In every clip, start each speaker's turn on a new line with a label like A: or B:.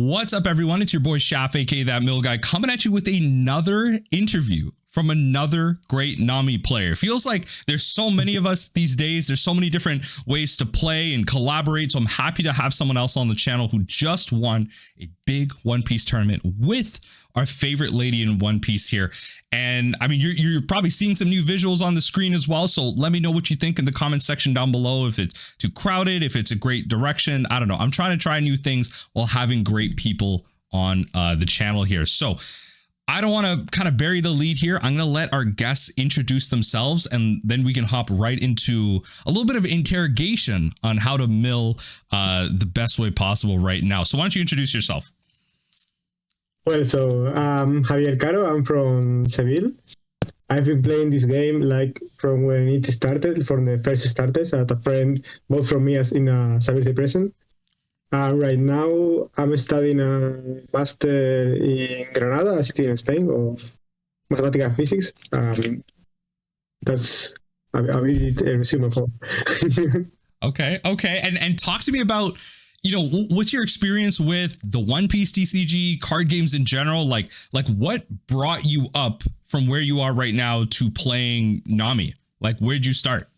A: What's up, everyone? It's your boy Shaff, aka That Mill Guy, coming at you with another interview from another great Nami player. Feels like there's so many of us these days. There's so many different ways to play and collaborate. So I'm happy to have someone else on the channel who just won a big One Piece tournament with our favorite lady in One Piece here. And I mean, you're probably seeing some new visuals on the screen as well. So let me know what you think in the comment section down below. If it's too crowded, if it's a great direction, I don't know. I'm trying to try new things while having great people on the channel here. So I don't want to kind of bury the lead here. I'm going to let our guests introduce themselves, and then we can hop right into a little bit of interrogation on how to mill the best way possible right now. So why don't you introduce yourself?
B: Well, so I'm Javier Caro. I'm from Seville. I've been playing this game like from when it started, from the first starters, at a friend, both from me as in a Xavier present. Right now, I'm studying a master in Granada, a city in Spain, of mathematics and physics. That's a bit resume of all.
A: Okay. And talk to me about, you know, what's your experience with the One Piece TCG, card games in general? Like what brought you up from where you are right now to playing Nami? Like, where'd you start?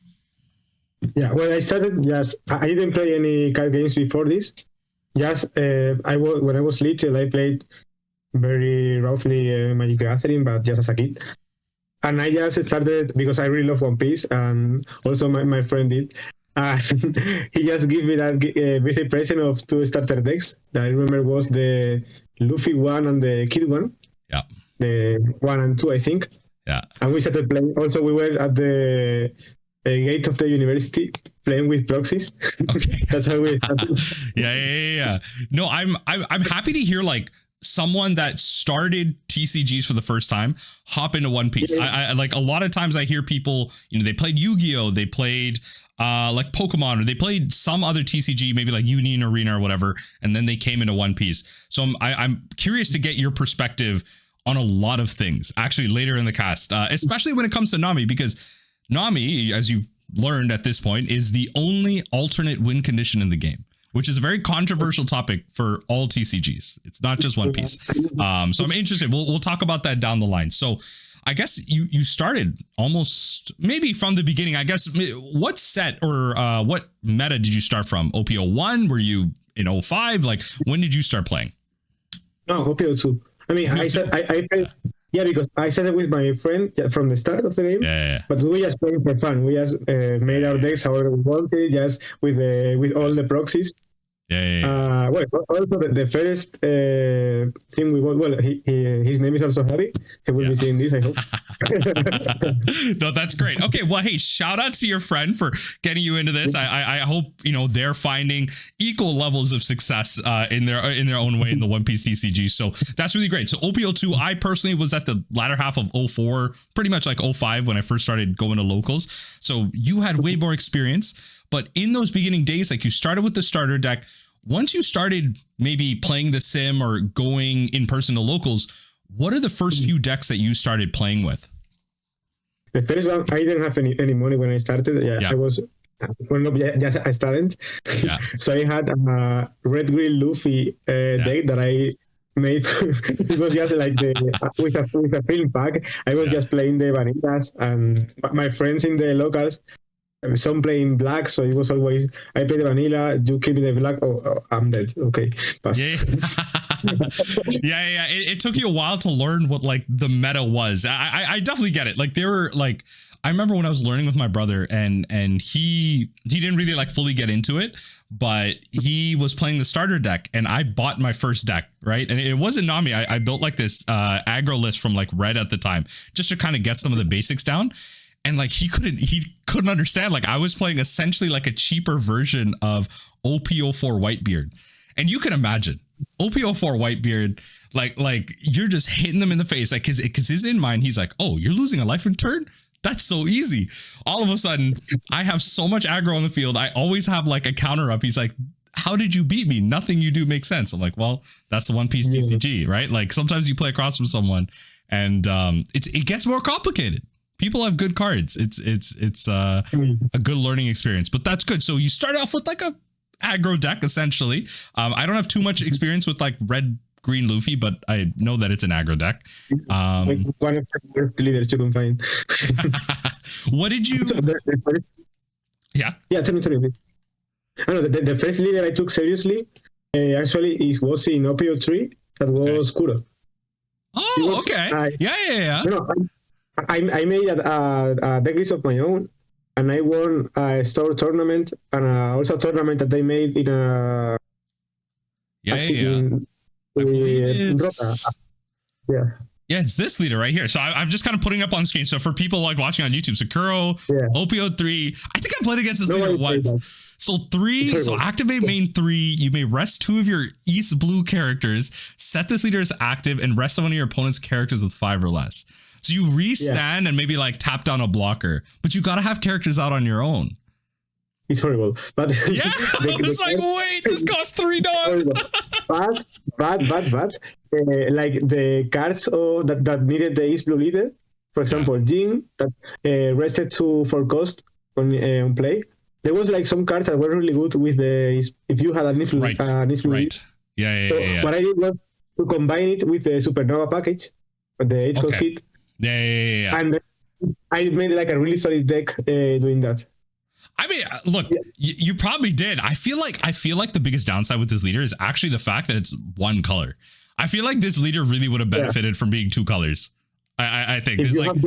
B: Yeah, well, I started I didn't play any card games before this. When I was little, I played very roughly Magic the Gathering, but just as a kid. And I just started because I really love One Piece, and also my friend did. He just gave me that birthday present of 2 starter decks that I remember was the Luffy one and the Kid one.
A: Yeah.
B: The 1 and 2, I think.
A: Yeah.
B: And we started playing. Also, we were at the gate of the university playing with proxies.
A: Okay.
B: That's how we started.
A: Yeah. No, I'm happy to hear like someone that started TCGs for the first time hop into One Piece. Yeah. I like a lot of times I hear people, you know, they played Yu-Gi-Oh, they played like Pokemon, or they played some other TCG, maybe like Union Arena or whatever, and then they came into One Piece. So I'm curious to get your perspective on a lot of things actually later in the cast, especially when it comes to Nami, because Nami, as you've learned at this point, is the only alternate win condition in the game, which is a very controversial topic for all TCGs. It's not just One Piece. So I'm interested. We'll talk about that down the line. So I guess you started almost maybe from the beginning. I guess what set or what meta did you start from? OP01? Were you in 05? Like, when did you start playing?
B: No, OP02. I mean, I played. Yeah, because I started with my friend from the start of the game. Yeah. But we just played for fun. We just made our decks however we wanted, just with all the proxies. Yeah. Well, also the first thing we got. Well, his name is also Javi. He will be seeing this, I hope.
A: No, that's great. Okay, well, hey, shout out to your friend for getting you into this. I hope, you know, they're finding equal levels of success in their own way in the One Piece TCG. So that's really great. So OP02, I personally was at the latter half of 04, pretty much like 05 when I first started going to locals. So you had way more experience. But in those beginning days, like you started with the starter deck, once you started maybe playing the sim or going in person to locals, what are the first few decks that you started playing with?
B: The first one, I didn't have any money when I started. Yeah. I was, I started. Yeah. So I had a red green Luffy deck that I made. It was just like with a film pack. I was just playing the vanillas, and my friends in the locals, some playing black, so it was always I play the vanilla, you keep the black. Oh, I'm dead. Okay.
A: Yeah. It took you a while to learn what like the meta was. I definitely get it. Like there were like, I remember when I was learning with my brother, and he didn't really like fully get into it, but he was playing the starter deck, and I bought my first deck, right? And it wasn't Nami. I built like this aggro list from like Red at the time, just to kind of get some of the basics down. And like he couldn't understand. Like I was playing essentially like a cheaper version of OP04 Whitebeard. And you can imagine OP04 Whitebeard, like you're just hitting them in the face. Like cause his in mind, he's like, oh, you're losing a life in turn? That's so easy. All of a sudden, I have so much aggro on the field. I always have like a counter up. He's like, how did you beat me? Nothing you do makes sense. I'm like, well, that's the One Piece TCG, right? Like sometimes you play across from someone and it gets more complicated. People have good cards. It's a good learning experience, but that's good. So you start off with like a aggro deck essentially. I don't have too much experience with like red green Luffy, but I know that it's an aggro deck.
B: Like one of the worst leaders you can find.
A: What did you?
B: So
A: Yeah.
B: Tell me. I know the first leader I took seriously actually was in OP03. That was Kuro.
A: Oh, okay. Yeah.
B: No, I made a deck list of my own, and I won a store tournament and also a tournament that they made in a.
A: Yeah, it's this leader right here. So I'm just kind of putting up on screen. So for people like watching on YouTube, Sakuro, OP03. I think I played against this leader once. So activate main 3. You may rest 2 of your East Blue characters, set this leader as active, and rest one of your opponent's characters with 5 or less. So you restand and maybe like tap down a blocker, but you got to have characters out on your own.
B: It's horrible. But
A: yeah, I was like, wait, this costs $3.
B: But like the cards that needed the East Blue leader, for example, Gion that rested 2 for cost on play. There was like some cards that were really good with if you had an East Blue.
A: Right. Yeah.
B: What I did was to combine it with the Supernova package, the 8 cost kit.
A: Yeah.
B: And I made like a really solid deck doing that.
A: I mean, look, you probably did. I feel like the biggest downside with this leader is actually the fact that it's 1 color. I feel like this leader really would have benefited from being 2 colors. I think.
B: If you have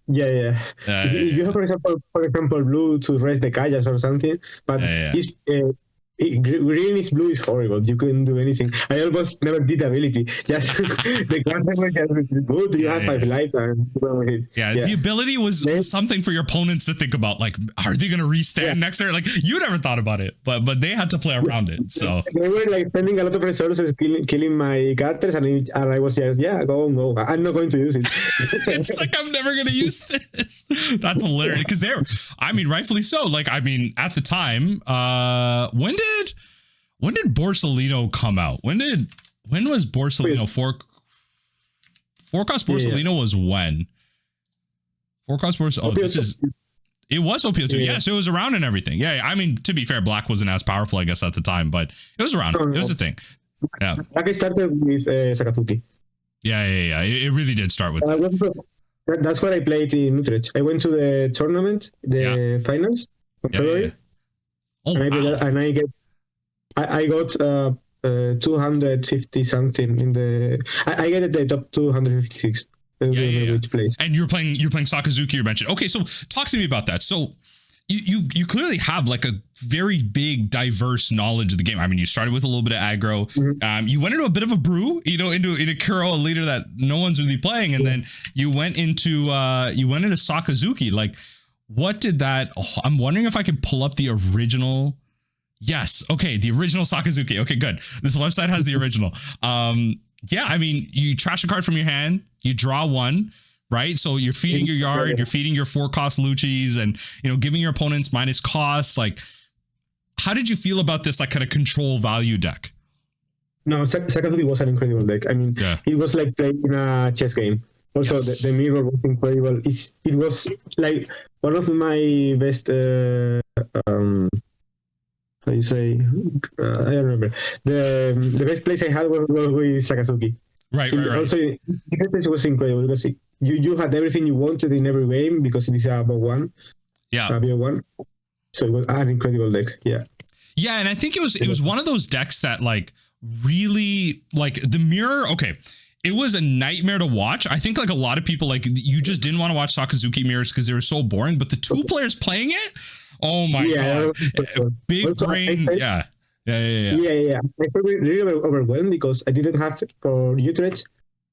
B: if you have, for example, blue to rest the Kajas or something, but green is blue is horrible. You couldn't do anything. I almost never did ability. Just the cards were just good. You had 5 life and
A: the ability was something for your opponents to think about. Like, are they going to restand next turn? Like, you never thought about it, but they had to play around it. So
B: they were like spending a lot of resources killing my characters, and I was just go. I'm not going to use it.
A: It's like I'm never going to use this. That's hilarious because rightfully so. Like, at the time, when did Borsalino come out? When was Borsalino? Forecast Borsalino was when? Forecast Borsalino. It was OP02. Yeah, so it was around and everything. Yeah, to be fair, Black wasn't as powerful, I guess, at the time, but it was around. It was a thing. Yeah.
B: Black started with Sakatsuki.
A: Yeah. It really did start with
B: that's what I played in Utrecht. I went to the tournament, the finals of February.
A: Oh,
B: I got 250 something in the. I get the top 256. Which place.
A: And you're playing Sakazuki. You mentioned. Okay, so talk to me about that. So you clearly have like a very big, diverse knowledge of the game. You started with a little bit of aggro. Mm-hmm. You went into a bit of a brew. Into Kuro, a leader that no one's really playing, and then you went into Sakazuki. Like, what did that? Oh, I'm wondering if I can pull up the original. Yes. Okay. The original Sakazuki. Okay, good. This website has the original. You trash a card from your hand, you draw 1, right? So you're feeding your yard, you're feeding your 4-cost Luchis, and giving your opponents minus costs. Like, how did you feel about this like kind of control value deck?
B: No, Sakazuki was an incredible deck. It was like playing in a chess game. Also, the mirror was incredible. It was like one of my best. How you say? I don't remember. The best place I had was with Sakazuki.
A: Right.
B: Also, it was incredible because you had everything you wanted in every game because it is a BO1.
A: Yeah.
B: BO1. So it was an incredible deck. Yeah.
A: Yeah, and I think it was one of those decks that like really like the mirror. Okay. It was a nightmare to watch. I think like a lot of people, like, you just didn't want to watch Sakazuki mirrors because they were so boring, but the 2 players playing it, oh my god, big also, brain. Yeah. I felt really overwhelmed because I didn't have for Utrecht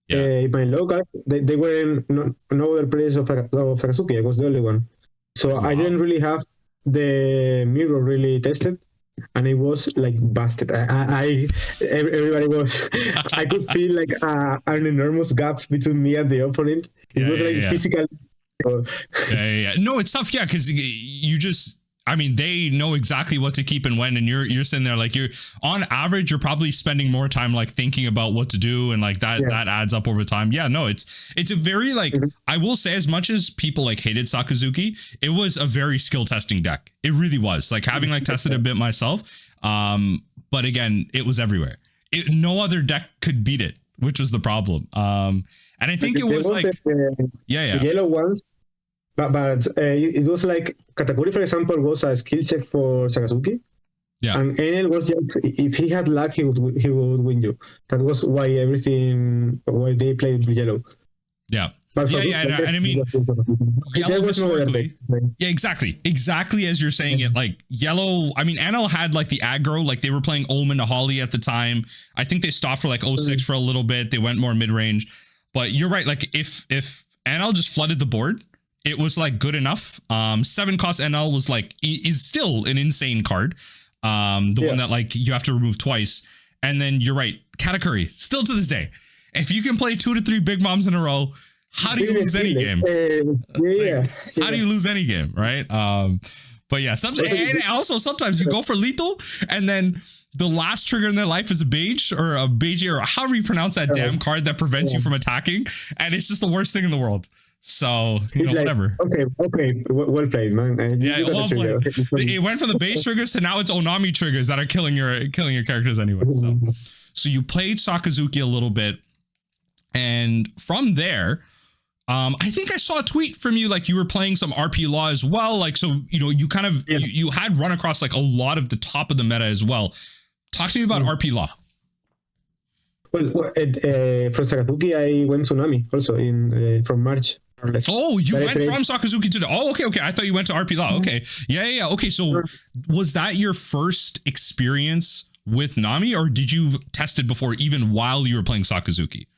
A: in my local. They were in no other place of Sakazuki. I was the only one, so I didn't really have the mirror really tested. And it was like busted. Everybody was. I could feel like an enormous gap between me and the opponent. It was like physical. No, it's tough. Yeah, because you just. I mean, they know exactly what to keep and when, and you're sitting there like, you're on average, you're probably spending more time like thinking about what to do, and like that adds up over time. Yeah, no, it's a very like, I will say, as much as people like hated Sakazuki, it was a very skill testing deck. It really was, like, having like tested a bit myself. But again, it was everywhere. No other deck could beat it, which was the problem. And I think it was like
B: the yellow ones. But it was like Katakuri, for example, was a skill check for Sakazuki.
A: Yeah.
B: And Enel was just, if he had luck, he would win you. That was why they played yellow.
A: Yeah.
B: But
A: and I mean, yellow historically, exactly as you're saying it. Like yellow, I mean, NL had like the aggro, like they were playing Omen to Holly at the time. I think they stopped for like 06 for a little bit. They went more mid range, but you're right. Like if NL just flooded the board, it was like good enough. 7 cost NL was like, is still an insane card. The one that like you have to remove twice. And then you're right, Katakuri, still to this day, if you can play 2 to 3 big moms in a row, how do you lose any game? How do you lose any game, right? But yeah, and also sometimes you go for lethal, and then the last trigger in their life is a beige or a beige, or however you pronounce that damn card that prevents you from attacking, and it's just the worst thing in the world. So, you know, like, whatever.
B: Okay, well played, man.
A: Well played. It went from the base triggers to now it's Onami triggers that are killing your characters anyway. So you played Sakazuki a little bit, and from there, I think I saw a tweet from you, like you were playing some RP Law as well. Like, so, you know, you kind of, you had run across like a lot of the top of the meta as well. Talk to me about RP Law.
B: Well, from Sakazuki, I went to Nami also from March.
A: Oh, you went from Sakazuki to okay. I thought you went to RP Law. Okay. Yeah. Okay. So was that your first experience with Nami, or did you test it before, even while you were playing Sakazuki?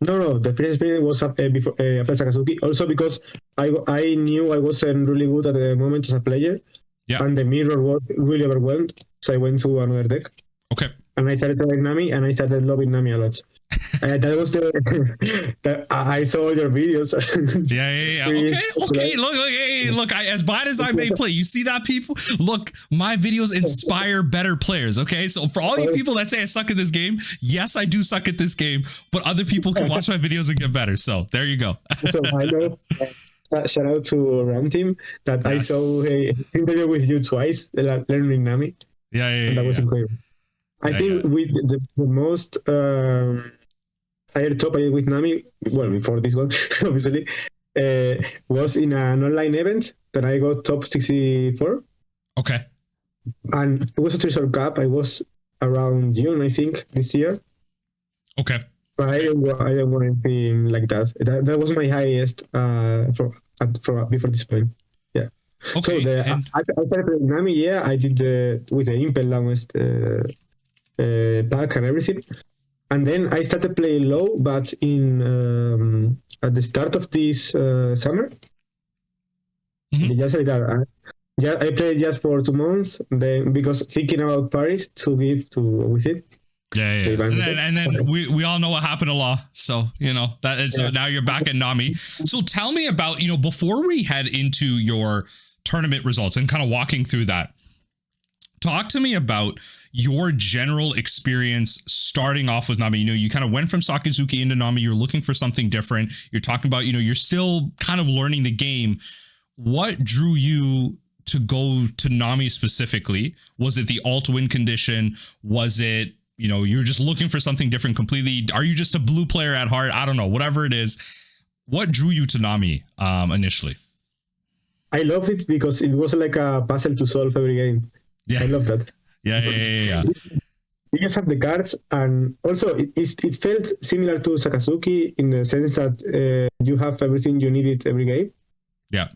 B: No. The first experience was after Sakazuki. Also because I knew I wasn't really good at the moment as a player. Yeah. And the mirror was really overwhelmed. So I went to another deck.
A: Okay.
B: And I started playing Nami, and I started loving Nami a lot. That was I saw your videos.
A: Yeah. Okay. Look. As bad as I may play, you see that, people? Look, my videos inspire better players. Okay, so for all you people that say I suck at this game, yes, I do suck at this game, but other people can watch my videos and get better. So there you go.
B: So I know. Shout out to Ram Team that I saw an interview with you twice, learning Nami.
A: Yeah.
B: And that was incredible. I think with the most higher top I did with Nami, well, before this one, obviously, was in an online event that I got top 64.
A: Okay.
B: And it was a Treasure Cup. I was around June, I think, this year.
A: Okay.
B: But I didn't want anything like that. That was my highest from before this point. Yeah.
A: Okay.
B: So I started playing Nami. Yeah, I did with the Impel Lowest pack and everything. And then I started playing low, but in at the start of this summer. Just like that. I played just for 2 months. Then because thinking about Paris to give to with it.
A: Yeah. And then we all know what happened to Law. So, you know, that is, so now you're back at Nami. So tell me about, you know, before we head into your tournament results and kind of walking through that, talk to me about your general experience starting off with Nami. You know, you kind of went from Sakazuki into Nami. You're looking for something different. You're talking about, you know, you're still kind of learning the game. What drew you to go to Nami specifically? Was it the alt win condition? Was it, you know, you're just looking for something different completely? Are you just a blue player at heart? I don't know, whatever it is. What drew you to Nami initially?
B: I loved it because it was like a puzzle to solve every game. Yeah. I love that.
A: Yeah.
B: You just have the cards, and also it felt similar to Sakazuki in the sense that you have everything you needed every game.
A: Yeah.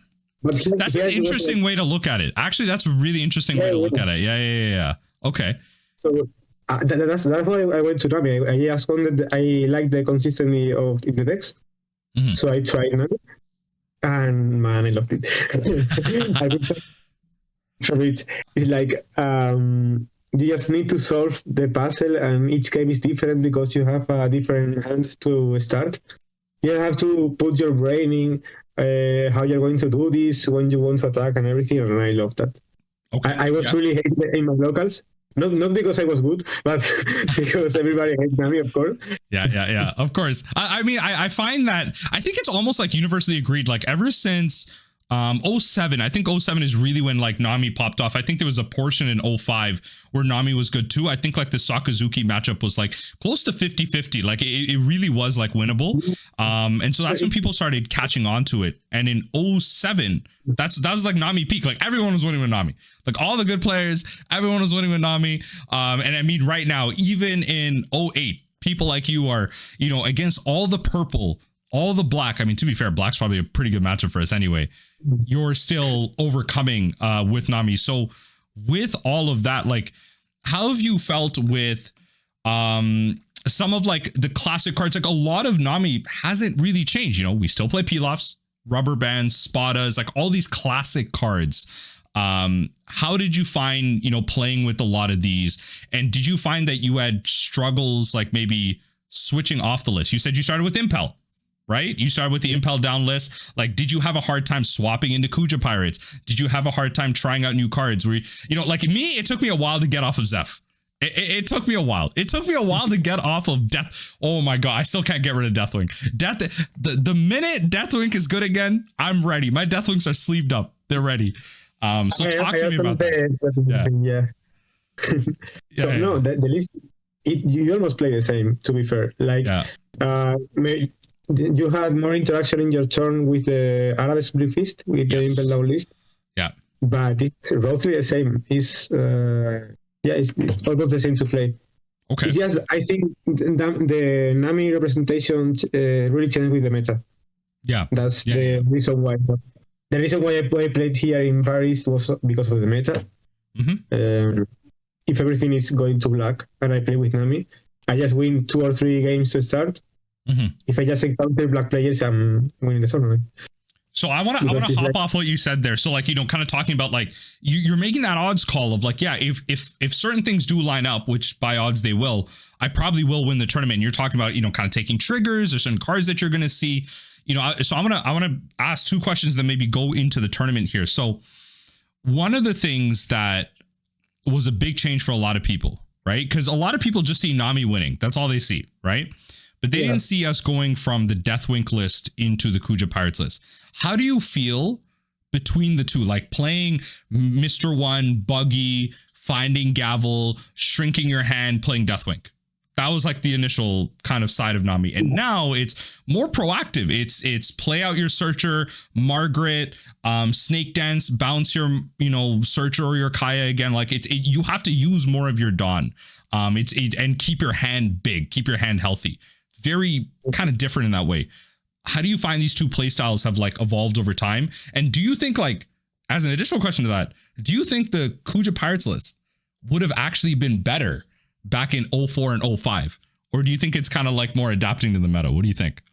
A: But that's an interesting way to look at it. Actually, that's a really interesting way to look at it. Yeah. Okay.
B: So that's why I went to Nami. I just wanted, I like the consistency of in the decks. So I tried Nami, and man, I loved it. It's like you just need to solve the puzzle, and each game is different because you have a different hand to start. You have to put your brain in how you're going to do this when you want to attack and everything, and I love that.
A: Okay.
B: I was really hated in my locals. Not because I was good, but because everybody hates Nami, of course.
A: Yeah. Of course. I mean, I find that I think it's almost like universally agreed. Like ever since '07, I think '07 is really when like Nami popped off. I think there was a portion in '05 where Nami was good too. I think like the Sakazuki matchup was like close to 50-50. Like it really was like winnable. And so that's when people started catching on to it. And in '07, that was like Nami peak. Like everyone was winning with Nami. Like all the good players, everyone was winning with Nami. And I mean, right now, even in '08, people like you are, you know, against all the purple, all the black. I mean, to be fair, black's probably a pretty good matchup for us anyway. You're still overcoming with Nami. So with all of that, like, how have you felt with some of like the classic cards? Like a lot of Nami hasn't really changed. You know, we still play Pilafs, Rubber Bands, Spadas, like all these classic cards. How did you find, you know, playing with a lot of these? And did you find that you had struggles like maybe switching off the list? You said you started with Impel, right? You started with the Impel down list. Like, did you have a hard time swapping into Kuja Pirates? Did you have a hard time trying out new cards? Where, you know, like me, it took me a while to get off of Zeph. It took me a while. It took me a while to get off of Death. Oh my God, I still can't get rid of Deathwing. The minute Deathwing is good again, I'm ready. My Deathwings are sleeved up. They're ready. So talk to me about that.
B: Yeah. No, the list, you almost play the same, to be fair. Like, you had more interaction in your turn with the Arab Split Fist, with the Impel down list.
A: Yeah.
B: But it's roughly the same. It's almost the same to play.
A: Okay.
B: It's just, I think the Nami representations really changed with the meta.
A: Yeah.
B: That's the reason why. The reason why I played here in Paris was because of the meta. Mm-hmm. If everything is going to black and I play with Nami, I just win 2 or 3 games to start. Mm-hmm. If I just encounter black players, I'm winning the tournament.
A: So I want to hop off what you said there. So like, you know, kind of talking about like you're making that odds call of like, yeah, if certain things do line up, which by odds they will, I probably will win the tournament. And you're talking about, you know, kind of taking triggers or certain cards that you're going to see, you know. So I want to ask 2 questions that maybe go into the tournament here. So one of the things that was a big change for a lot of people, right? Because a lot of people just see Nami winning. That's all they see, right? But they didn't see us going from the Deathwink list into the Kuja Pirates list. How do you feel between the two? Like playing Mr. One, Buggy, finding Gavel, shrinking your hand, playing Deathwink. That was like the initial kind of side of Nami. And now it's more proactive. It's play out your Searcher, Margaret, Snake Dance, bounce your, you know, Searcher or your Kaya again. Like you have to use more of your Dawn. And keep your hand big, keep your hand healthy. Very kind of different in that way. How do you find these 2 play styles have like evolved over time? And do you think, like, as an additional question to that, do you think the Kuja Pirates list would have actually been better back in 04 and 05? Or do you think it's kind of like more adapting to the meta? What do you think?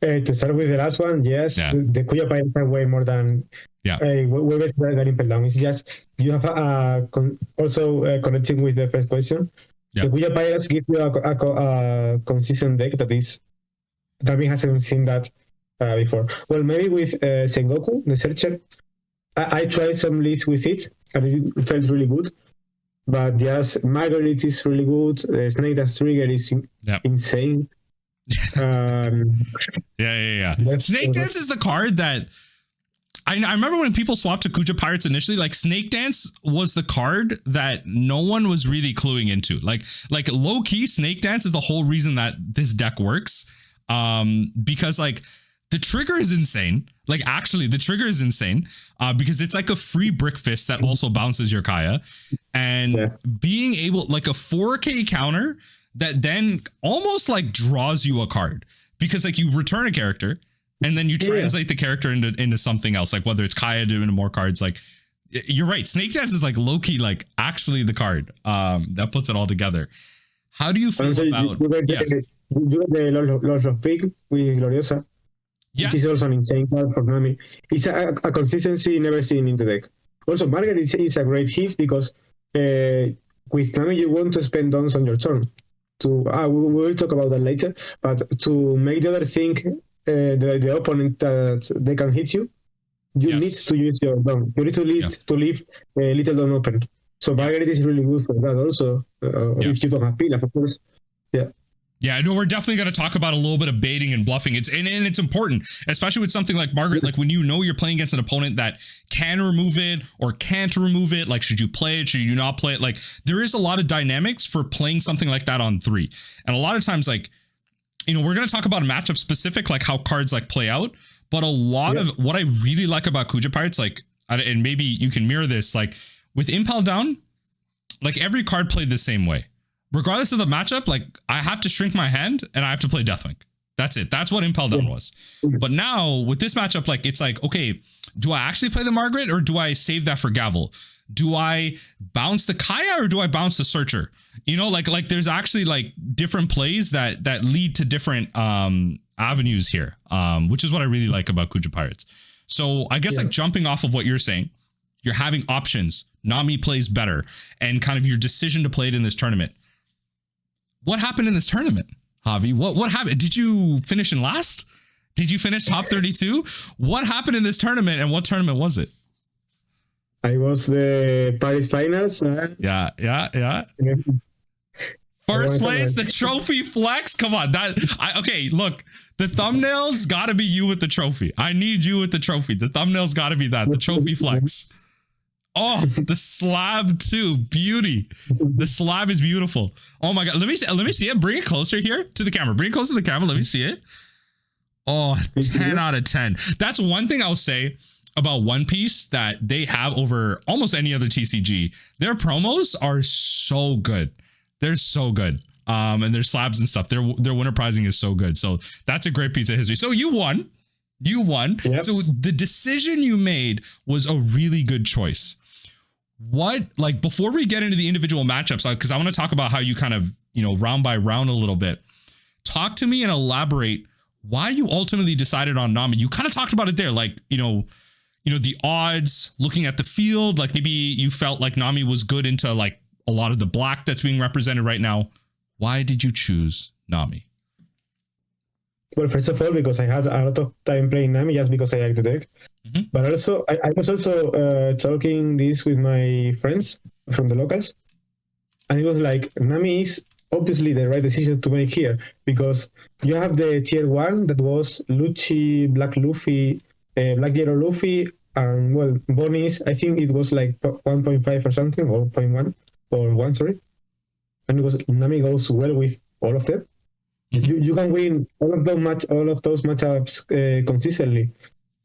B: To start with the last one, yes. Yeah. The Kuja Pirates are way more than way better than Impel Down. It's just you have also connecting with the first question. Yeah. The Kuja Pirates give you a consistent deck that is. Nami hasn't seen that before. Well, maybe with Sengoku, the Searcher, I tried some lists with it and it felt really good. But yes, Margaret is really good. Snake Dance Trigger is insane.
A: Snake Dance is the card that I remember when people swapped to Kuja Pirates initially. Like Snake Dance was the card that no one was really cluing into. Like low key, Snake Dance is the whole reason that this deck works. Because like the trigger is insane. Like actually the trigger is insane because it's like a free brick fist that also bounces your Kaya, and being able like a 4K counter that then almost like draws you a card because like you return a character and then you translate the character into something else, like whether it's Kaya doing more cards. Like you're right, Snake Dance is like low key like actually the card that puts it all together. How do you feel about
B: you got the Lord of Pig with Gloriosa, which is also an insane card for Nami. It's a consistency never seen in the deck. Also, Margaret is a great hit because with Nami you want to spend dons on your turn. We will talk about that later, but to make the other think the opponent that they can hit you, you need to use your Dawn. You need to leave a little Dawn open. So Margaret is really good for that also, if you don't have Pilaf, of course. Yeah.
A: Yeah, no, we're definitely going to talk about a little bit of baiting and bluffing. And it's important, especially with something like Margaret, like when you know you're playing against an opponent that can remove it or can't remove it, like should you play it, should you not play it? Like there is a lot of dynamics for playing something like that on 3. And a lot of times, like, you know, we're going to talk about a matchup specific, like how cards like play out. But a lot of what I really like about Kuja Pirates, like, and maybe you can mirror this, like with Impel Down, like every card played the same way. Regardless of the matchup, like I have to shrink my hand and I have to play Deathlink. That's it. That's what Impel Down was. But now with this matchup, like it's like, okay, do I actually play the Margaret or do I save that for Gavel? Do I bounce the Kaya or do I bounce the Searcher? You know, like there's actually like different plays that lead to different avenues here, which is what I really like about Kuja Pirates. So I guess like jumping off of what you're saying, you're having options. Nami plays better and kind of your decision to play it in this tournament. What happened in this tournament, Javi? What happened? Did you finish in last? Did you finish top 32? What happened in this tournament and what tournament was it?
B: I was the Paris Finals.
A: Yeah. First place, the trophy flex. Come on, okay. Look, the thumbnails got to be you with the trophy. I need you with the trophy. The thumbnails got to be that. The trophy flex. Oh, the slab too. Beauty. The slab is beautiful. Oh my God. Let me see it. Bring it closer here to the camera. Bring it closer to the camera. Let me see it. Oh, 10 out of 10. That's one thing I'll say about One Piece that they have over almost any other TCG. Their promos are so good. They're so good. And their slabs and stuff. Their winter prizing is so good. So that's a great piece of history. So you won. Yep. So the decision you made was a really good choice. What, like, before we get into the individual matchups, because I want to talk about how you kind of, you know, round by round a little bit, talk to me and elaborate why you ultimately decided on Nami. You kind of talked about it there, like, you know, the odds, looking at the field, like maybe you felt like Nami was good into like a lot of the black that's being represented right now. Why did you choose Nami?
B: Well, first of all, because I had a lot of time playing Nami, just because I like the deck. But also, I was also talking this with my friends from the locals. And it was like, Nami is obviously the right decision to make here, because you have the tier 1 that was Lucci, Black Luffy, Black Yellow Luffy, and well, Bonney's, I think it was like 1.5 or something, or 0.1, or 1, sorry. And it was, Nami goes well with all of them. You can win all of those matchups consistently.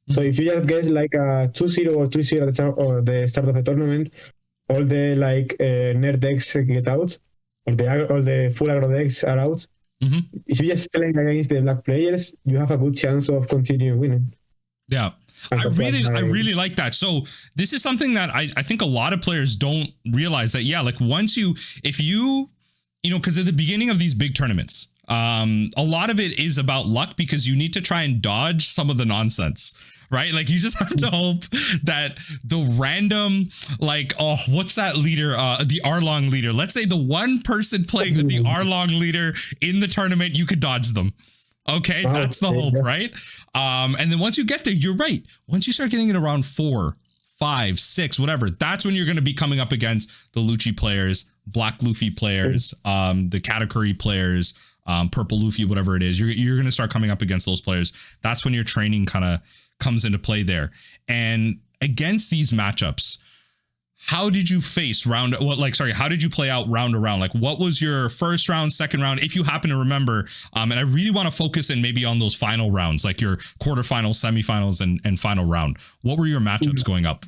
B: So if you just get like a 2-0 or 3-0 at the start of the tournament, all the like nerd decks get out, or the full aggro decks are out. If you just playing against the black players, you have a good chance of continuing winning. Yeah. I really like that. So this is something that I think a lot of players don't realize, that, yeah, like once if you know, because at the beginning of these big tournaments, a lot of it is about luck, because you need to try and dodge some of the nonsense, right? Like you just have to hope that the random, like, oh, what's that leader? The Arlong leader. Let's say the one person playing the Arlong leader in the tournament, you could dodge them. Okay, that's the hope, right? And then once you get there, you're right. Once you start getting it around 4, 5, 6, whatever, that's when you're going to be coming up against the Lucci players, Black Luffy players, the Katakuri players, Purple Luffy, whatever it is. You're going to start coming up against those players. That's when your training kind of comes into play there. And against these matchups, how did you face how did you play out round to round? Like, what was your first round, second round, if you happen to remember? And I really want to focus in maybe on those final rounds, like your quarterfinals, semifinals, and final round. What were your matchups going up?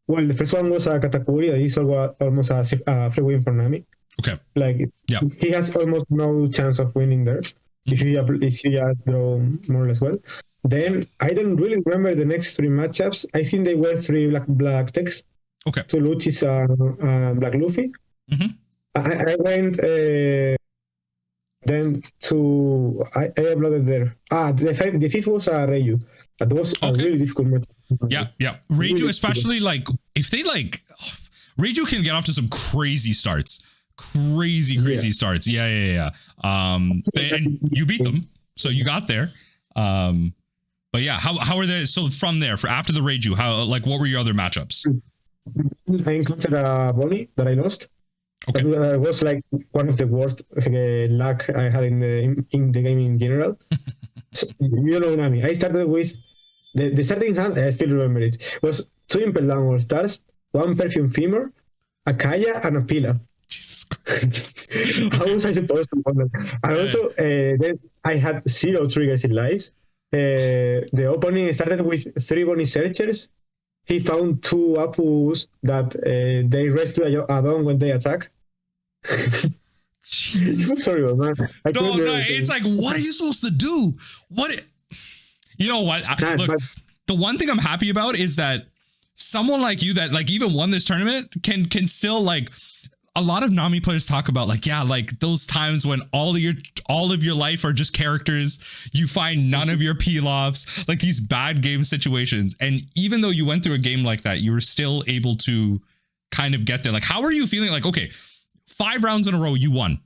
B: Well, the first one was a Katakuri. That is almost a free win for Nami.
A: Okay.
B: Like, he has almost no chance of winning there if you just draw more or less well. Then I don't really remember the next 3 matchups. I think they were 3 black decks. Okay. 2 Lucci's Black Luffy. I went then to I uploaded there. The 5th was Reiju. That was a really difficult match.
A: Yeah. Reiju, really, especially like if they Reiju can get off to some crazy starts. Crazy starts. Yeah. And you beat them, so you got there. But yeah, how are they? So from there, for after the Reiju, what were your other matchups?
B: I encountered a Bonney that I lost.
A: Okay.
B: That was like one of the worst luck I had in the game in general. So, you know, Nami. I started with the starting hand. I still remember it. Was 2 Impel Down All Stars, 1 Perfume Femur, a Kaya, and a Pillar.
A: Jesus Christ.
B: How was I supposed to win that? And also, then I had 0 triggers in lives. The opponent started with 3 Bonney Searchers. He found 2 Apus that they rest to a down when they attack. Sorry, man.
A: No, it's like, what are you supposed to do? You know what? Look, the one thing I'm happy about is that someone like you that like even won this tournament can still like. A lot of Nami players talk about like, yeah, like those times when all of your life are just characters, you find none of your peel-offs, like these bad game situations. And even though you went through a game like that, you were still able to kind of get there. Like, how are you feeling? Like, okay, 5 rounds in a row, you won.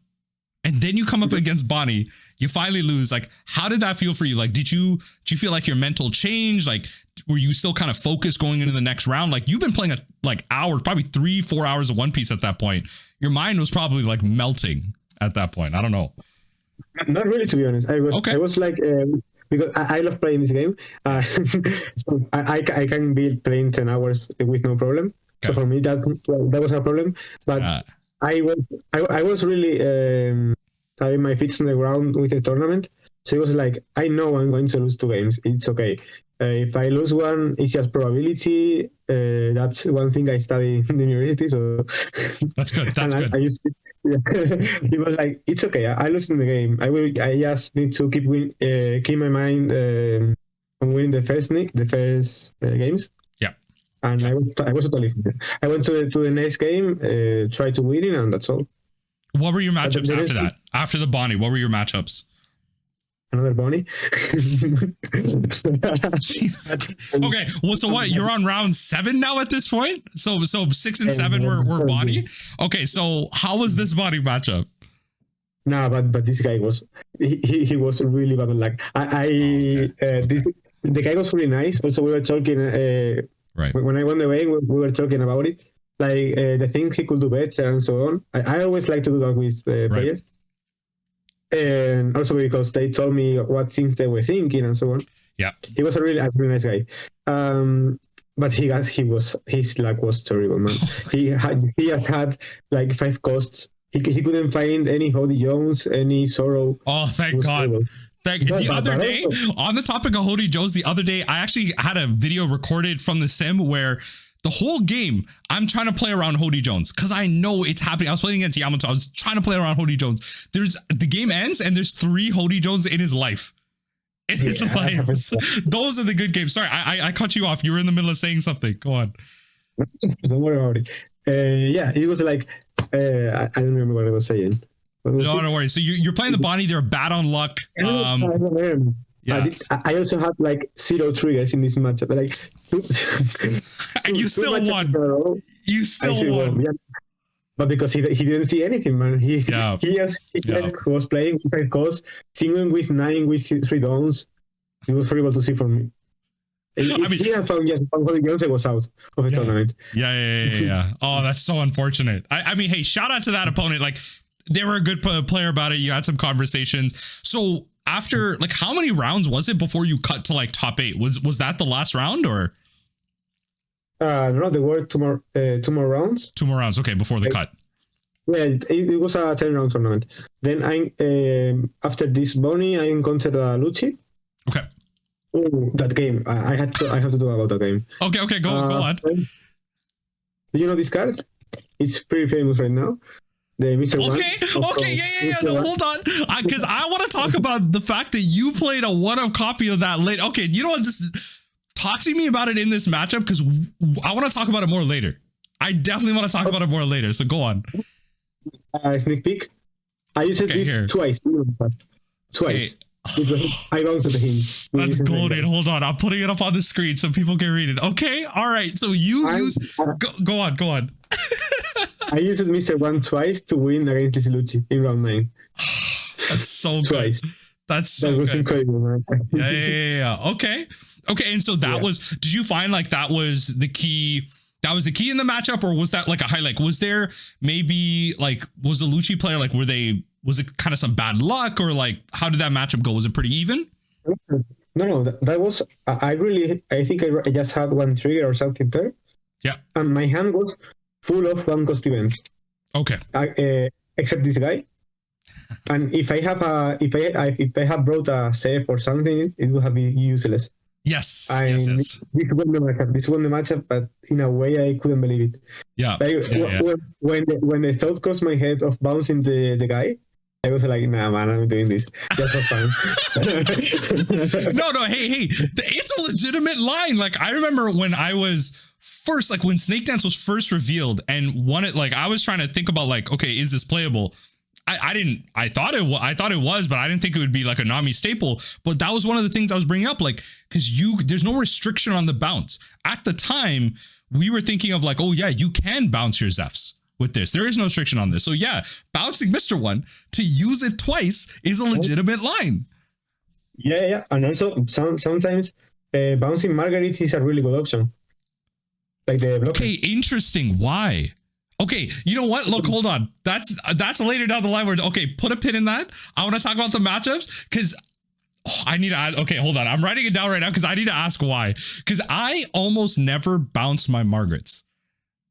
A: And then you come up against Bonney, you finally lose. Like, how did that feel for you? Like, did you feel like your mental changed? Like, were you still kind of focused going into the next round? Like, you've been playing hours, probably 3-4 hours of One Piece at that point. Your mind was probably like melting at that point. I don't know.
B: Not really, to be honest. I was like, because I love playing this game. So I can be playing 10 hours with no problem. Okay. So for me, that was a problem. But I was really having my feet on the ground with the tournament. So it was like, I know I'm going to lose 2 games. It's okay. If I lose one, it's just probability. That's one thing I study in the university. So
A: that's good. That's good.
B: It was like, it's okay. I lose in the game. I just need to keep my mind on winning the first games.
A: Yeah.
B: And I was totally fine. I went to the next game, try to win it, and that's all. What
A: were your matchups after that? After the Bonney, what were your matchups?
B: Another Bonney.
A: Okay, well, so what? You're on round 7 now at this point. So 6 and 7 were Bonney. Okay, so how was this Bonney matchup?
B: No, but this guy was he was really bad on luck. The guy was really nice. Also, we were talking. Right. When I won the game, we were talking about it, like the things he could do better and so on. I always like to do that with players. And also because they told me what things they were thinking and so on.
A: Yeah,
B: he was a really nice guy. But his luck was terrible, man. he had like 5 costs. He couldn't find any Hody Jones, any Zoro.
A: Oh, thank God. The other day, on the topic of Hody Jones, the other day I actually had a video recorded from the sim where the whole game, I'm trying to play around Hody Jones because I know it's happening. I was playing against Yamato. I was trying to play around Hody Jones. The game ends and there's 3 Hody Jones in his life. Those are the good games. Sorry, I cut you off. You were in the middle of saying something. Go on.
B: Don't worry about it. It was like, I don't remember what I was saying.
A: Don't worry. So you're playing the Bonney. They're bad on luck.
B: Yeah. I also had like 0 triggers in this matchup. Like,
A: and you still won. You still won.
B: Yeah. But because he didn't see anything, man. He was playing with 5 costs, singing with 9 with 3 downs. It was horrible to see for me. He had found Hody Jones, was out of the tournament.
A: Yeah. Oh, that's so unfortunate. I mean, hey, shout out to that opponent. Like, they were a good player about it. You had some conversations. So after, like, how many rounds was it before you cut to like top 8? Was that the last round or?
B: No, there were 2 more rounds.
A: 2 more rounds. Okay, before the cut.
B: Yeah, it was a 10-round tournament. Then after this Bonney, I encountered Lucci.
A: Okay.
B: Oh, that game! I have to talk about that game.
A: Okay, go on.
B: Do you know this card? It's pretty famous right now. The Mr.
A: Okay, no, hold on. Because I want to talk about the fact that you played a one-of copy of that late. Okay, you know what? Just talk to me about it in this matchup because I want to talk about it more later. I definitely want to talk about it more later. So go on.
B: Sneak peek. I used this twice. Twice. Okay. I bounced him.
A: That's golden. Hold on. I'm putting it up on the screen so people can read it. Okay. All right. So you use. Go on.
B: I used Mr. 1 twice to win against this Lucci in round 9.
A: That's so
B: twice.
A: good. That's so
B: that was
A: good.
B: incredible, man.
A: Yeah. Okay. And so that was, did you find like that was the key? That was the key in the matchup, or was that like a highlight? Was there maybe like, was the Lucci player like, was it kind of some bad luck, or like, how did that matchup go? Was it pretty even?
B: No, that was, I think I just had one trigger or something there.
A: Yeah.
B: And my hand was full of one cost events.
A: Okay.
B: Except this guy. And if I have brought a save or something, it would have been useless.
A: Yes.
B: This won the matchup, but in a way I couldn't believe it.
A: Yeah.
B: When the thought crossed my head of bouncing the guy, I was like, nah, man, I'm doing this just for fun.
A: No, hey, it's a legitimate line. Like, I remember when I was first, like when Snake Dance was first revealed, and I was trying to think about like, okay, is this playable? I thought it was, but I didn't think it would be like a Nami staple. But that was one of the things I was bringing up, like, because there's no restriction on the bounce. At the time, we were thinking of like, oh yeah, you can bounce your Zephs with this. There is no restriction on this. So yeah, bouncing Mr. One to use it twice is a legitimate line.
B: Yeah. And also sometimes bouncing Marguerite is a really good option. Like the blocker. Okay,
A: interesting. Why? Okay, you know what? Look, hold on. That's later down the line where, okay, put a pin in that. I want to talk about the matchups because I need to add, okay, hold on. I'm writing it down right now because I need to ask why. Because I almost never bounce my Margarets.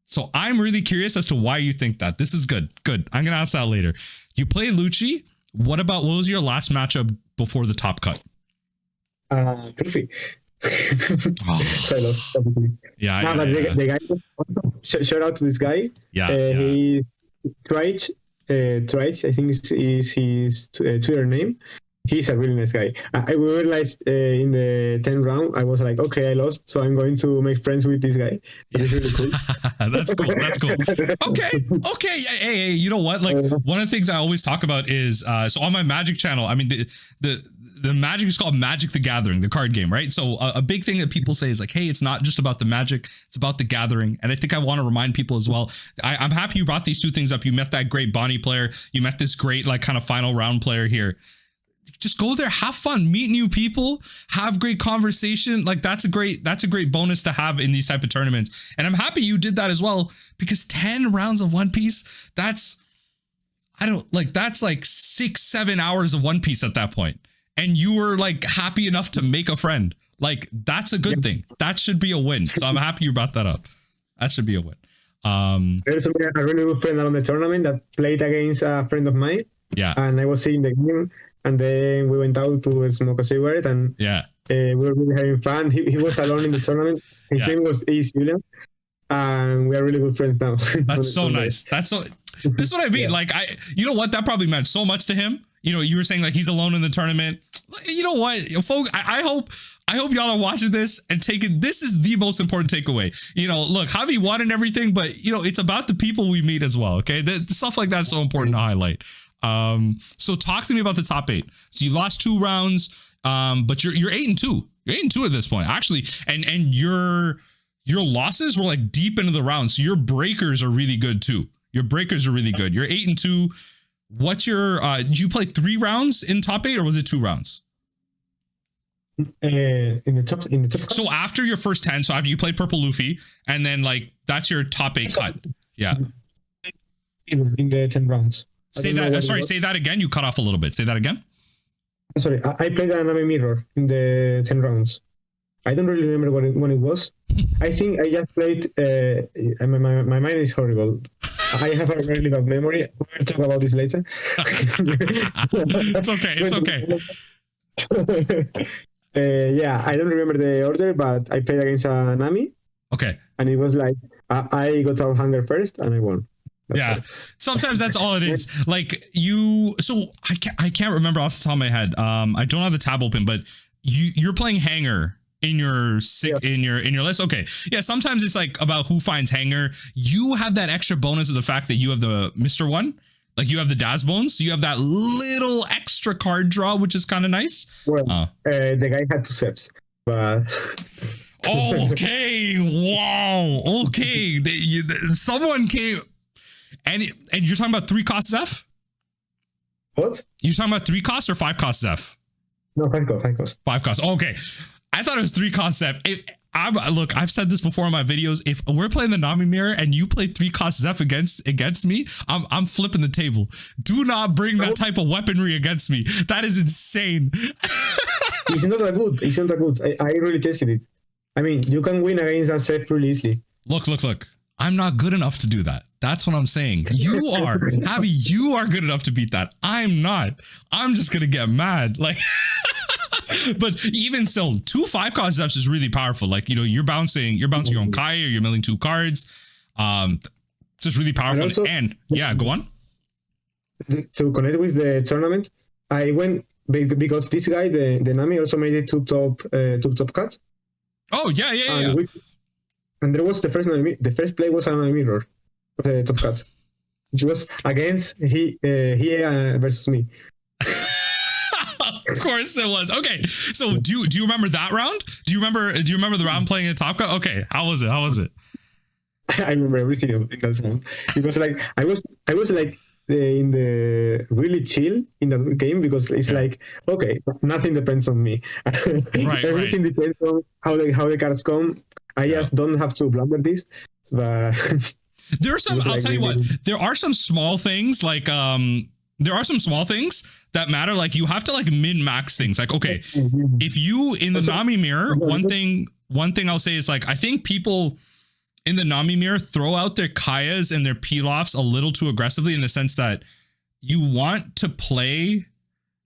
A: So I'm really curious as to why you think that. This is good. Good. I'm going to ask that later. You play Lucci. What was your last matchup before the top cut?
B: Pluffy. So I lost.
A: Yeah.
B: The guy, shout out to this guy. He tried, I think is his Twitter name. He's a really nice guy. I realized in the 10th round, I was like, okay, I lost, so I'm going to make friends with this guy. It's really cool.
A: That's cool. Okay. Hey, you know what? Like, one of the things I always talk about is, so on my Magic channel, I mean, the Magic is called Magic the Gathering, the card game, right? So a big thing that people say is like, hey, it's not just about the Magic, it's about the gathering. And I think I want to remind people as well. I'm happy you brought these two things up. You met that great Bonney player. You met this great, like, kind of final round player here. Just go there, have fun, meet new people, have great conversation. Like, that's a great bonus to have in these type of tournaments. And I'm happy you did that as well, because 10 rounds of One Piece, that's like 6-7 hours of One Piece at that point. And you were like happy enough to make a friend. Like, that's a good thing. That should be a win. So I'm happy you brought that up. That should be a win.
B: There's a really good friend on the tournament that played against a friend of mine.
A: Yeah.
B: And I was seeing the game, and then we went out to smoke a cigarette, and we were really having fun. He was alone in the tournament. His name was Julian, and we are really good friends now.
A: That's so nice. This is what I mean. Like, you know what? That probably meant so much to him. You know, you were saying like he's alone in the tournament. You know what, folks, I hope y'all are watching this and taking, this is the most important takeaway. You know, look, Javi won and everything, but you know, it's about the people we meet as well. Okay. Stuff like that's so important to highlight. So talk to me about the top 8. So you lost 2 rounds, but you're 8-2. You're 8-2 at this point, actually. And your losses were like deep into the round. So your breakers are really good too. Your breakers are really good. You're 8-2. What's your did you play 3 rounds in top 8, or was it 2 rounds?
B: In the top.
A: So after your first 10, so after you played Purple Luffy, and then like that's your top 8 cut. Yeah.
B: In the 10 rounds.
A: Say that again. You cut off a little bit. Say that again.
B: Sorry, I played a Nami mirror in the 10 rounds. I don't really remember when it was. I think I just played. My mind is horrible. I have a really bad memory. We'll talk about this later.
A: It's okay.
B: Yeah, I don't remember the order, but I played against Nami.
A: Okay.
B: And it was like, I got out hunger first and I won.
A: Yeah, sometimes that's all it is. Like so I can't remember off the top of my head. I don't have the tab open, but you're playing hanger in your in your list. Okay, yeah. Sometimes it's like about who finds hanger. You have that extra bonus of the fact that you have the Mr. One, like you have the Daz bones, so you have that little extra card draw, which is kind of nice.
B: Well, the guy had 2 steps, but.
A: Okay, wow. Okay, someone came. And you're talking about 3 costs F?
B: What?
A: You're talking about 3 costs or 5 costs F?
B: No, 5 cost.
A: 5 cost. Okay. I thought it was 3 cost Zeph. Look, I've said this before in my videos. If we're playing the Nami mirror and you play 3 cost Zeph against me, I'm flipping the table. Do not bring that type of weaponry against me. That is insane.
B: It's not that good. It's not that good. I really tested it. I mean, you can win against that Zeph really easily.
A: Look. I'm not good enough to do that. That's what I'm saying. You are. Javi, you are good enough to beat that. I'm not. I'm just going to get mad. Like, but even still, 2 5 cost Zeths is really powerful. Like, you're bouncing your own Kaya, you're milling 2 cards. Just really powerful. And, also, yeah, go on.
B: To connect with the tournament, I went because this guy, the Nami, also made it to top cut.
A: Oh, yeah.
B: And there was the first play was on a mirror, the top cut. It was against he versus me.
A: Of course it was. Okay, so do you remember that round? Do you remember the round playing at top cut? Okay, how was it?
B: I remember everything in that round. It was like I was like in the really chill in that game because it's like, okay, nothing depends on me. Everything depends on how the cards come. I just don't have to blunder this, but
A: there are some. I'll tell you what. There are some small things like there are some small things that matter. Like you have to like min max things. Like okay, if you in the Nami mirror, one thing I'll say is like I think people in the Nami mirror throw out their Kayas and their Pilafs a little too aggressively in the sense that you want to play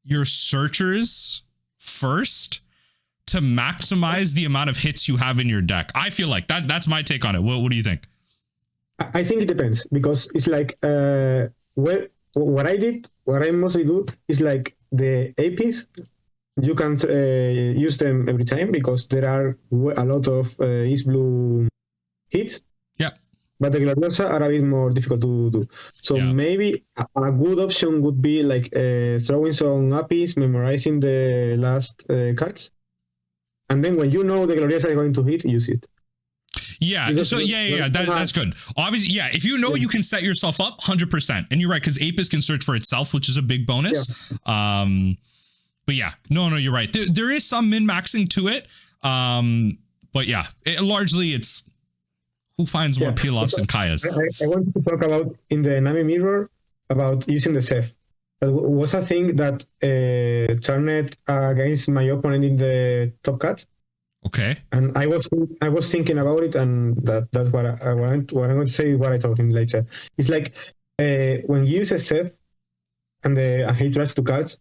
A: your searchers first to maximize the amount of hits you have in your deck. I feel like that's my take on it. What do you think?
B: I think it depends because it's like what I mostly do is like the APs, you can use them every time because there are a lot of East Blue hits. Yeah. But the Gloriosa are a bit more difficult to do. So maybe a good option would be like throwing some APs, memorizing the last cards. And then when you know the Gloriosa is going to hit, use it.
A: Yeah. So that's good. Obviously, yeah. If you know you can set yourself up 100%, and you're right because Apis can search for itself, which is a big bonus. Yeah. But yeah, no, you're right. There is some min maxing to it. But yeah, largely it's who finds more Pilafs and Kayas.
B: I wanted to talk about in the Nami mirror about using the Zeph. That was a thing that turned against my opponent in the top cut.
A: Okay. And
B: I was thinking about it, and that's what I'm going to say. What I told him later. It's like when you use a Zeph and he draws 2 cards.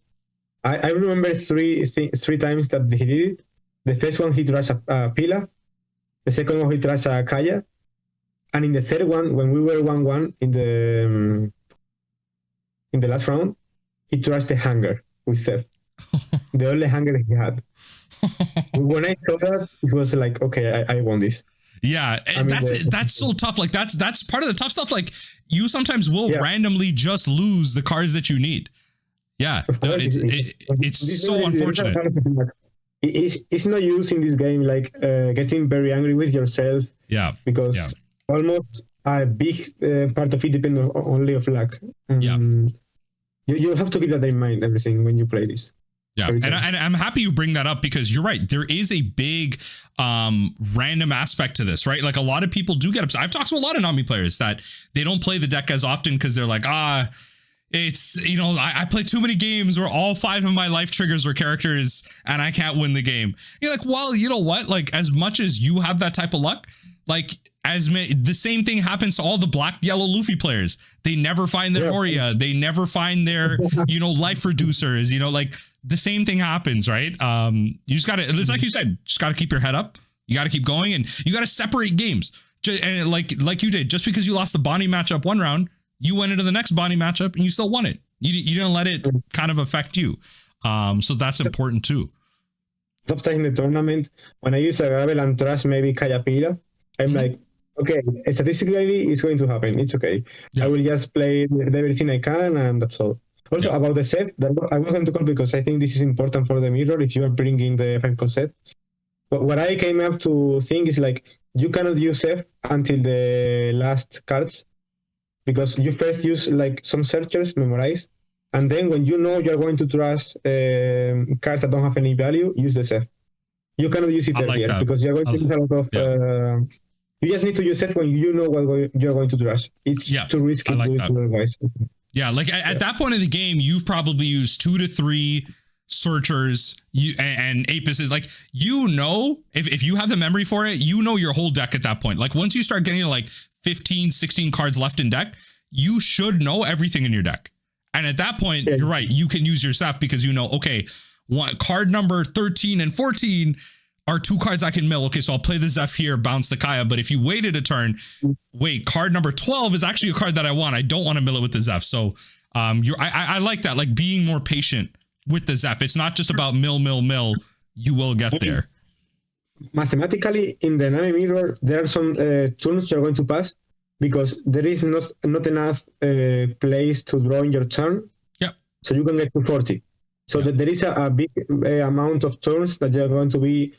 B: I remember three times that he did it. The first one he draws a Pilaf. The second one he draws a Kaya, and in the third one, when we were 1-1 in the last round, he draws the Hanger with Zeph. The only Hanger he had. When I saw that, it was like, okay, I won this.
A: Yeah, and that's so tough. Like that's part of the tough stuff. Like you sometimes will randomly just lose the cards that you need. Yeah, it's so unfortunate.
B: It's no use in this game, like getting very angry with yourself.
A: Yeah,
B: because almost a big part of it depends only of luck. You have to keep that in mind, everything when you play this.
A: Yeah, and I'm happy you bring that up because you're right. There is a big random aspect to this, right? Like a lot of people do get upset. I've talked to a lot of Nami players that they don't play the deck as often because they're like, it's, I play too many games where all 5 of my life triggers were characters and I can't win the game. You're like, well, you know what? Like as much as you have that type of luck, like the same thing happens to all the black, yellow Luffy players. They never find their Moria. They never find their, life reducers, like the same thing happens, right? You just gotta, it's like you said, just gotta keep your head up. You gotta keep going and you gotta separate games. And like you did, just because you lost the Bonney matchup one round, you went into the next Bonney matchup and you still won it. You didn't let it kind of affect you. So that's important too.
B: Top time in the tournament, when I use a Gravel and Trash, maybe Kaya Pilaf, I'm like, okay, statistically it's going to happen. It's okay. Yeah. I will just play everything I can and that's all. Also about the set, I was going to call because I think this is important for the mirror if you are bringing the 5 set. But what I came up to think is like, you cannot use F until the last cards because you first use like some searchers, memorize, And then when you know you're going to trust cards that don't have any value, use the Zeph. You cannot use it earlier because you're going to use a lot of. You just need to use it when you know what you're going to trust. It's too risky to do it otherwise.
A: Yeah, like at that point in the game, you've probably used 2 to 3 searchers and apices. Like, you know, if you have the memory for it, you know your whole deck at that point. Like, once you start getting to like 15, 16 cards left in deck, you should know everything in your deck. And at that point, you're right. You can use your Zeph because you know, okay, card number 13 and 14 are 2 cards I can mill. Okay, so I'll play the Zeph here, bounce the Kaya. But if you waited a turn, wait, card number 12 is actually a card that I want. I don't want to mill it with the Zeph. So I like that, like being more patient with the Zeph. It's not just about mill. You will get there.
B: Mathematically, in the Nami mirror, there are some turns you're going to pass because there is not enough place to draw in your turn.
A: Yeah.
B: So you can get to 40. So that there is a big amount of turns that you're going to be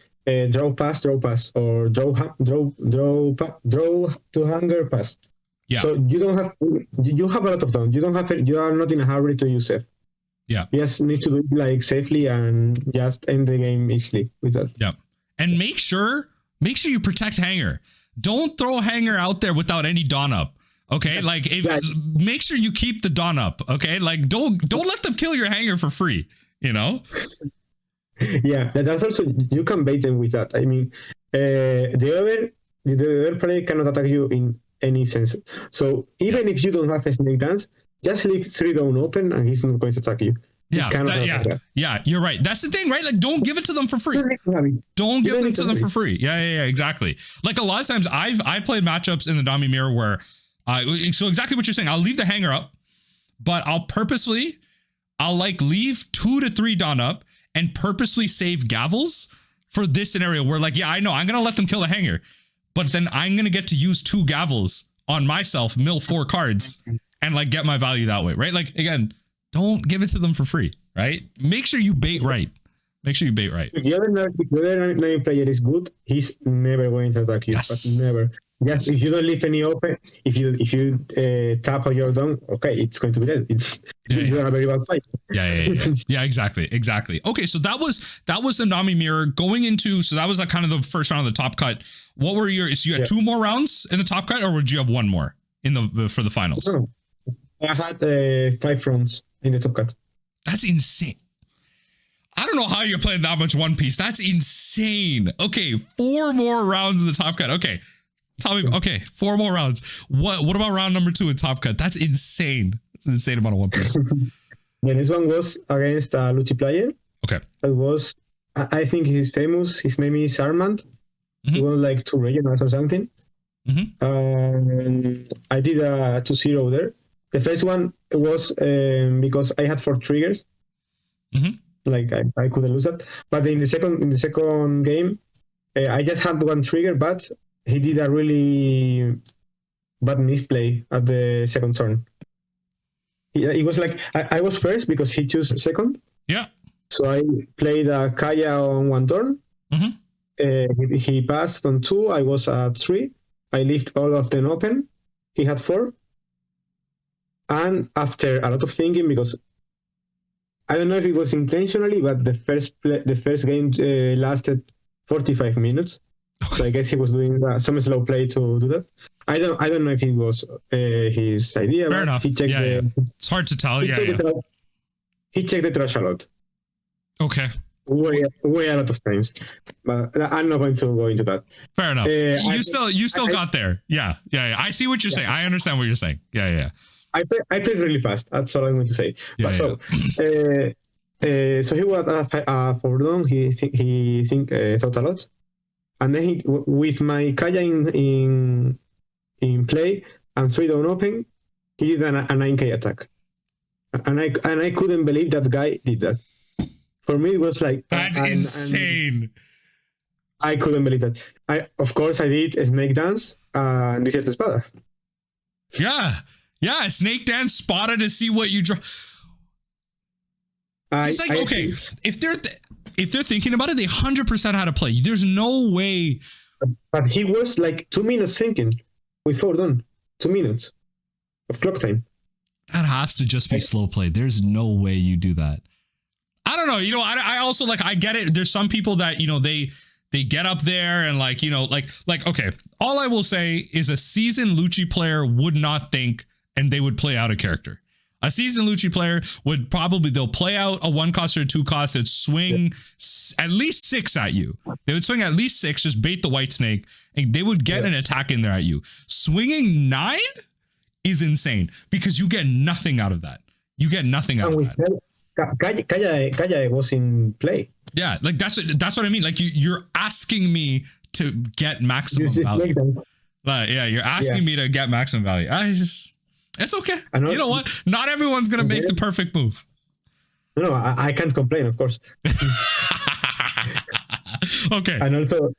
B: draw pass, or draw to hunger pass.
A: Yeah.
B: So you have a lot of them. You are not in a hurry to use it.
A: Yeah.
B: You just need to do it like safely and just end the game easily with that.
A: Yeah. And make sure you protect Hanger. Don't throw Hanger out there without any Dawn up. Okay, like make sure you keep the Dawn up. Okay, like don't let them kill your Hanger for free. You know.
B: Yeah, that's also, you can bait them with that. I mean, the other player cannot attack you in any sense. So even if you don't have a Snake Dance, just leave 3 down open and he's not going to attack you.
A: Yeah, you're right. That's the thing, right? Like, don't give it to them for free. Don't give it to them for free. Yeah, exactly. Like, a lot of times I played matchups in the Nami mirror where so exactly what you're saying. I'll leave the Hanger up, but I'll like leave 2 to 3 Dawn up and purposely save Gavels for this scenario where, like, yeah, I know I'm gonna let them kill the Hanger, but then I'm gonna get to use 2 Gavels on myself, mill 4 cards, and like get my value that way, right? Like, again, don't give it to them for free, right? Make sure you bait right. If
B: the other Nami player is good, he's never going to attack you.
A: Yes.
B: But never. Yes, if you don't leave any open, if you tap on your Dawn, okay, it's going to be dead. You're a very bad fight.
A: Yeah, exactly. Okay, so that was the Nami mirror going into. So that was like kind of the first round of the top cut. What were so you had 2 more rounds in the top cut, or would you have 1 more in for the finals?
B: No. I had 5 rounds in the top cut.
A: That's insane. I don't know how you're playing that much One Piece. That's insane. Okay, 4 more rounds in the top cut. Okay, tell me. Okay, 4 more rounds. What about round number 2 in top cut? That's insane. That's an insane amount of One Piece.
B: Yeah, this one was against a Lucci player.
A: Okay.
B: It was, I think he's famous. His name is Armand. He won like 2 regionals or something. I did a 2-0 there. The first one was because I had 4 triggers. Like I couldn't lose that. But in the second game, I just had 1 trigger, but he did a really bad misplay at the second turn. It was like I was first because he chose second.
A: Yeah.
B: So I played a Kaya on 1 turn. He passed on 2. I was at 3. I left all of them open. He had 4. And after a lot of thinking, because I don't know if it was intentionally, but the first game lasted 45 minutes. So I guess he was doing some slow play to do that. I don't know if it was his idea.
A: Fair enough.
B: He checked
A: It's hard to tell.
B: He checked the trash a lot.
A: Okay.
B: Way a lot of times, but I'm not going to go into that.
A: Fair enough. You still got there. Yeah. I see what you're saying. I understand what you're saying. Yeah.
B: I played really fast. That's all I'm going to say. So he was for long. He thought a lot, and then with my Kaya in play and 3 down open, he did a 9k attack, and I couldn't believe that guy did that. For me, it was like
A: that's insane.
B: I couldn't believe that. Of course I did a Snake Dance and Desert Espada.
A: Yeah, Snake Dance spotted to see what you draw. It's like, okay, if they're thinking about it, they 100% how to play. There's no way.
B: But he was like 2 minutes thinking with 4 done. 2 minutes of clock time.
A: That has to just be slow play. There's no way you do that. I don't know. You know, I also like, I get it. There's some people that, you know, they get up there and like, you know, like, okay, all I will say is a seasoned Lucci player would not think, and they would play out a character. A seasoned Lucci player would probably, they'll play out a 1 cost or a 2 cost. They'd swing at least 6 at you. They would swing at least 6, just bait the white snake, and they would get an attack in there at you. Swinging 9 is insane because you get nothing out of that. You get nothing out of that.
B: Kaya was in play.
A: Yeah, like that's what I mean. Like you're asking me to get maximum value. Yeah, you're asking me to get maximum value. It's okay. You know what? Not everyone's gonna make the perfect move.
B: No, I can't complain, of course.
A: Okay.
B: And also,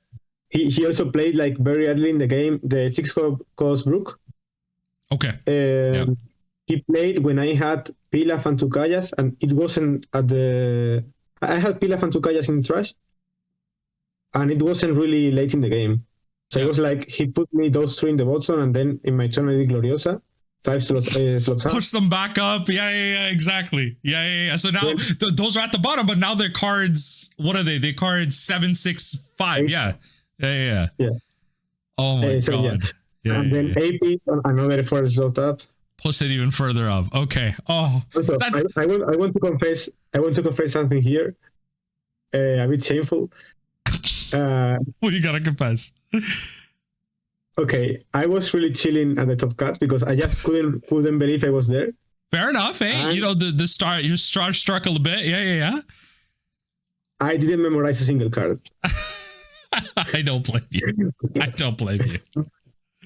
B: he also played like very early in the game the 6 cost Brook.
A: Okay.
B: He played when I had Pilaf and Tukayas, and it wasn't at the. I had Pilaf and Tukayas in trash, and it wasn't really late in the game. So it was like he put me those 3 in the bottom, and then in my turn I did Gloriosa. 5 slots
A: push them back up. Yeah, exactly. Yeah. So now those are at the bottom, but now they're cards. What are they? They cards 7, 6, 5. Yeah. Oh my god. Yeah.
B: And then AP another 4 slot up.
A: Push it even further up. Okay. Oh,
B: also, I want to confess. I want to confess something here. A bit shameful.
A: What do you gotta confess?
B: Okay, I was really chilling at the top cards because I just couldn't believe I was there.
A: Fair enough, eh? You know, the star, your star struck a little bit. Yeah.
B: I didn't memorize a single card.
A: I don't blame you.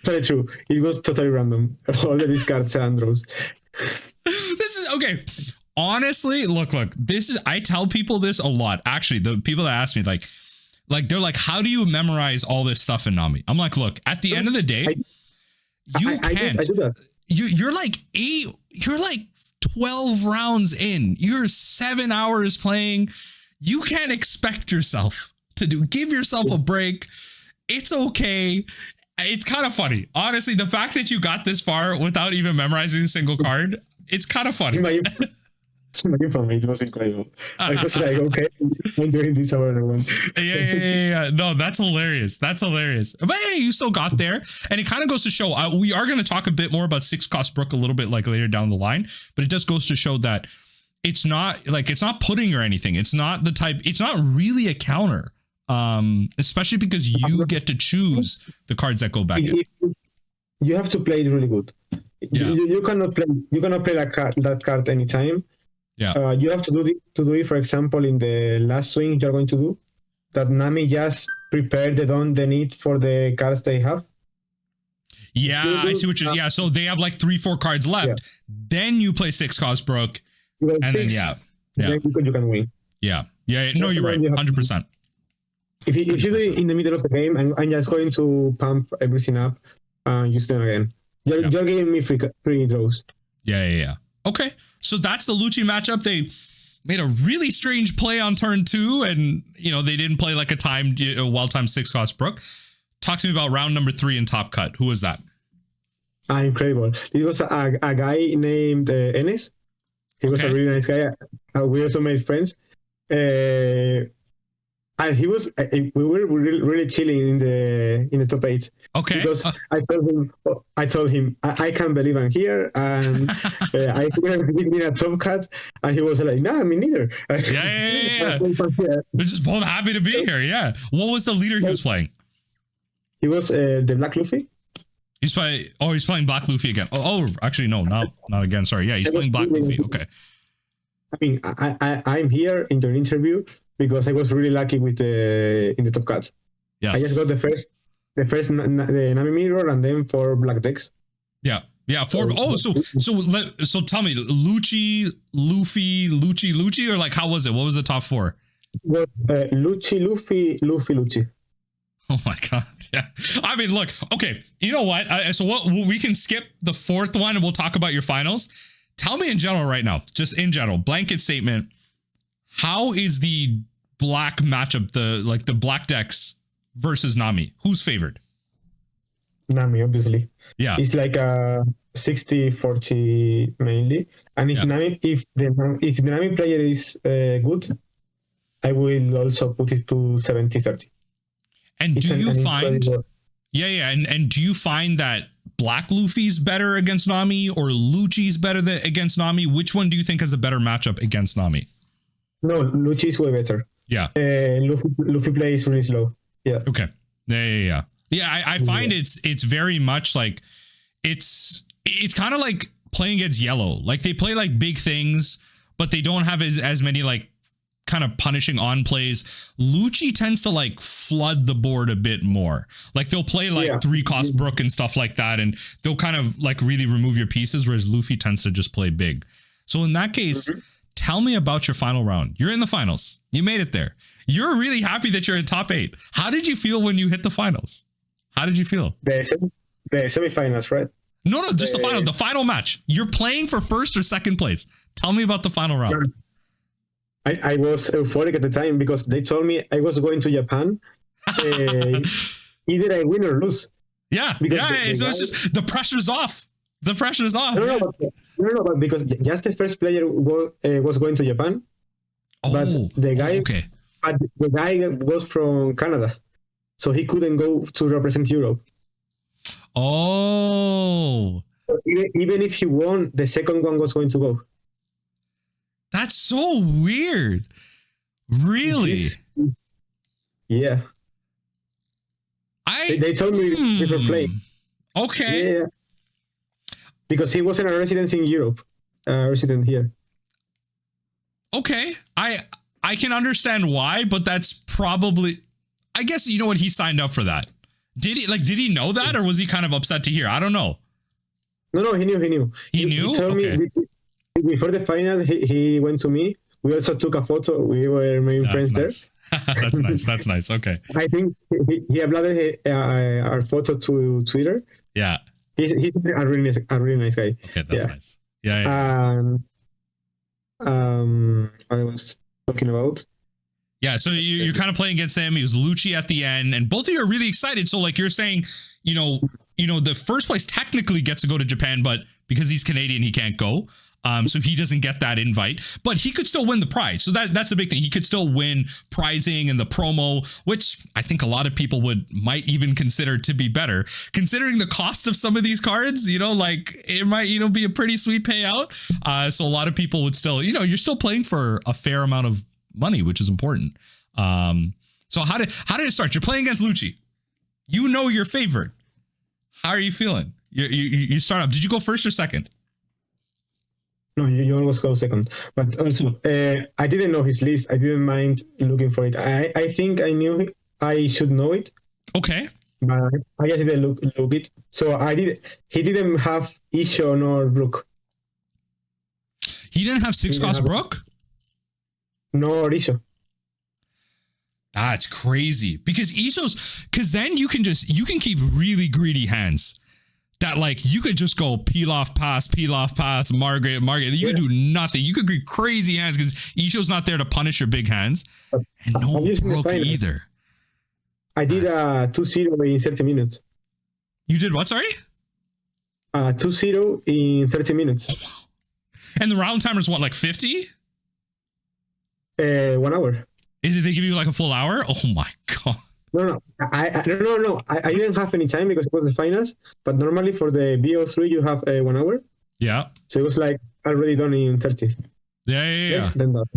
B: Totally true. It was totally random. All of these cards and draws.
A: This is okay. Honestly, look. This is. I tell people this a lot. Actually, the people that ask me, like they're like, how do you memorize all this stuff in Nami? I'm like, look, at the end of the day, you can't.
B: I do that.
A: You're like 12 rounds in. You're 7 hours playing. You can't expect yourself to give yourself a break. It's okay. It's kind of funny. Honestly, the fact that you got this far without even memorizing a single card, it's kind of funny.
B: It was incredible. I was like, okay, I'm doing this over one.
A: Yeah. No, that's hilarious. But hey, you still got there. And it kind of goes to show, we are going to talk a bit more about 6 cost Brook a little bit like later down the line, but it just goes to show that it's not pudding or anything. It's not really a counter. Especially because you get to choose the cards that go back in.
B: You have to play it really good.
A: Yeah.
B: You cannot play that card anytime.
A: Yeah.
B: You have to do it, for example, in the last swing you're going to do, that Nami just prepare the need for the cards they have.
A: Yeah, I see what you're. Yeah, so they have like 3-4 cards left. Yeah. Then you play 6 cost Brook, and then then
B: you can win.
A: Yeah. No, you're right. 100%.
B: If you do it in the middle of the game, and I'm just going to pump everything up, use them again. You're giving me free draws.
A: Yeah. Okay, so that's the Lucci matchup. They made a really strange play on turn 2, and you know they didn't play like a well-timed 6 cost Brook. Talk to me about round number 3 in Top Cut. Who was that?
B: Incredible. It was a guy named Enes. He was a really nice guy. We also made friends. And he was. We were really chilling in the top 8.
A: Okay.
B: Because I told him I can't believe I'm here, and I couldn't be in a top cut, and he was like, "Nah, me neither."
A: Yeah. We're just both happy to be here. Yeah. What was the leader he was playing?
B: He was the Black Luffy.
A: He's playing Black Luffy again. Actually, no, not again. Sorry. Yeah, he's playing Black Luffy. Okay.
B: I mean, I'm here in your interview because I was really lucky with in the top cuts.
A: Yes.
B: I just got the first the Nami mirror and then 4 black decks.
A: Yeah. 4. So tell me, Lucci, Luffy, or like how was it? What was the top 4?
B: Lucci, Luffy.
A: Oh my god. Yeah. I mean, look. Okay. You know what? So we can skip the 4th one and we'll talk about your finals. Tell me in general right now, just in general, blanket statement. How is the black matchup, the black decks versus Nami? Who's favored?
B: Nami, obviously.
A: Yeah.
B: It's like 60-40 mainly. And if if the Nami player is good, I will also put it to 70-30.
A: And do you find and do you find that Black Luffy's better against Nami or Lucci's better against Nami? Which one do you think has a better matchup against Nami?
B: No, Lucci is way better.
A: Yeah.
B: Luffy plays really slow. Yeah.
A: Okay. Yeah. I find it's very much like it's kind of like playing against Yellow. Like they play like big things, but they don't have as many like kind of punishing on plays. Lucci tends to like flood the board a bit more. Like they'll play like 3-cost Brook and stuff like that, and they'll kind of like really remove your pieces, whereas Luffy tends to just play big. So in that case, tell me about your final round. You're in the finals. You made it there. You're really happy that you're in top 8. How did you feel when you hit the finals? How did you feel?
B: The semifinals, right?
A: No, just the final match. You're playing for first or second place. Tell me about the final round.
B: I was euphoric at the time because they told me I was going to Japan. Either I win or lose.
A: Yeah. So it's just the pressure's off. The pressure's off.
B: No, but because just the first player was going to Japan. But the guy was from Canada, so he couldn't go to represent Europe.
A: Oh.
B: Even if he won, the second one was going to go.
A: That's so weird. Really?
B: Yeah. They told me we were playing.
A: Okay.
B: Yeah. Because he wasn't a resident in Europe. Resident here.
A: Okay. I can understand why, but that's probably, I guess, you know what, he signed up for that. Did he know that, or was he kind of upset to hear? I don't know. No,
B: he knew.
A: He knew?
B: He told me before the final, he went to me. We also took a photo. We were main friends
A: nice. There. That's nice. Okay.
B: I think he uploaded our photo to Twitter.
A: Yeah.
B: He's a really nice guy.
A: Okay, that's nice. Yeah.
B: I was talking about.
A: Yeah, so you're kind of playing against him. He was Lucci at the end, and both of you are really excited. So like you're saying, you know, the first place technically gets to go to Japan, but because he's Canadian, he can't go. So he doesn't get that invite, but he could still win the prize. So that's the big thing. He could still win prizing and the promo, which I think a lot of people might even consider to be better, considering the cost of some of these cards. You know, like it might be a pretty sweet payout. So a lot of people would still, you're still playing for a fair amount of money, which is important. So how did it start? You're playing against Lucci. You know your favorite. How are you feeling? You start off. Did you go first or second?
B: No, you always go second. But also, I didn't know his list. I didn't mind looking for it. I think I knew it. I should know it.
A: Okay.
B: But I just didn't look it. So he didn't have Isho nor Brook.
A: He didn't have 6-cost Brook?
B: No, Isho.
A: That's crazy. Because then you can keep really greedy hands. That like you could just go peel off pass, Margaret. You could do nothing. You could get crazy hands because Isho's not there to punish your big hands. And no Brook either.
B: I did 2-0 in 30 minutes.
A: You did what, sorry?
B: 2-0 in 30 minutes.
A: Oh, wow. And the round timer is what, like 50?
B: 1 hour.
A: Did they give you like a full hour? Oh my God.
B: No. I didn't have any time because it was the finals. But normally for the BO3 you have 1 hour.
A: Yeah.
B: So it was like already done in 30.
A: Yeah.
B: Yes, then that.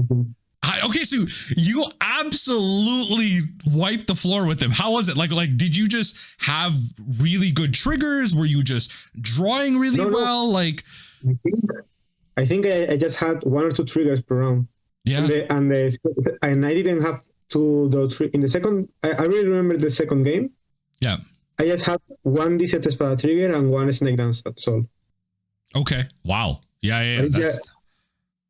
A: Okay, so you absolutely wiped the floor with them. How was it? Like, did you just have really good triggers? Were you just drawing really well? Like,
B: I think I just had 1 or 2 triggers per round.
A: Yeah.
B: And I didn't have to draw in the second. I really remember the second game.
A: Yeah.
B: I just had 1 Disset Espada trigger and 1 Snake Dance. That's all.
A: Okay. Wow. Yeah.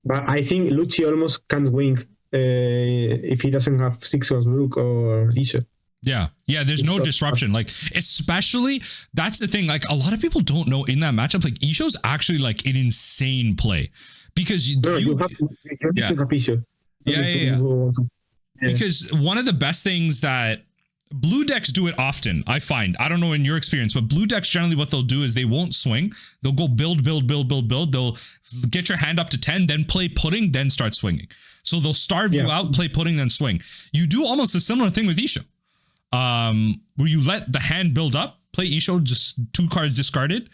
B: But I think Lucci almost can't win if he doesn't have 6-cost Brook or Isho.
A: Yeah. There's no disruption. Like, especially that's the thing. Like, a lot of people don't know in that matchup. Like, Isho's actually like an insane play because you have to have Isho. Yeah. Because one of the best things that blue decks do it often, I find. I don't know in your experience, but blue decks generally what they'll do is they won't swing. They'll go build. They'll get your hand up to 10, then play pudding, then start swinging. So they'll starve you out, play pudding, then swing. You do almost a similar thing with Isho. Where you let the hand build up, play Isho, just 2 cards discarded,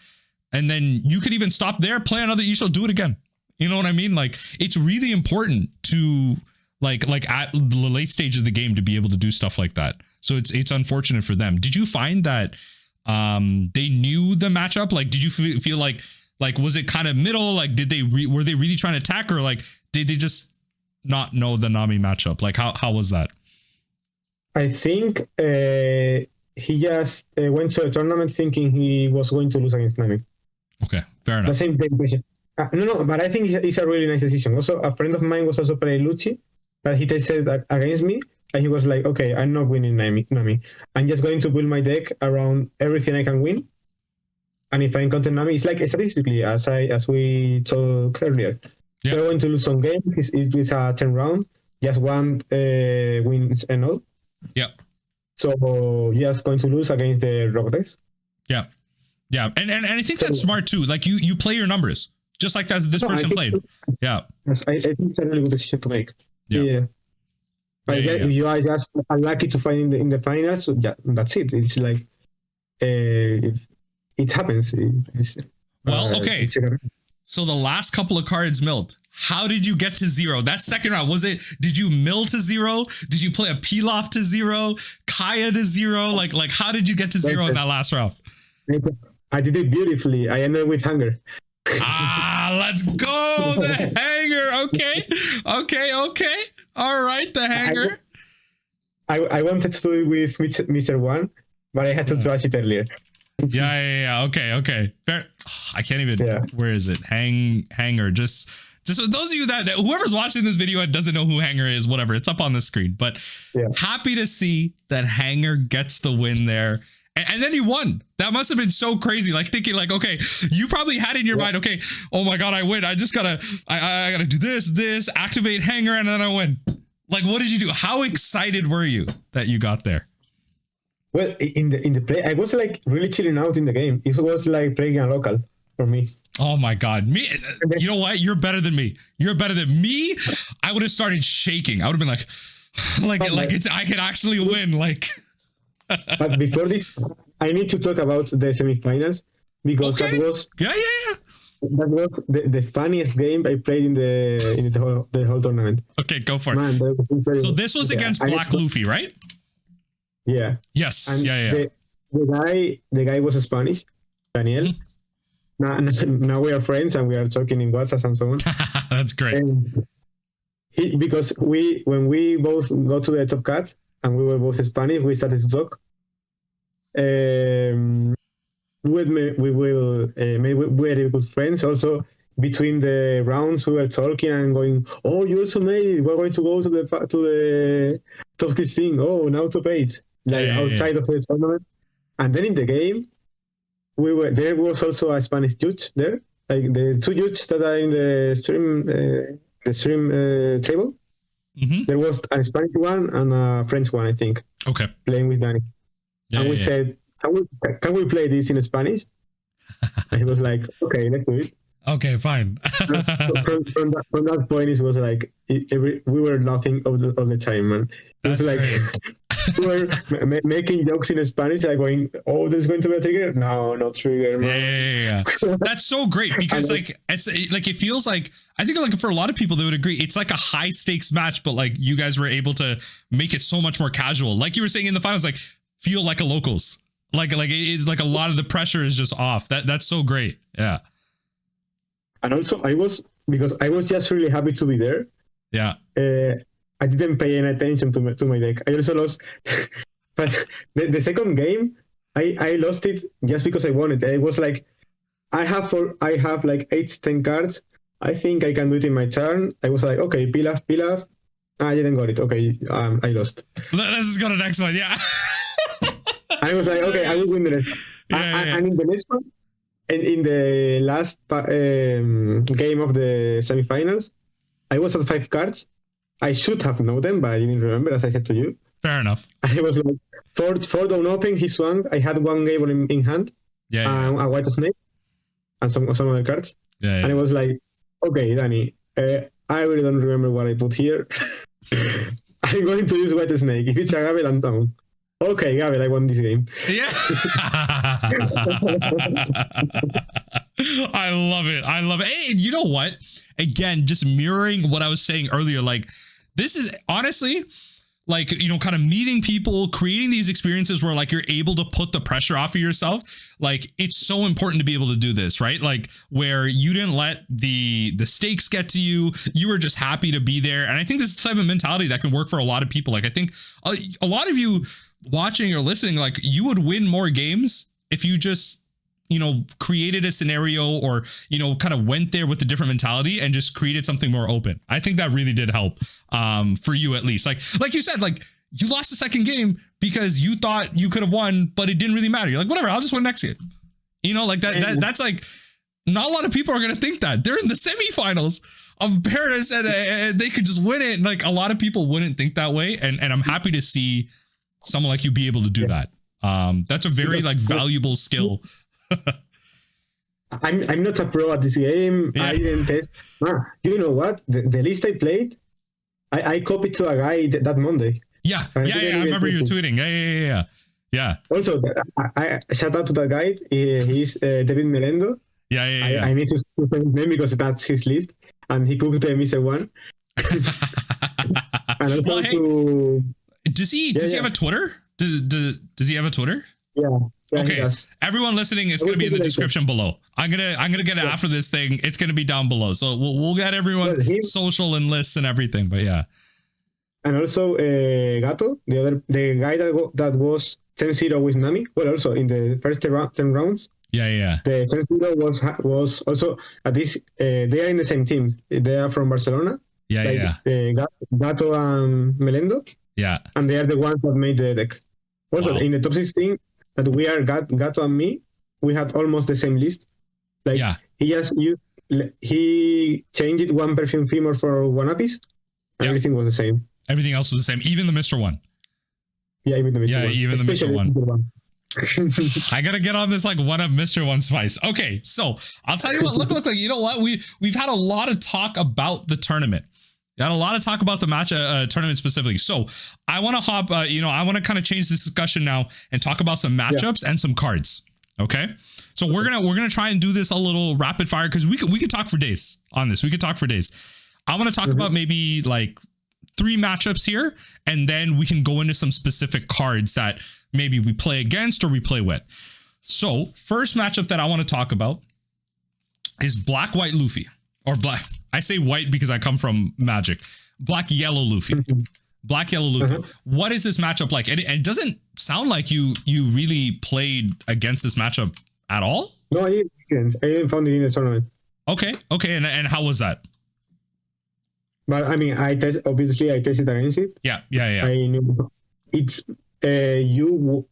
A: and then you could even stop there, play another Isho, do it again. You know what I mean? Like, it's really important to like at the late stage of the game to be able to do stuff like that. So it's unfortunate for them. Did you find that they knew the matchup? Like, did you feel like was it kind of middle? Like, did they were they really trying to attack, or like did they just not know the Nami matchup? Like, how was that?
B: I think he just went to a tournament thinking he was going to lose against Nami.
A: Okay, fair enough.
B: The same decision. No, but I think it's a really nice decision. Also, a friend of mine was also playing Lucci, but he tested against me, and he was like, okay, I'm not winning Nami. I'm just going to build my deck around everything I can win. And if I encounter Nami, it's like statistically, as we told earlier, you're going to lose some games. It's a 10 round, just one wins and all.
A: Yeah.
B: So you're just going to lose against the rock decks. Yeah.
A: Yeah. And I think that's smart too. Like you play your numbers, just like this person played. Yeah.
B: Yes, I think it's a really good decision to make. Yeah. But if you are just unlucky to find in the finals, so that's it. It's like it happens.
A: Okay. So the last couple of cards milled. How did you get to 0? That second round, did you mill to 0? Did you play a Pilaf to 0? Kaya to 0? Like how did you get to 0 in that last round?
B: I did it beautifully. I ended with Hanger.
A: Let's go. The Hanger. Okay. All right, the Hanger.
B: I wanted to do it with Mr. One, but I had to trash it earlier.
A: Yeah. Okay. Fair. I can't even. Yeah. Where is it? Hanger. Just for those of you that whoever's watching this video and doesn't know who Hanger is, whatever, it's up on the screen. But happy to see that Hanger gets the win there. And then he won. That must have been so crazy. Like thinking like, okay, you probably had in your mind, okay, oh my God, I win. I just gotta, I gotta do this, activate Hanger, and then I win. Like, what did you do? How excited were you that you got there?
B: Well, in the play, I was like really chilling out in the game. It was like playing a local for me.
A: Oh my God. Me, you know what? You're better than me. You're better than me. I would have started shaking. I would have been like I can actually win. Like.
B: But before this, I need to talk about the semifinals because that was that was the funniest game I played in the whole tournament.
A: Okay, go for it. So this was against Black Luffy, right?
B: Yeah.
A: Yes.
B: And
A: yeah.
B: The guy was Spanish, Daniel. Mm-hmm. Now we are friends and we are talking in WhatsApp and so on.
A: That's great. And
B: because when we both got to the top cut and we were both Spanish, we started to talk. We will make very good friends. Also, between the rounds, we were talking and going, "Oh, you also made it. We're going to go to the top 16. Oh, now top 8." Like outside of the tournament. And then in the game, there was also a Spanish judge there, like the 2 judges that are in the stream table. Mm-hmm. There was a Spanish one and a French one, I think. Okay. Playing with Danny. And we said, can we play this in Spanish? And he was like, okay, let's do it.
A: Okay, fine.
B: from that point, it was like, we were laughing all the time, man. It was like, we were making jokes in Spanish, like going, oh, there's going to be a trigger? No, not trigger, man.
A: Yeah. That's so great because it feels like, I think like for a lot of people, they would agree. It's like a high stakes match, but like you guys were able to make it so much more casual. Like you were saying in the finals, like feel like a locals. Like it is like a lot of the pressure is just off. That's so great. Yeah.
B: And also because I was just really happy to be there.
A: Yeah.
B: I didn't pay any attention to my deck. I also lost, but the second game, I lost it just because I won it. I was like, I have like 8-10 cards. I think I can do it in my turn. I was like, okay, Pilaf. I didn't got it. Okay, I lost.
A: Let's just go to the next one. Yeah.
B: I was like, okay, I will win the next one. And in the next one, and in the last game of the semifinals, I was at 5 cards. I should have known them, but I didn't remember, as I said to you.
A: Fair enough.
B: And it was like four down open. He swung. I had one Gable in hand, a white snake, and some other cards.
A: Yeah.
B: And it was like, okay, Danny, I really don't remember what I put here. I'm going to use white snake. If it's a Gable, I'm down. Okay, Gable, I won this game.
A: Yeah. I love it. I love it. Hey, you know what? Again, just mirroring what I was saying earlier, like this is honestly like, you know, kind of meeting people, creating these experiences where like you're able to put the pressure off of yourself. Like it's so important to be able to do this, right? Like where you didn't let the stakes get to you. You were just happy to be there. And I think this is the type of mentality that can work for a lot of people. Like I think a lot of you watching or listening, like you would win more games if you just, you know, created a scenario or, you know, kind of went there with a different mentality and just created something more open. I think that really did help for you at least. Like you said, like you lost the second game because you thought you could have won, but it didn't really matter. You're like, whatever, I'll just win next game. You know, like that's like, not a lot of people are going to think that. They're in the semifinals of Paris and they could just win it. And like a lot of people wouldn't think that way. And I'm happy to see someone like you be able to do that. That's a very like valuable skill.
B: I'm not a pro at this game.
A: Yeah.
B: I didn't test. You know what? The list I played, I copied to a guy that Monday.
A: Yeah. I remember you tweeting. Yeah.
B: Also, I shout out to that guy. He's David Melendo.
A: Yeah.
B: I need to say his name because that's his list, and he cooked the Mr. One. And also
A: does he have a Twitter? Does he have a Twitter?
B: Yeah.
A: Okay. Everyone listening, it's going to be in the description below. I'm gonna get it after this thing. It's going to be down below. So we'll get everyone's social and lists and everything. But yeah.
B: And also Gato, the guy that was 10-0 with Nami. Well, also in the first 10 rounds.
A: Yeah.
B: The 10-0 was also at this. They are in the same team. They are from Barcelona.
A: Yeah.
B: Gato and Melendo. Yeah. And they are the ones that made the deck. Also in the top 16. That we are Gato and me, we had almost the same list. Like he changed one perfume femur for one piece, and everything was the same.
A: Everything else was the same, even the Mr. One.
B: Yeah, even the Mr. One.
A: Even the Mr. One. I gotta get on this like one of Mr. One spice. Okay, so I'll tell you what. Look like you know what we've had a lot of talk about the tournament. Got a lot of talk about the match tournament specifically. So I want to hop, I want to kind of change this discussion now and talk about some matchups and some cards. Okay. So we're gonna try and do this a little rapid fire because we could talk for days on this. We could talk for days. I want to talk about maybe like 3 matchups here, and then we can go into some specific cards that maybe we play against or we play with. So first matchup that I want to talk about is Black White Luffy, or Black. I say white because I come from Magic. Black Yellow Luffy. Black Yellow Luffy. What is this matchup like? And it doesn't sound like you really played against this matchup at all.
B: No, I didn't find it in the tournament.
A: Okay. And how was that?
B: But I mean, obviously I tested against it.
A: Yeah.
B: I knew it's it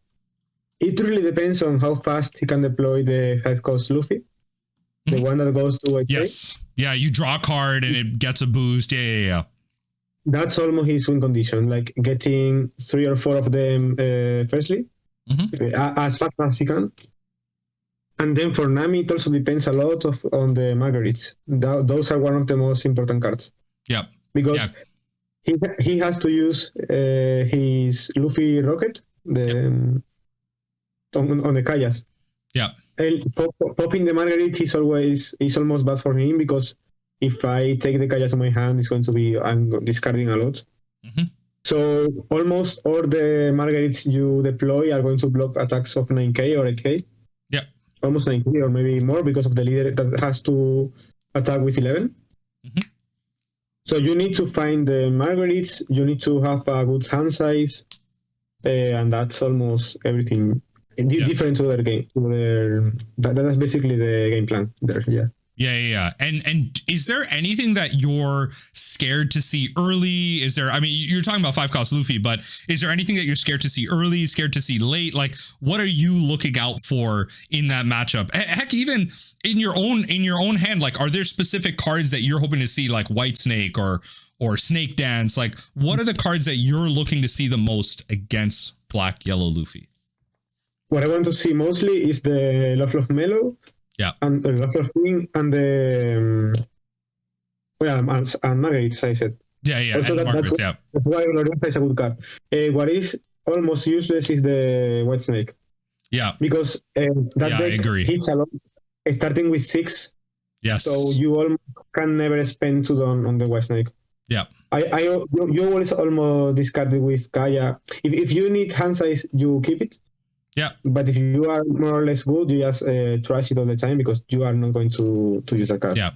B: really depends on how fast he can deploy the 5-cost Luffy. The one that goes to a
A: Yes. Yeah, you draw a card and it gets a boost. Yeah.
B: That's almost his win condition, like getting 3 or 4 of them firstly, as fast as he can. And then for Nami, it also depends a lot on the Marguerites. Those are one of the most important cards.
A: Yeah.
B: Because he has to use his Luffy rocket on the Kayas.
A: Yeah.
B: And popping the Marguerite is almost bad for him because if I take the Kayas on my hand, it's going to be I'm discarding a lot. So almost all the Marguerites you deploy are going to block attacks of 9k or 8k.
A: Yeah.
B: Almost 9k or maybe more because of the leader that has to attack with 11. So you need to find the Marguerites, you need to have a good hand size, and that's almost everything. Different to their game. That's basically the game plan there.
A: Yeah. And is there anything that you're scared to see early? Is there? I mean, you're talking about 5-cost Luffy, but is there anything that you're scared to see early? Scared to see late? Like, what are you looking out for in that matchup? Heck, even in your own hand, like, are there specific cards that you're hoping to see, like White Snake or or Snake Dance? Like, what are the cards that you're looking to see the most against Black Yellow Luffy?
B: What I want to see mostly is the Love Mellow.
A: Yeah.
B: And the Love Thing and the and Margaret, as I said.
A: Yeah.
B: Also,
A: and Margaret, yeah.
B: That's why Gloriosa is a good card. What is almost useless is the White Snake.
A: Yeah.
B: Because that deck hits a lot, starting with 6.
A: Yes.
B: So you almost can never spend 2 on the White Snake.
A: Yeah.
B: You always almost discard it with Kaya. If you need hand size, you keep it.
A: Yeah.
B: But if you are more or less good, you just trash it all the time because you are not going to use a card.
A: Yeah.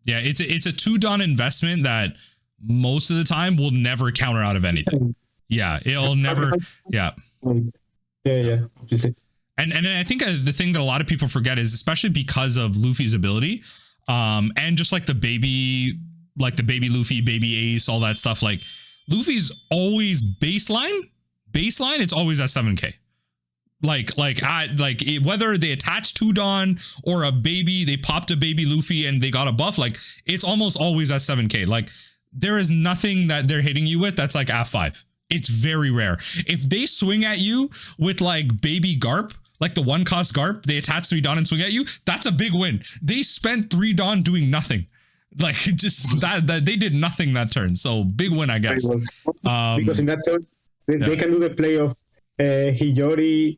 A: Yeah. It's a 2-Don investment that most of the time will never counter out of anything. Yeah. It'll never. Yeah.
B: Yeah.
A: And I think the thing that a lot of people forget is, especially because of Luffy's ability, and just like the baby Luffy, baby Ace, all that stuff, like Luffy's always baseline, it's always at 7K. Whether they attach 2-Don or a baby, they popped a baby Luffy and they got a buff, like it's almost always at 7K. Like there is nothing that they're hitting you with that's like F5. It's very rare. If they swing at you with like baby Garp, like the 1-cost Garp, they attach 3-Don and swing at you, that's a big win. They spent 3-Don doing nothing. Like just that they did nothing that turn. So big win, I guess.
B: Because in that turn, they can do the play of Hiyori,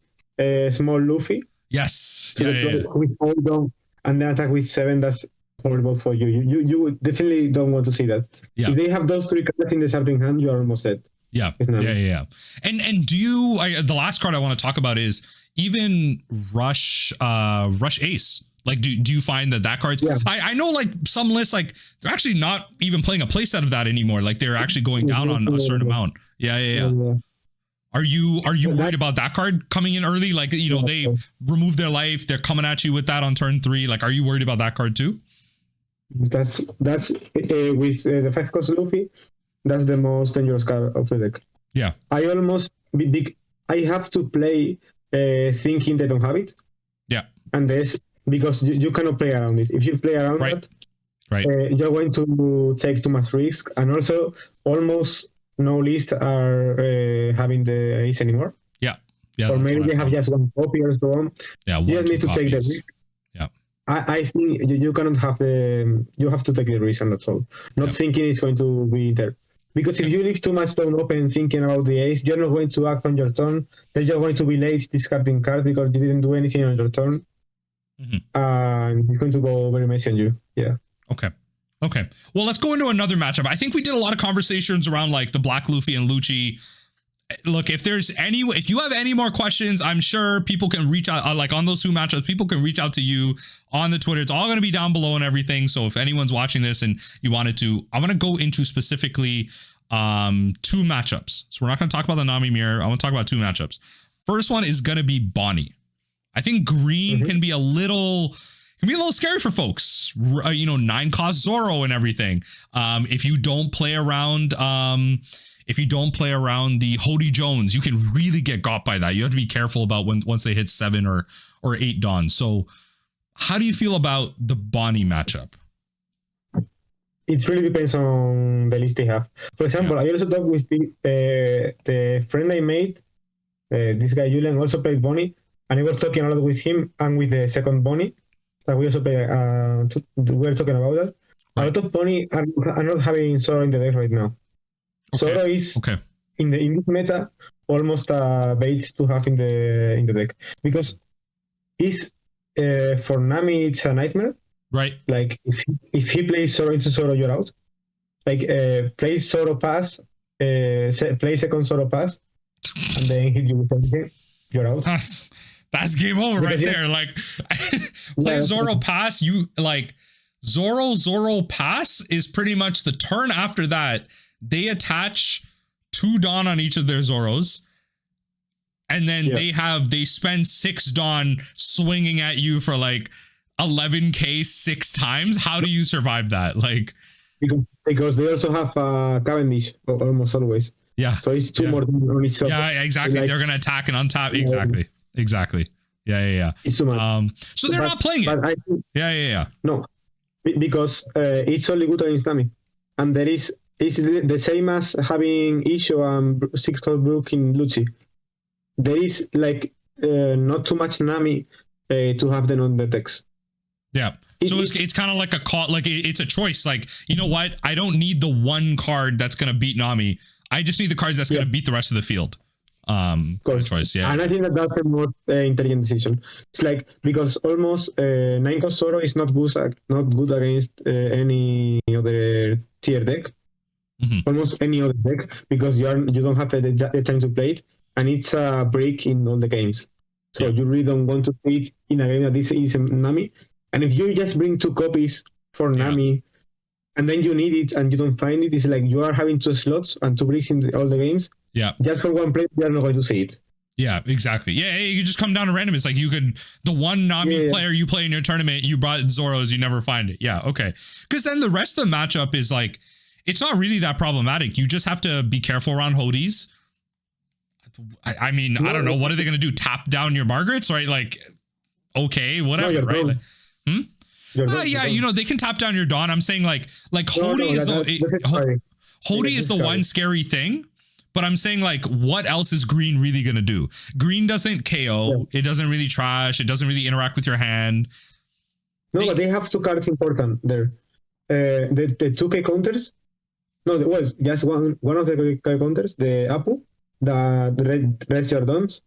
B: small Luffy.
A: Yes.
B: With 4-Don and then attack with 7. That's horrible for you. You definitely don't want to see that.
A: Yeah.
B: If they have those 3 cards in the starting hand, you are almost dead.
A: Yeah. And do you? The last card I want to talk about is even Rush Ace. Like, do you find that card's? Yeah. I know like some lists, like they're actually not even playing a playset of that anymore. Like they're actually going down on a certain amount. Yeah. Are you worried about that card coming in early? Like, you know, they remove their life, they're coming at you with that on turn 3. Like, are you worried about that card too?
B: That's with the 5-cost Luffy. That's the most dangerous card of the deck.
A: Yeah.
B: I have to play thinking they don't have it.
A: Yeah.
B: And this because you cannot play around it. If you play around that, you're going to take too much risk. And also, almost no list are having the ace anymore.
A: Yeah.
B: Or maybe they have just one copy or so on.
A: Yeah.
B: You just need to take the risk.
A: Yeah.
B: I think you cannot have you have to take the risk, and that's all. Not thinking it's going to be there. Because if you leave too much down open thinking about the ace, you're not going to act on your turn. Then you're going to be late discarding cards because you didn't do anything on your turn. And it's going to go very messy on you. Yeah.
A: Okay. Well, let's go into another matchup. I think we did a lot of conversations around like the Black Luffy and Lucci. Look, if you have any more questions, I'm sure people can reach out like on those 2 matchups. People can reach out to you on the Twitter. It's all going to be down below and everything. So if anyone's watching this and you wanted to, I'm going to go into specifically 2 matchups. So we're not going to talk about the Nami mirror. I want to talk about 2 matchups. First one is going to be Bonney. I think green can be a little scary for folks. You know, 9-cost Zoro and everything. If you don't play around the Hody Jones, you can really get got by that. You have to be careful about once they hit 7 or 8 Dawn. So how do you feel about the Bonney matchup?
B: It really depends on the list they have. For example, I also talked with the friend I made, this guy Julian also played Bonney, and I was talking a lot with him and with the second Bonney that we also play. We were talking about that. A lot of Bonney are not having Zoro in the deck right now. Zoro is in this meta almost a bait to have in the deck because it's for Nami it's a nightmare.
A: Right.
B: Like if he plays Zoro into Zoro, you're out. Like play Zoro pass, play second Zoro pass, and then hit you with everything. You're out.
A: That's game over right there. Like play Zoro pass. You like Zoro pass is pretty much the turn after that. They attach 2 Dawn on each of their Zoros. And then they spend 6 Dawn swinging at you for like 11k 6 times. How do you survive that? Like
B: because they also have Cavendish almost always.
A: Yeah.
B: So it's 2 more on each side.
A: Yeah, exactly. Like, they're gonna attack and untap. Exactly. Yeah.
B: It's too much.
A: So they're not playing it. Yeah.
B: No, because it's only good against Nami, and there is it's the same as having Isho and Six Code Brook in Lucci. There is like not too much Nami to have them on the decks.
A: Yeah. So it's kind of like a call, like it's a choice. Like, you know what? I don't need the one card that's going to beat Nami. I just need the cards that's going to beat the rest of the field. Choice, yeah.
B: And I think that's the most intelligent decision. It's like, because almost 9-cost Zoro is not good against any other tier deck. Almost any other deck, because you don't have the time to play it, and it's a break in all the games. So you really don't want to see it in a game that this is Nami. And if you just bring 2 copies for Nami, and then you need it and you don't find it, it's like you are having 2 slots and 2 bricks in all the games. Yeah. Just for one play, you are not going to see it.
A: Yeah, exactly. Yeah, you just come down to random. It's like you could, the one Nami player you play in your tournament, you brought Zoro's, you never find it. Yeah, okay. Because then the rest of the matchup is like, it's not really that problematic. You just have to be careful around Hodies. I mean, I don't know. What are they going to do? Tap down your Margarets, right? Like, okay, whatever, right? Like, yeah, you know, they can tap down your Dawn. I'm saying like Hody is Hody is the one scary thing, but I'm saying like, what else is green really going to do? Green doesn't KO. It doesn't really trash. It doesn't really interact with your hand.
B: No, but they have 2 cards important there. The 2K counters. No, well, just one of the counters, the Apu, the red Jordans.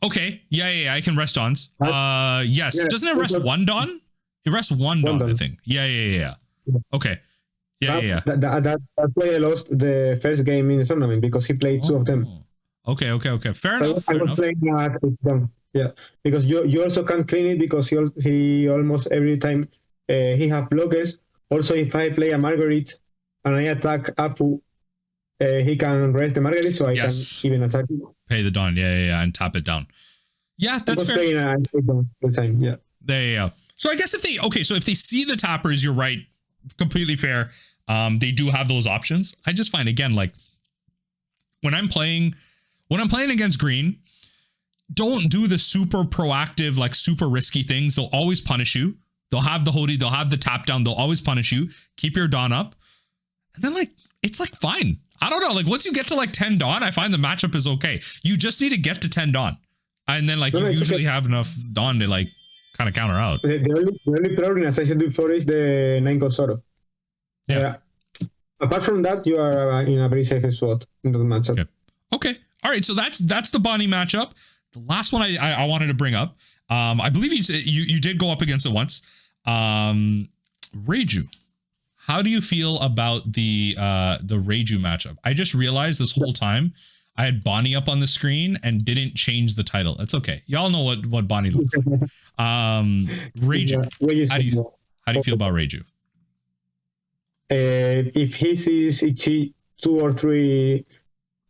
A: Okay, yeah, I can rest Dawns. Yes, doesn't it rest 1 Dawn? It rests 1 Dawn, I think. Yeah. Okay. Yeah.
B: That's why I lost the first game in the tournament, because he played 2 of them.
A: Okay. Fair enough.
B: I was playing them. Yeah, because you also can't clean it, because he almost every time he have blockers. Also, if I play a Margaret and I attack Apu, he can rest the Margaret, so I can even attack him.
A: Pay the Dawn, yeah, and tap it down. Yeah, that's fair.
B: The time, yeah.
A: There you go. So I guess if they see the tappers, you're right, completely fair. They do have those options. I just find, again, like when I'm playing against green, don't do the super proactive, like super risky things. They'll always punish you. They'll have the Hody, they'll have the tap down, they'll always punish you. Keep your Dawn up. And then like, it's like fine. I don't know. Like once you get to like 10 Dawn, I find the matchup is okay. You just need to get to 10 Dawn. And then like you usually have enough Dawn to like kind of counter out.
B: The only problem, as I said before, is the 9-cost Zoro. Yeah. Apart from that, you are in a very safe spot in the matchup.
A: Okay. All right. So that's the Bonney matchup. The last one I wanted to bring up. I believe you did go up against it once. Reiju. How do you feel about the Reiju matchup? I just realized this whole time I had Bonney up on the screen and didn't change the title. That's okay. Y'all know what Bonney looks like. Reiju. How do you feel about Reiju?
B: If he sees Ichi 2 or 3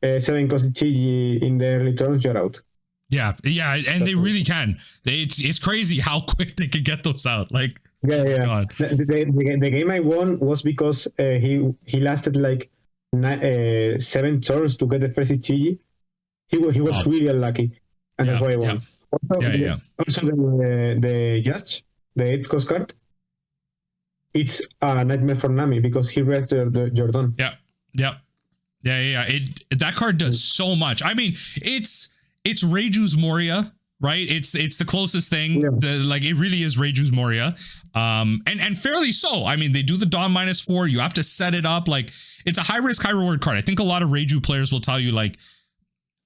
B: 7-cost Ichi in the early turns, you're out.
A: Yeah, and they really can. It's crazy how quick they can get those out. Like, the game I won was because he lasted like 7 turns to get the first Ichiji. He was really unlucky, and that's why I won. Also, the judge, the 8-cost card, it's a nightmare for Nami because he rested the Jordan. Yeah. That card does so much. I mean, it's Reiju's Moria, right? It's the closest thing. Like it really is Reiju's Moria, and fairly so. I mean, they do the Dawn -4. You have to set it up. Like it's a high risk, high reward card. I think a lot of Reiju players will tell you like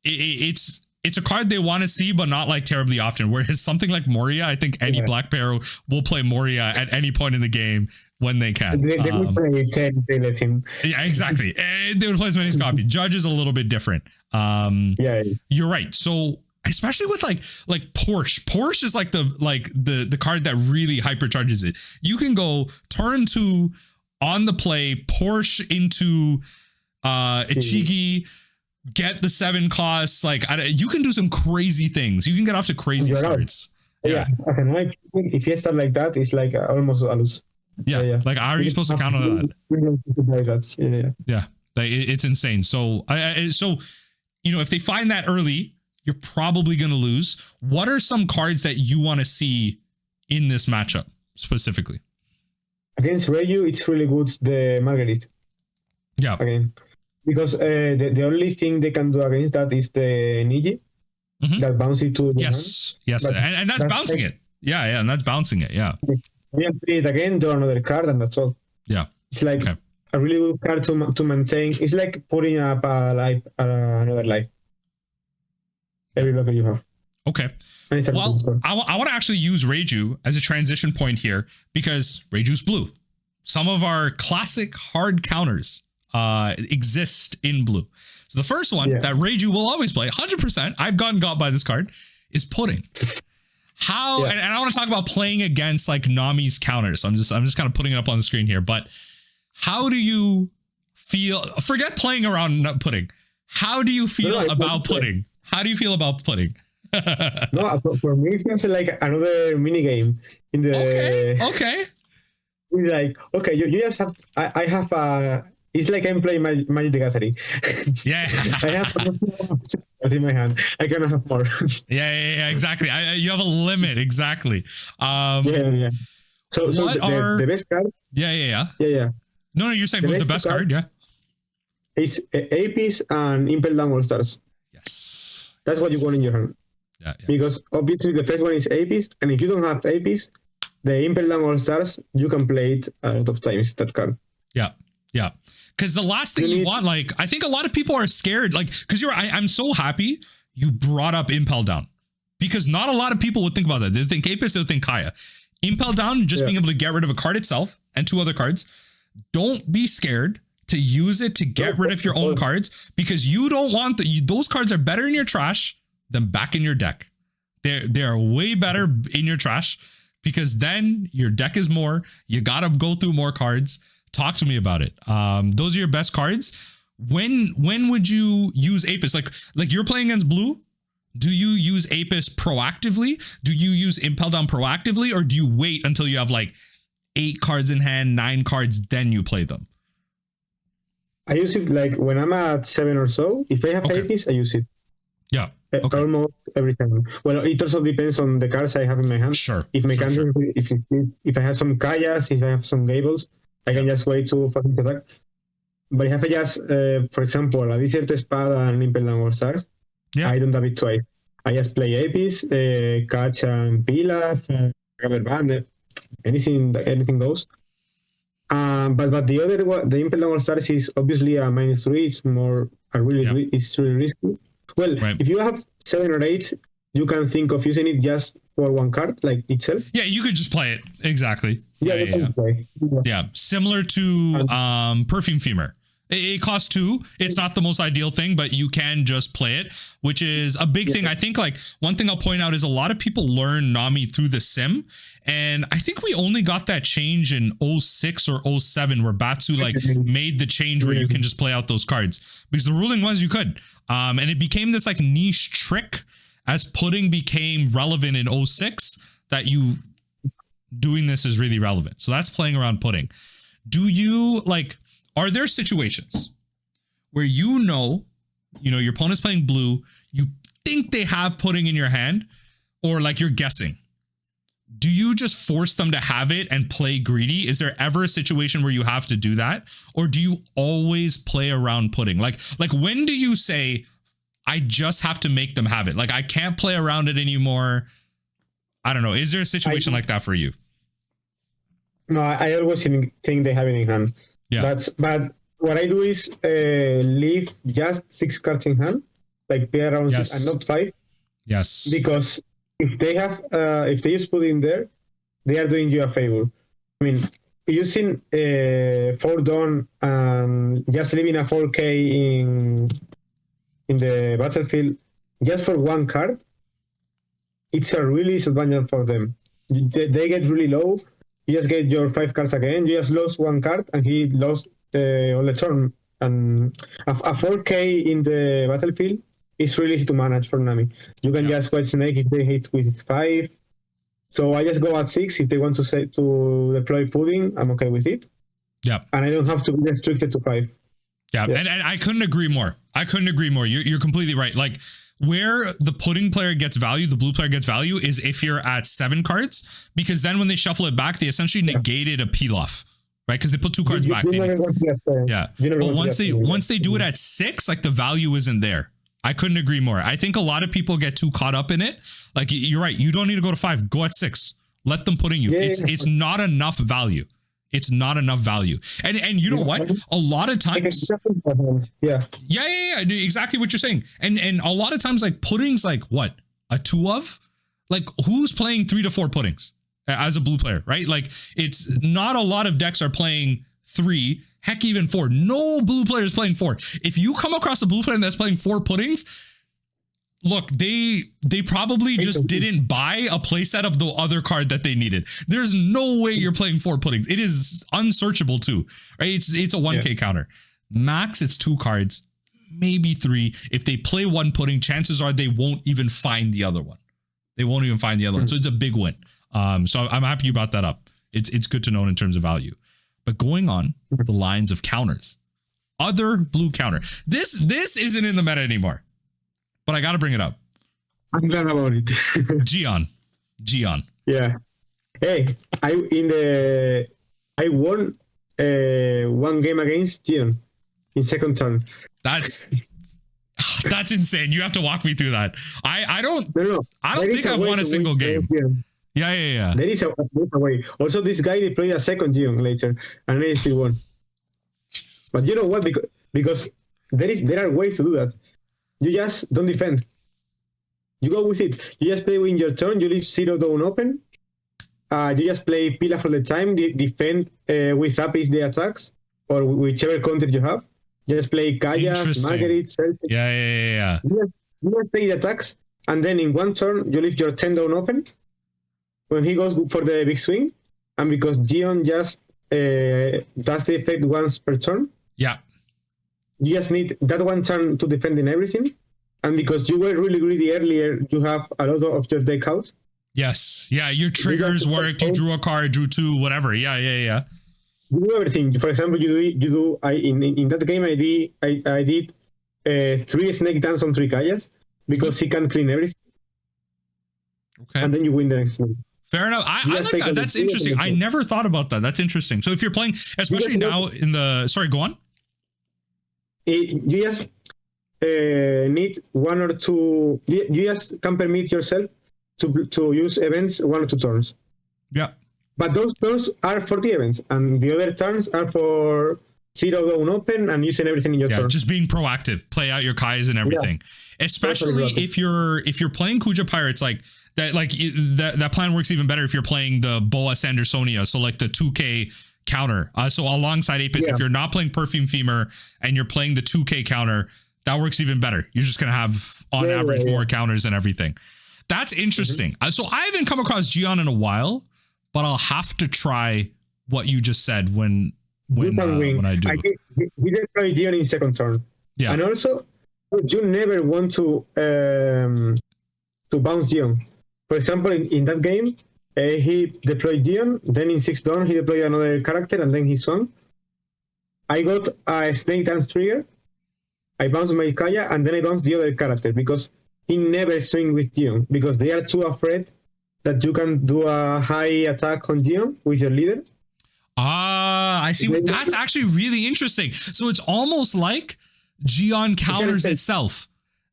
A: it's a card they want to see, but not like terribly often. Whereas something like Moria, I think any black player will play Moria at any point in the game when they can.
B: They would play 10, they let him.
A: Yeah, exactly. They would play as many as copy. Judge is a little bit different. You're right. So especially with like Porsche is like the card that really hypercharges it. You can go turn 2 on the play, Porsche into Ichigi, get the 7 costs. Like you can do some crazy things. You can get off to crazy starts.
B: If you start like that, it's like almost a lose.
A: Like how are you supposed to count on that? Like, it's insane. So you know, if they find that early, you're probably going to lose. What are some cards that you want to see in this matchup specifically?
B: Against Reiju, it's really good, the Margaret.
A: Yeah.
B: Again, because the only thing they can do against that is the Niji that bounces to the hand.
A: Yes,
B: But
A: and that's bouncing
B: like,
A: it. Yeah, and that's bouncing it. Yeah.
B: you can play it again, draw another card, and that's all.
A: Yeah.
B: It's like a really good card to maintain. It's like putting up a life, another life. Every blocker you have.
A: Okay. Well, I want to actually use Reiju as a transition point here because Reiju's blue. Some of our classic hard counters exist in blue. So the first one that Reiju will always play, 100%, I've gotten got by this card, is Pudding. How, and I want to talk about playing against like Nami's counters. So I'm just kind of putting it up on the screen here, but how do you feel, forget playing around Pudding. How do you feel about Pudding? How do you feel about Pudding?
B: No, for me, it's just like another mini game in the.
A: Okay.
B: It's like, okay, you just have. I have a. It's like I'm playing Magic the Gathering.
A: Yeah.
B: I have in my hand. I cannot have more.
A: Yeah, exactly. You have a limit, exactly.
B: Yeah. So the best card.
A: Yeah. No, you're saying the best card, yeah.
B: It's APs and Impel Down All Stars.
A: Yes.
B: That's what you want in your hand.
A: Yeah.
B: Because obviously the first one is APs, and if you don't have APs, the Impel Down All Stars, you can play it a lot of times, that card.
A: Yeah. Because the last thing you want, like, I think a lot of people are scared, like, because I'm so happy you brought up Impel Down. Because not a lot of people would think about that. They think Apis, they'll think Kaya. Impel Down, just being able to get rid of a card itself and 2 other cards. Don't be scared to use it to get rid of your own cards, because you don't want those cards are better in your trash than back in your deck. They are way better in your trash, because then your deck is more, you gotta go through more cards. Talk to me about it. Those are your best cards. When would you use Apis? Like you're playing against blue. Do you use Apis proactively? Do you use Impel Down proactively? Or do you wait until you have like 8 cards in hand, 9 cards, then you play them?
B: I use it like when I'm at 7 or so. If I have Apis, I use it.
A: Yeah.
B: Almost every time. Well, it also depends on the cards I have in my hand.
A: Sure.
B: If my if I have some Kayas, if I have some Gables, I can just wait to fucking attack. But if I just, for example, a Desert Espada and Impel Down All Stars, I don't have it twice. I just play Apis, catch and Pila, rubber band, anything goes. But the other one, the Impel Down All Stars, is obviously a -3. It's more it's really risky. Well, if you have 7 or 8, you can think of using it just for 1 card, like itself.
A: Yeah, you could just play it. Exactly. Yeah. Similar to Perfume Femur. It costs 2. It's not the most ideal thing, but you can just play it, which is a big thing. I think like one thing I'll point out is a lot of people learn Nami through the sim. And I think we only got that change in 06 or 07 where Batsu like made the change where you can just play out those cards, because the ruling was you could. And it became this like niche trick as Pudding became relevant in 06 that you doing this is really relevant. So that's playing around Pudding. Do you like, are there situations where your opponent's playing blue, you think they have Pudding in your hand, or like you're guessing? Do you just force them to have it and play greedy? Is there ever a situation where you have to do that? Or do you always play around Pudding? Like when do you say, I just have to make them have it? Like I can't play around it anymore. I don't know. Is there a situation like that for you?
B: No, I always think they have it in hand. Yeah. But what I do is leave just 6 cards in hand, like play around 6 and not 5.
A: Yes.
B: Because if they have, if they just put in there, they are doing you a favor. I mean, using 4 Dawn and just leaving a 4K in the battlefield just for 1 card, it's a really disadvantage for them. They get really low. You just get your 5 cards again. You just lost 1 card, and he lost on the turn. And a 4K in the battlefield is really easy to manage for Nami. You can just White Snake if they hit with 5. So I just go at 6. If they want to deploy Pudding, I'm okay with it.
A: Yeah.
B: And I don't have to be restricted to 5.
A: Yeah. And I couldn't agree more. You're completely right. Like, where the Pudding player gets value, the blue player gets value, is if you're at 7 cards, because then when they shuffle it back, they essentially negated a peel off. right? Because they put 2 cards back. Yeah. But once they do it at 6, like the value isn't there. I couldn't agree more. I think a lot of people get too caught up in it. Like you're right. You don't need to go to 5. Go at 6. Let them put in you. It's not enough value. It's not enough value. And you know what? A lot of times. Yeah. Exactly what you're saying. And a lot of times, like pudding's like what? A 2 of? Like who's playing 3 to 4 puddings as a blue player, right? Like it's not a lot of decks are playing 3, heck, even 4. No blue player is playing 4. If you come across a blue player that's playing 4 puddings, look, they probably just didn't buy a playset of the other card that they needed. There's no way you're playing 4 puddings. It is unsearchable too, right? It's a 1K counter. Max, it's 2 cards, maybe 3. If they play 1 pudding, chances are they won't even find the other one. They won't even find the other one. So it's a big win. So I'm happy you brought that up. It's good to know in terms of value. But going on the lines of counters, other blue counter. This isn't in the meta anymore, but I got to bring it up.
B: I'm glad about it.
A: Gion.
B: Yeah. Hey, I won 1 game against Gion in second turn.
A: That's insane. You have to walk me through that. I don't think I've won a single game. Yeah.
B: There is a way. Also, this guy, they played a second Gion later, and they still won. But you know what? Because there are ways to do that. You just don't defend. You go with it. You just play in your turn. You leave 0 down open. You just play Pillar for the time. Defend with Apis the attacks, or whichever counter you have. Just play Kaya, Marguerite, Celtic.
A: Yeah.
B: You just play the attacks, and then in 1 turn, you leave your 10 down open. When he goes for the big swing, and because Gion just does the effect once per turn, you just need that 1 turn to defend in everything. And because you were really greedy earlier, you have a lot of your deck out.
A: Yes. Yeah, your triggers work. You drew a card, drew 2, whatever. Yeah.
B: You do everything. For example, in that game I did 3 snake dance on 3 Kayas because he can clean everything.
A: Okay.
B: And then you win the next snake.
A: Fair enough. I like that. That's interesting. I never thought about that. That's interesting. So if you're playing, especially now in the... Sorry, go on.
B: You just need 1 or 2... You just can permit yourself to use events 1 or 2 turns.
A: Yeah.
B: But those turns are for the events, and the other turns are for 0 down open and using everything in your turn.
A: Just being proactive. Play out your Kais and everything. Yeah. Especially if you're playing Kuja Pirates, like... That plan works even better if you're playing the Boa Sandersonia, so like the 2K counter. So alongside Apis, if you're not playing Perfume Femur and you're playing the 2K counter, that works even better. You're just gonna have on average more counters and everything. That's interesting. So I haven't come across Gion in a while, but I'll have to try what you just said when I do.
B: We didn't play Gion in second turn.
A: Yeah,
B: and also you never want to bounce Gion. For example, in that game, he deployed Gion, then in 6th turn, he deployed another character, and then he swung. I got a Snake Dance trigger, I bounced my Kaya, and then I bounced the other character, because he never swing with Gion, because they are too afraid that you can do a high attack on Gion with your leader.
A: I see. That's actually really interesting. So it's almost like Gion counters itself.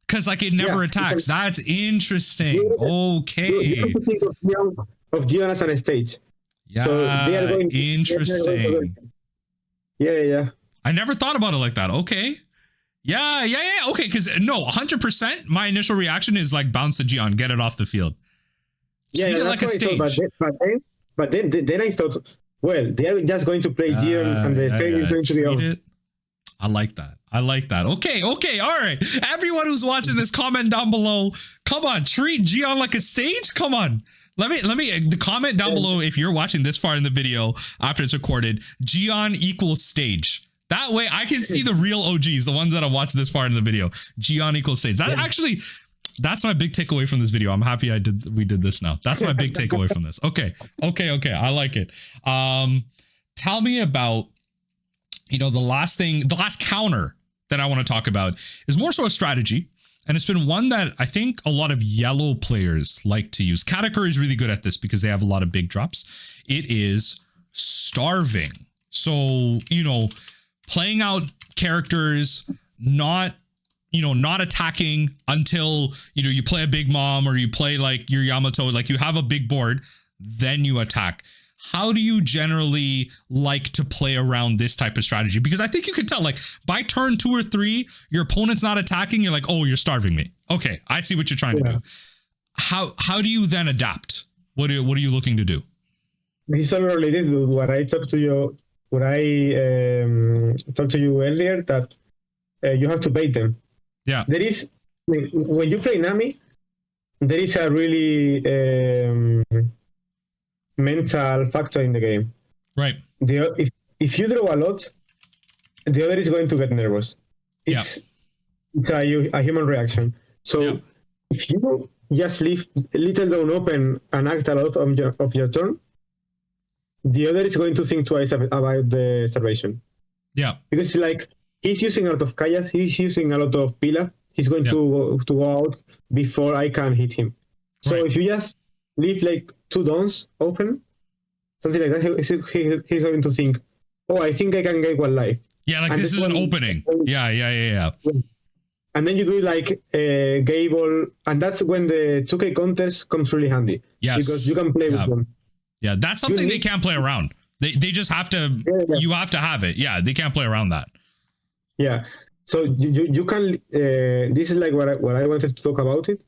A: Because like it never attacks. That's interesting. Okay.
B: You have to think of Gion as a stage.
A: Yeah. So they are going interesting.
B: Yeah.
A: I never thought about it like that. Okay. Yeah. Okay. Because no, 100%. My initial reaction is like bounce the Gion, get it off the field. Treat it like a stage.
B: But then I thought, well, they are just going to play Gion, and the stage is going to be over.
A: I like that. Okay. All right. Everyone who's watching this, comment down below. Come on, treat Gion like a stage. Come on. Let me the comment down below if you're watching this far in the video after it's recorded. Gion equals stage. That way I can see the real OGs, the ones that have watched this far in the video. Gion equals stage. That's my big takeaway from this video. I'm happy we did this now. That's my big takeaway from this. Okay. I like it. Tell me about the last counter that I want to talk about is more so a strategy. And it's been one that I think a lot of yellow players like to use. Katakuri is really good at this because they have a lot of big drops. It is starving So, you know, playing out characters, not attacking until, you know, you play a big mom or you play like your Yamato, like you have a big board, then you attack. How do you generally like to play around this type of strategy? Because I think you can tell, like, by turn 2 or 3, your opponent's not attacking. You're like, oh, you're starving me. Okay, I see what you're trying to do. How do you then adapt? What are you looking to do?
B: This is something related to what I talked to you. What I talked to you earlier, that you have to bait them.
A: Yeah.
B: There is, when you play Nami, there is a really mental factor in the game.
A: Right.
B: If you draw a lot, the other is going to get nervous. It's a human reaction. So if you just leave a little down open and act a lot of your turn, the other is going to think twice about the starvation.
A: Yeah.
B: Because like he's using a lot of Kayas, he's using a lot of Pila, he's going to go out before I can hit him. So if you just leave like 2 dawns open, something like that, he's going to think, oh, I think I can get 1 life.
A: Yeah, like, and this is an opening. Yeah.
B: And then you do like a Gable, and that's when the 2K counters comes really handy.
A: Yes.
B: Because you can play with them.
A: Yeah, that's something they can't play around. They just have to, you have to have it. Yeah, they can't play around that.
B: Yeah. So you can, this is like what I wanted to talk about it.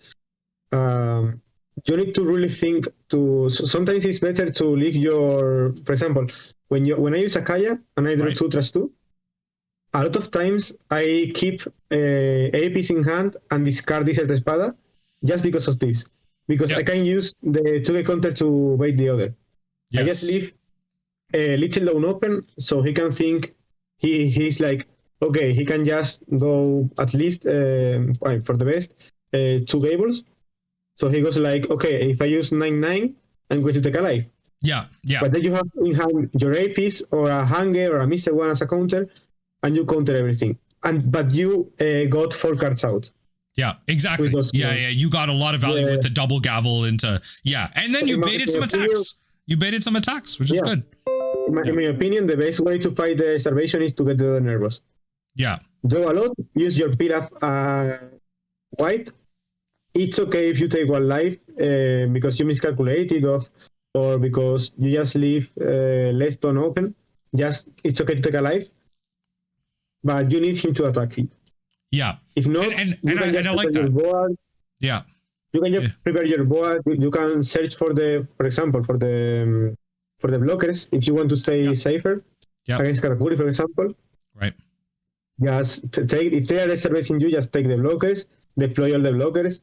B: You need to really think sometimes it's better to leave your, for example, when I use a Kaya and I draw 2/2, a lot of times I keep APs in hand and discard this Espada just because of this. Because I can use the 2K counter to bait the other. I just leave a little down open so he can think he's like, okay, he can just go at least, for the best, 2 Gables. So he goes like, okay, if I use 9/9, I'm going to take a life.
A: Yeah.
B: But then you have in hand your APs or a Hanger or a Mr. One as a counter, and you counter everything. But you got 4 cards out.
A: Yeah, exactly. Yeah. You got a lot of value with the double gavel into, and then you baited some attacks. You baited some attacks, which is good.
B: In my opinion, the best way to fight the starvation is to get the other nervous.
A: Yeah.
B: Draw a lot, use your Pilaf white. It's okay if you take 1 life because you miscalculated or because you just leave less turn open. It's okay to take a life, but you need him to attack it. Yeah. If not, you can just prepare your board. Yeah. You can just prepare your board. You can search for example, for the blockers if you want to stay safer against Katakuri, for example. Right. Just take, if they are reserving you, just take the blockers, deploy all the blockers.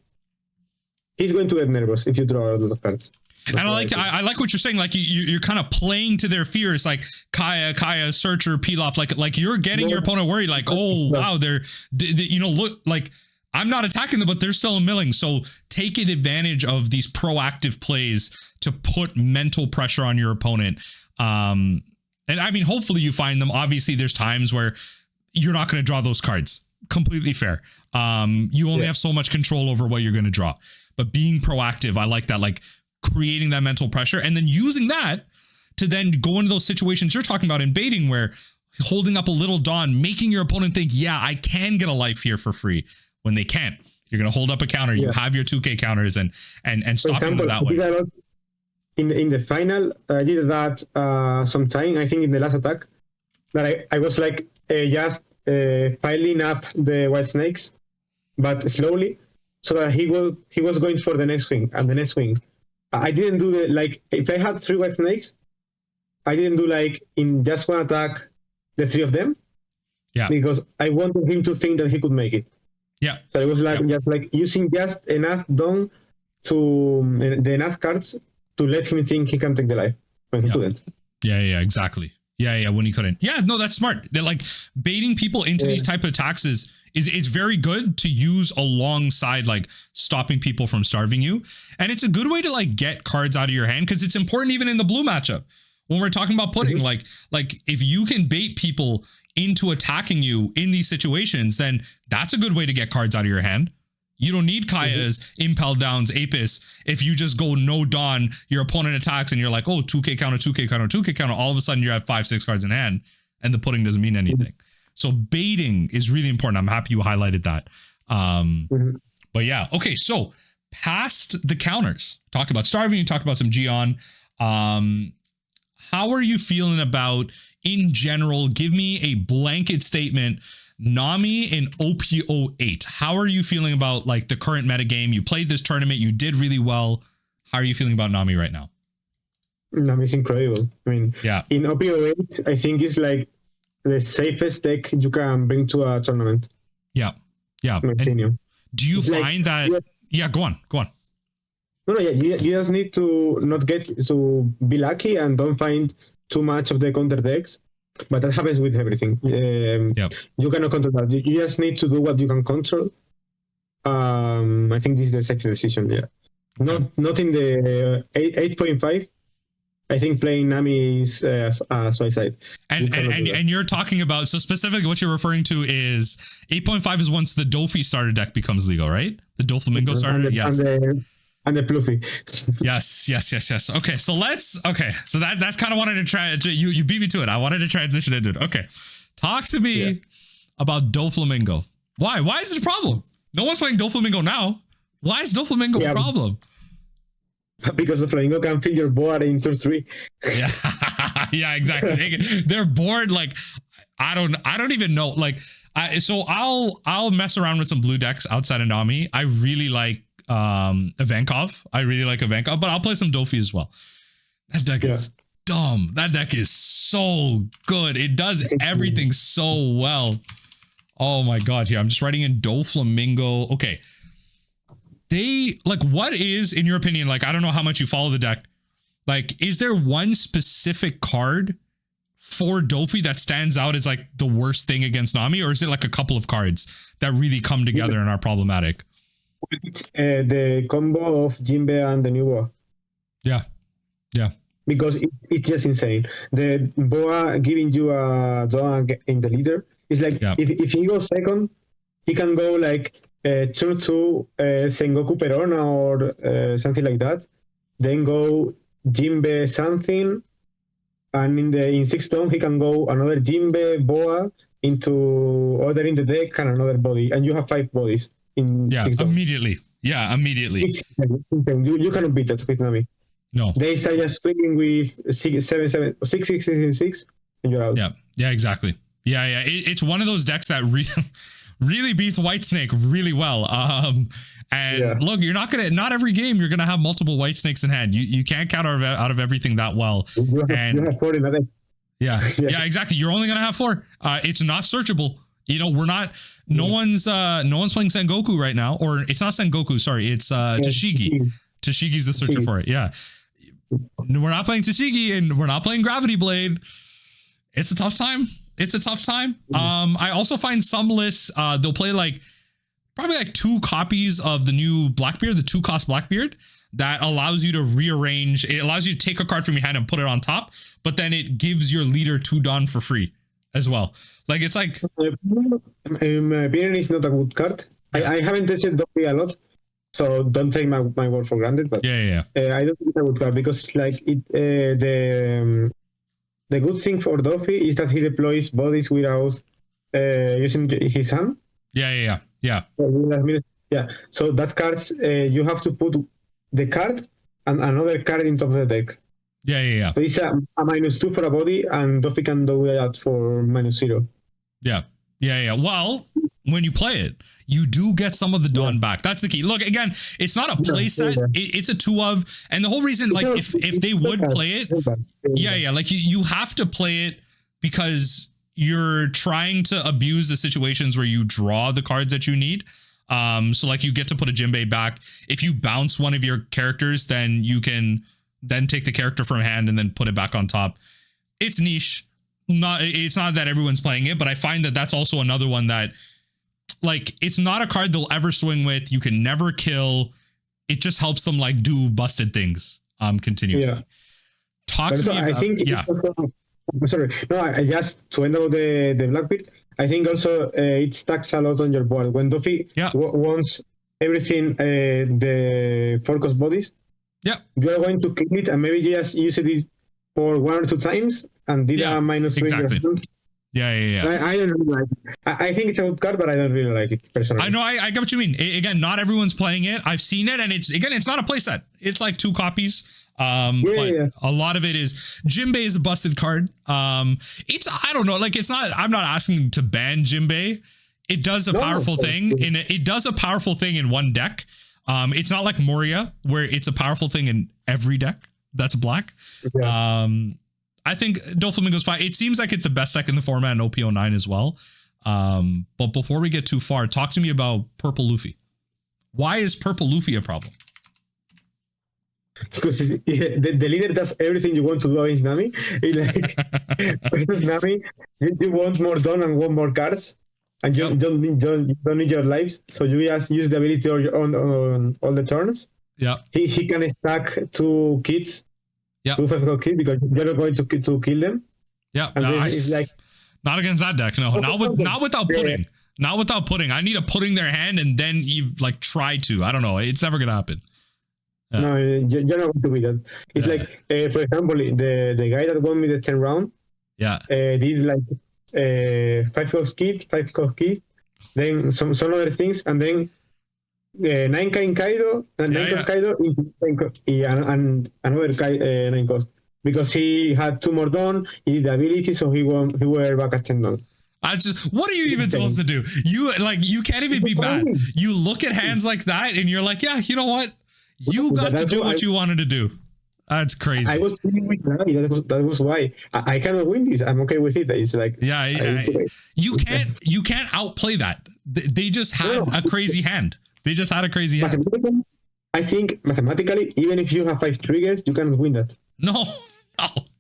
B: He's going to get nervous if you draw a lot of cards. And I like what you're saying. Like you're kind of playing to their fears, like Kaya, Searcher, Pilaf. Like you're getting your opponent worried. Like, oh wow, they're look, like I'm not attacking them, but they're still milling. So taking advantage of these proactive plays to put mental pressure on your opponent. And I mean, hopefully you find them. Obviously, there's times where you're not going to draw those cards. Completely fair. You only have so much control over what you're going to draw. But being proactive, I like that. Like creating that mental pressure and then using that to then go into those situations you're talking about in baiting, where holding up a little Dawn, making your opponent think, yeah, I can get a life here for free, when they can't. You're going to hold up a counter. You have your 2K counters and stop them that way. In the final, I did that sometime, I think in the last attack, that I was like just piling up the white snakes, but slowly, so that he was going for the next swing and the next swing. I didn't do if I had 3 white snakes, I didn't do in just one attack the 3 of them. Yeah. Because I wanted him to think that he could make it. Yeah. So it was just using just enough Dawn to the enough cards to let him think he can take the life when he couldn't. Yeah, exactly. Yeah, when he couldn't. Yeah, no, that's smart. They're like baiting people into these type of attacks is it's very good to use alongside stopping people from starving you. And it's a good way to get cards out of your hand, because it's important even in the blue matchup. When we're talking about putting like if you can bait people into attacking you in these situations, then that's a good way to get cards out of your hand.
A: You don't need Kaya's impel downs, Apis. If you just go no Dawn, your opponent attacks and you're like, oh, 2k counter, 2k counter, 2k counter. All of a sudden you're at 5-6 cards in hand and the pudding doesn't mean anything. So baiting is really important. I'm happy you highlighted that. But yeah, okay. So past the counters, talked about Starving, you talked about some Gion. How are you feeling about, in general, give me a blanket statement, Nami and OP08. How are you feeling about like the current metagame? You played this tournament, you did really well. How are you feeling about Nami right now?
B: Nami's incredible. I mean,
A: yeah.
B: In OP08, I think it's like the safest deck you can bring to a tournament.
A: Yeah. Yeah.
B: In my opinion.
A: Do you find that? Yeah, go on.
B: No, yeah, you just need to not get to be lucky and don't find too much of the counter decks. But that happens with everything. You cannot control that. You just need to do what you can control. I think this is the sexy decision. Yeah, not in the 8.5. I think playing Nami is suicide.
A: And you're talking about, so specifically what you're referring to is 8.5 is once the Dofi starter deck becomes legal, right? The Doflamingo starter, yes.
B: And the pluffy.
A: Yes. Okay, so that's kind of wanted to try. You beat me to it. I wanted to transition into it. Okay, talk to me about Doflamingo. Why is it a problem? No one's playing Doflamingo now. Why is Doflamingo a problem?
B: Because the Flamingo can fill your board in turn 3.
A: Yeah, exactly. They're bored. Like I don't even know. Like so I'll mess around with some blue decks outside of Nami. I really like Ivankov. I really like Ivankov, but I'll play some Dofi as well. That deck is dumb. That deck is so good. It does everything so well. Oh my god, here I'm just writing in Doflamingo. Okay. They like, what is, in your opinion, like, I don't know how much you follow the deck. Like, is there one specific card for Dofi that stands out as like the worst thing against Nami, or is it like a couple of cards that really come together and are problematic?
B: The combo of Jinbe and the new Boa. Yeah. Because it's just insane. The Boa giving you a draw in the leader is like, if he goes second, he can go like turn 2 Sengoku Perona or something like that. Then go Jinbe something, and in 6th turn he can go another Jinbe Boa into order in the deck and another body, and you have 5 bodies. Immediately.
A: It's
B: insane. You cannot beat that with Nami.
A: No.
B: They start just swinging with 6, and you're out.
A: Yeah, exactly. Yeah. It's one of those decks that really beats Whitesnake really well. Look, you're not every game you're gonna have multiple Whitesnakes in hand. You can't count out of everything that well.
B: You have 4 in that deck.
A: Yeah, exactly. You're only gonna have 4. It's not searchable. You know, we're not. No one's playing Sengoku right now, or it's not Sengoku. Sorry, it's Tashigi. Tashigi's the searcher for it. Yeah, we're not playing Tashigi, and we're not playing Gravity Blade. It's a tough time. I also find some lists they'll play like probably like 2 copies of the new Blackbeard, the 2-cost Blackbeard, that allows you to rearrange. It allows you to take a card from your hand and put it on top, but then it gives your leader 2 Dawn for free as well. Like, it's like,
B: in my opinion, it's not a good card. I haven't tested Dofi a lot, so don't take my word for granted. But
A: I
B: don't think it's a good card because like the good thing for Dofi is that he deploys bodies without using his hand.
A: Yeah.
B: So that card, you have to put the card and another card in top of the deck.
A: Yeah.
B: So it's a -2 for a body, and Dofi can do that for -0.
A: Yeah. Well, when you play it, you do get some of the Dawn back. That's the key. Look, again, it's not a play set. It's a 2 of, and the whole reason, like, if they would play it, like you have to play it because you're trying to abuse the situations where you draw the cards that you need. So like you get to put a Jinbei back. If you bounce one of your characters, then you can then take the character from hand and then put it back on top. It's niche. It's not that everyone's playing it, but I find that that's also another one that, like, it's not a card they'll ever swing with. You can never kill. It just helps them like do busted things continuously. Talk to me about,
B: I think sorry. No, I just to end out the Blackbeard, I think also it stacks a lot on your board. When Dofi wants everything, the 4-cost bodies,
A: Yeah,
B: you are going to kill it and maybe just use it for 1 or 2 times and did a minus 3.
A: exactly. Yeah.
B: I don't really like it. I think it's a good card, but I don't really like it personally.
A: I know, I get what you mean. Again, not everyone's playing it. I've seen it, and it's not a playset. It's like 2 copies. But a lot of it is Jinbei is a busted card. It's, I don't know, like it's not, I'm not asking to ban Jinbei. It does a powerful thing it does a powerful thing in one deck. It's not like Moria where it's a powerful thing in every deck that's black. Yeah. I think Doflamingo's fine. It seems like it's the best deck in the format in OP09 as well. But before we get too far, talk to me about Purple Luffy. Why is Purple Luffy a problem?
B: Because the leader does everything you want to do against Nami. Versus Nami, you want more done and want more cards, and you don't need your lives, so you just use the ability on all the turns.
A: Yeah,
B: he can stack 2 kids, 2 5-cost kids, because you're not going to kill them.
A: Yeah,
B: and it's like
A: not against that deck. No, not without pudding. Not without pudding. I need a pudding their hand, and then you like try to. I don't know. It's never gonna happen. Yeah.
B: No, you're not going to be that. It's like, for example, the guy that won me the 10 round, did like 5-cost kit, 5-cost kit, then some other things, and then 9 Kaido, and 9-cost Kaido, and another 9-cost. Because he had 2 more done, he did the ability, so he were back at 10 done.
A: What are you even supposed to do? You can't even be mad. You look at hands like that, and you're like, yeah, you know what? You got to do what you wanted to do. That's crazy.
B: I was thinking with Nami. That was why I cannot win this. I'm okay with it. It's like
A: you can't outplay that. They just had a crazy hand. They just had a crazy hand.
B: I think mathematically, even if you have 5 triggers, you cannot win that.
A: No,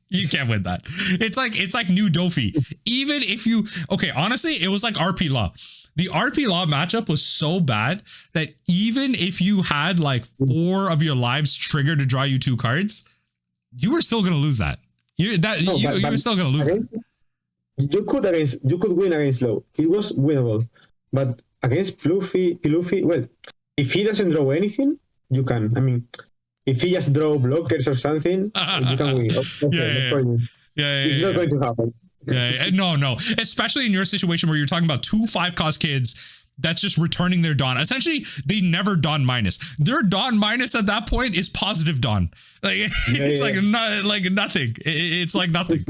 A: you can't win that. It's like new Dofi. Even if you honestly, it was like RP Law. The RP Law matchup was so bad that even if you had like 4 of your lives trigger to draw you 2 cards, you were still gonna lose that. You were still gonna lose it.
B: You could win against Low. It was winnable, but against Pluffy, well, if he doesn't draw anything, you can. I mean, if he just draw blockers or something, you can win. It's not going to happen.
A: No. Especially in your situation where you're talking about 2 5-cost kids that's just returning their Dawn. Essentially, they never Dawn minus. Their Dawn minus at that point is positive Dawn. Like like nothing. It's like nothing.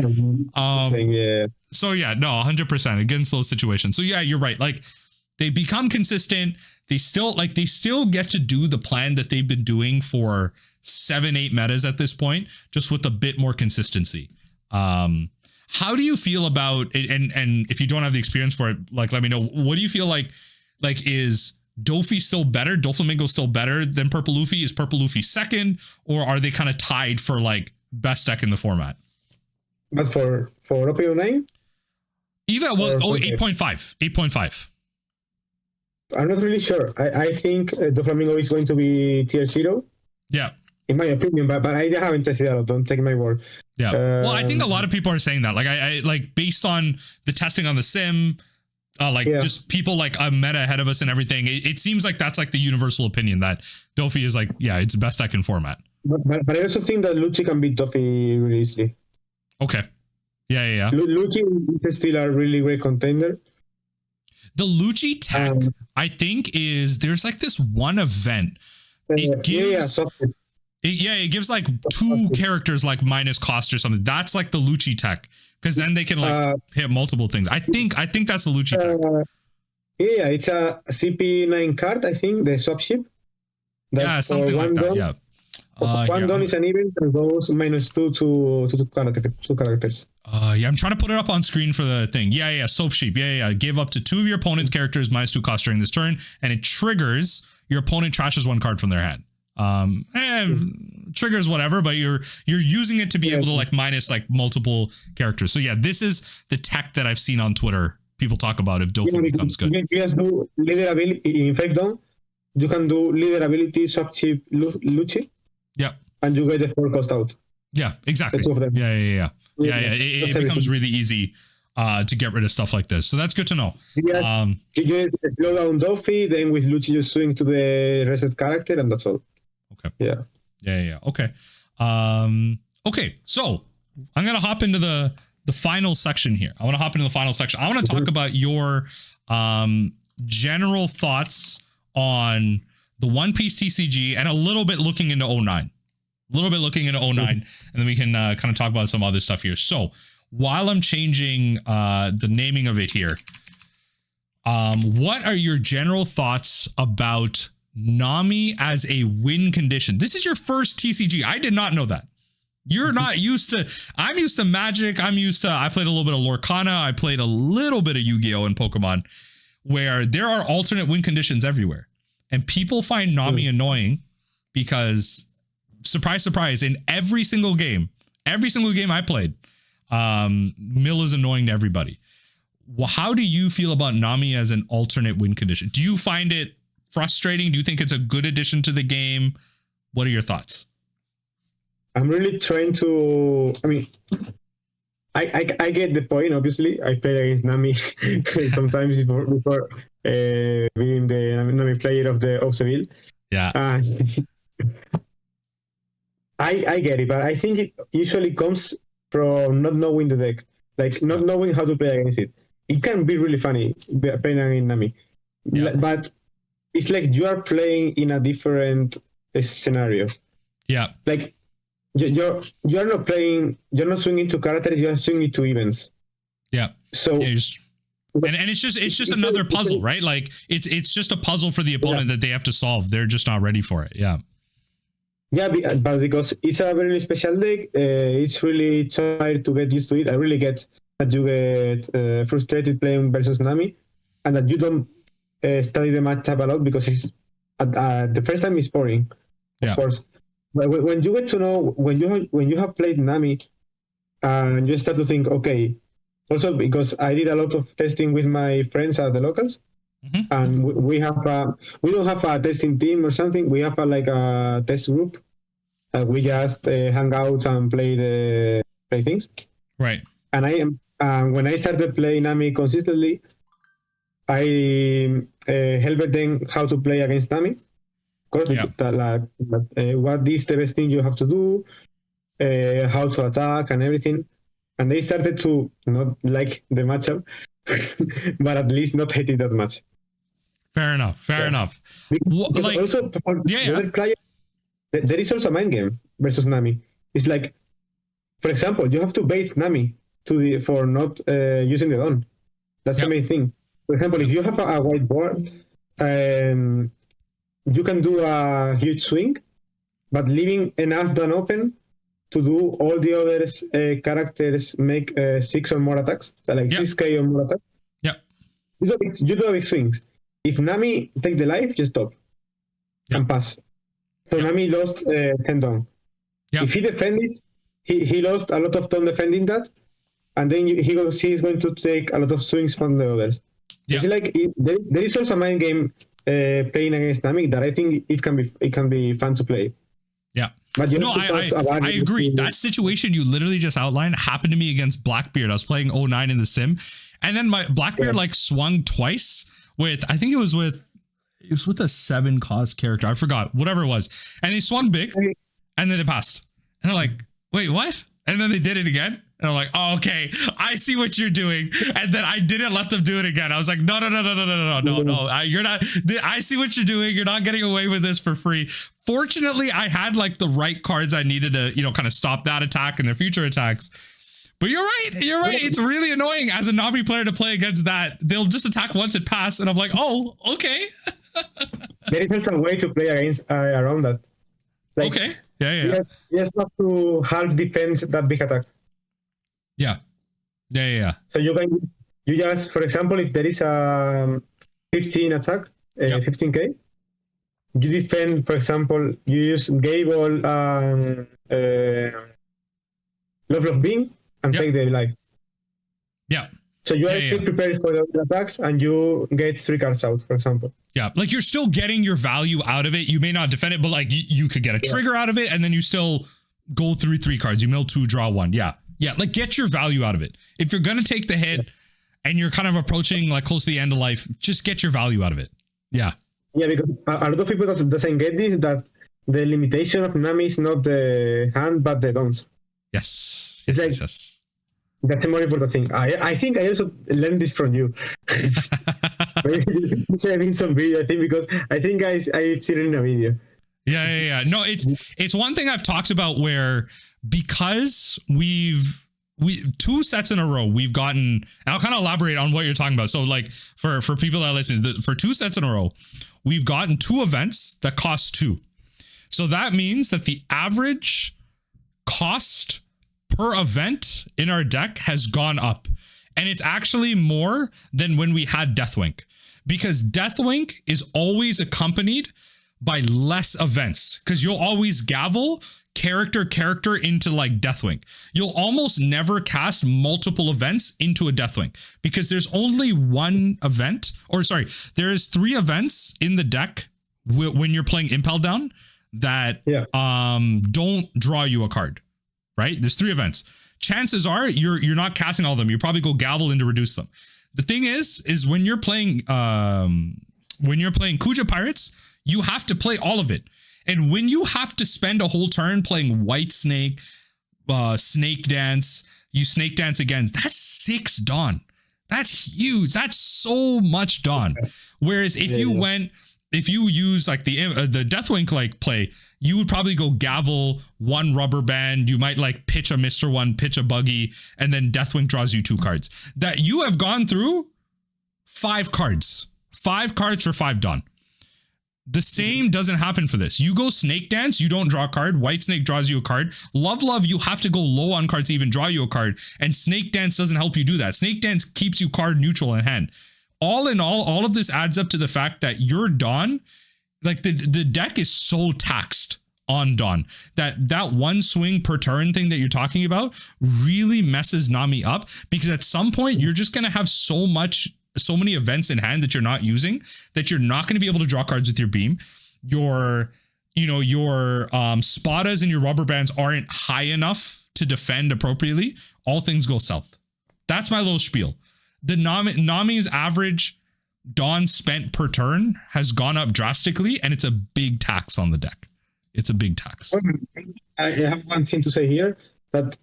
A: So yeah, no, 100% against those situations. So yeah, you're right. Like they become consistent. They still get to do the plan that they've been doing for 7-8 metas at this point, just with a bit more consistency. How do you feel about it? And if you don't have the experience for it, like, let me know. What do you feel like is Dofi still better? Doflamingo still better than Purple Luffy? Is Purple Luffy second, or are they kind of tied for like best deck in the format?
B: But for OP09?
A: Even 8.5.
B: I'm not really sure. I think Doflamingo is going to be tier 0. Yeah. In my opinion, but I haven't tested it out. Don't take my word.
A: Yeah. Well, I think a lot of people are saying that. Like I like based on the testing on the sim, just people like a meta ahead of us and everything. It seems like that's like the universal opinion that Dofi is like, yeah, it's best deck in format.
B: But I also think that Lucci can beat Dofi really easily.
A: Okay. Yeah.
B: Lucci is still a really great contender.
A: The Lucci tech, I think, is there's like this one event. It gives. It gives like 2 characters like minus cost or something. That's like the Lucci tech, because then they can like hit multiple things. I think that's the Lucci tech.
B: It's a CP9 card. I think the swap ship.
A: Something like that. Yeah.
B: One done is an event that goes -2 to 2 characters.
A: I'm trying to put it up on screen for the thing. Yeah. Soap sheep. Yeah. Give up to 2 of your opponent's characters -2 cost during this turn, and it triggers your opponent trashes 1 card from their hand. Triggers whatever, but you're using it to be able to like minus like multiple characters. So yeah, this is the tech that I've seen on Twitter people talk about if Dofi becomes good.
B: You just do leader ability in fact down. You can do leader ability swap chip Lucci.
A: Yeah.
B: And you get the 4 cost out.
A: Yeah, exactly. Yeah. It becomes really easy. to get rid of stuff like this. So that's good to know.
B: Yeah, you just slow down Luffy, then with Lucci you swing to the reset character, and that's all.
A: Okay.
B: Yeah.
A: Okay. Okay. So I'm gonna hop into the final section here. I want to hop into the final section. I want to talk about your general thoughts on the One Piece TCG and a little bit looking into 09. And then we can kind of talk about some other stuff here. So while I'm changing the naming of it here, what are your general thoughts about Nami as a win condition? This is your first TCG. I did not know that. You're not used to, I'm used to Magic. I played a little bit of Lorcana. I played a little bit of Yu-Gi-Oh! And Pokemon, where there are alternate win conditions everywhere. And people find Nami annoying because, surprise, surprise, in every single game I played, Mill is annoying to everybody. Well, how do you feel about Nami as an alternate win condition? Do you find it frustrating? Do you think it's a good addition to the game? What are your thoughts?
B: I'm really trying to, I mean, I get the point, obviously. I played against Nami sometimes before being the Nami player of the OP08.
A: Yeah.
B: I get it, but I think it usually comes from not knowing the deck, like not knowing how to play against it. It can be really funny playing against Nami, but it's like you are playing in a different scenario. Yeah. Like you're not playing, you're not swinging to characters, you're swinging to events. Yeah. So and it's just another puzzle, right? Like it's just a puzzle for the opponent that they have to solve. They're just not ready for it. Yeah. Yeah, but because it's a very special deck, it's really hard to get used to it. I really get that you get frustrated playing versus Nami, and that you don't study the matchup a lot because it's the first time it's boring, of course. But when you get to know, when you have played Nami, and you start to think, okay. Also, because I did a lot of testing with my friends at the locals. And we don't have a testing team or something. We have a test group. We just hang out and play things. Right. And when I started playing Nami consistently, I helped them how to play against Nami. Of course, what is the best thing you have to do, how to attack and everything. And they started to not like the matchup, but at least not hate it that much. Fair enough. Because like, also, the player, there is also a mind game versus Nami. It's like, for example, you have to bait Nami for not using the Dawn. That's the main thing. For example, if you have a white board, you can do a huge swing, but leaving enough Dawn open to do all the others characters make 6 or more attacks, so like 6k or more attacks. Yeah. You do big swings. If Nami take the life, just stop and pass. So Nami lost 10 Dawn. If he defended, he lost a lot of Dawn defending that, and then he's going to take a lot of swings from the others. It's like there is also a mind game playing against Nami that I think it can be fun to play. Yeah. But I agree. That situation you literally just outlined happened to me against Blackbeard. I was playing 09 in the sim, and then my Blackbeard like swung twice with, I think it was with a 7 cost character. I forgot, whatever it was. And they swung big and then they passed. And I'm like, wait, what? And then they did it again. And I'm like, oh, okay, I see what you're doing. And then I didn't let them do it again. I was like, no. You're not, I see what you're doing. You're not getting away with this for free. Fortunately, I had like the right cards I needed to, kind of stop that attack and their future attacks. But you're right. It's really annoying as a Nami player to play against that. They'll just attack once it passes. And I'm like, oh, okay. There is some way to play against around that. Like, okay. Yeah. You just have to half defense that big attack. Yeah. So you just, for example, if there is a 15 attack, 15k, you defend, for example, you use Gable, Love Being, and take the life. Yeah. So you are prepared for the attacks, and you get 3 cards out, for example. Yeah, like you're still getting your value out of it. You may not defend it, but like you could get a trigger out of it, and then you still go through 3 cards. You mill 2, draw 1. Yeah.
A: Yeah, like get your value out of it. If you're gonna take the hit and you're kind of approaching like close to the end of life, just get your value out of it. Yeah.
B: Yeah, because a lot of people doesn't get this, that the limitation of Nami is not the hand but the dons.
A: Yes.
B: It's like,
A: Yes.
B: that's a more important thing. I think I also learned this from you. Sharing some video, I think, because I think I've seen it in a video.
A: Yeah. No, it's one thing I've talked about where, because we 2 sets in a row we've gotten, and I'll kind of elaborate on what you're talking about. So like for people that are listening, for 2 sets in a row, we've gotten 2 events that cost 2. So that means that the average cost per event in our deck has gone up. And it's actually more than when we had Deathwink, because Deathwink is always accompanied by less events, because you'll always gavel character into like Deathwink. You'll almost never cast multiple events into a Deathwink, because there's only 1 event, or sorry, there's 3 events in the deck when you're playing Impel Down that don't draw you a card, right? There's 3 events. Chances are you're not casting all of them. You probably go gavel in to reduce them. The thing is when you're playing Kuja Pirates, you have to play all of it. And when you have to spend a whole turn playing White Snake, Snake Dance, you Snake Dance again, that's 6 Dawn. That's huge. That's so much Dawn. Whereas if you use like the Deathwink like play, you would probably go gavel 1 rubber band. You might like pitch a Mr. 1, pitch a buggy, and then Deathwink draws you 2 cards. That you have gone through 5 cards. 5 cards for 5 Dawn. The same doesn't happen for this. You go Snake Dance, you don't draw a card. White Snake draws you a card. Love, you have to go low on cards to even draw you a card. And Snake Dance doesn't help you do that. Snake Dance keeps you card neutral in hand. All in all of this adds up to the fact that your Dawn, like the deck is so taxed on Dawn that 1 swing per turn thing that you're talking about really messes Nami up, because at some point you're just going to have so many events in hand that you're not using, that you're not going to be able to draw cards with your beam. Your Spadas and your rubber bands aren't high enough to defend appropriately. All things go south. That's my little spiel. The Nami's average Dawn spent per turn has gone up drastically, and it's a big tax on the deck. It's a big tax.
B: I have one thing to say here, that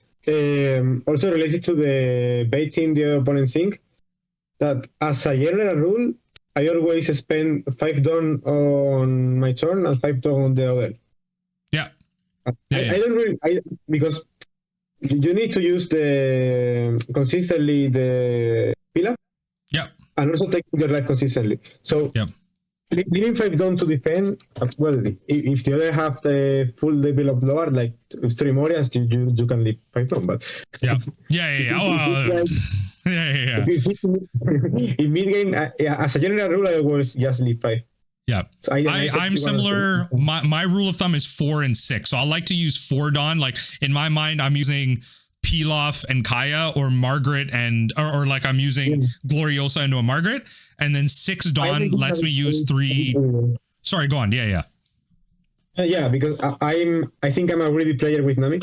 B: also related to the baiting the opponent thing, that as a general rule, I always spend 5 Dawn on my turn and 5 Dawn on the other.
A: Yeah.
B: I don't really, because you need to use consistently the pillar.
A: Yeah.
B: And also take your life consistently. So leaving 5 Dawn to defend, well, if the other have the full level of lower, like 3 Morias, you can leave 5 Dawn. But
A: yeah.
B: In mid game, as a general rule, I always just leave 5.
A: Yeah, so I'm similar. My rule of thumb is 4 and 6. So I like to use 4 Dawn. Like in my mind, I'm using Pilaf and Kaya, or Margaret and or like I'm using Gloriosa into a Margaret, and then 6 Dawn lets me use 3. Sorry, go on. Yeah,
B: because I think I'm a really player with Nami.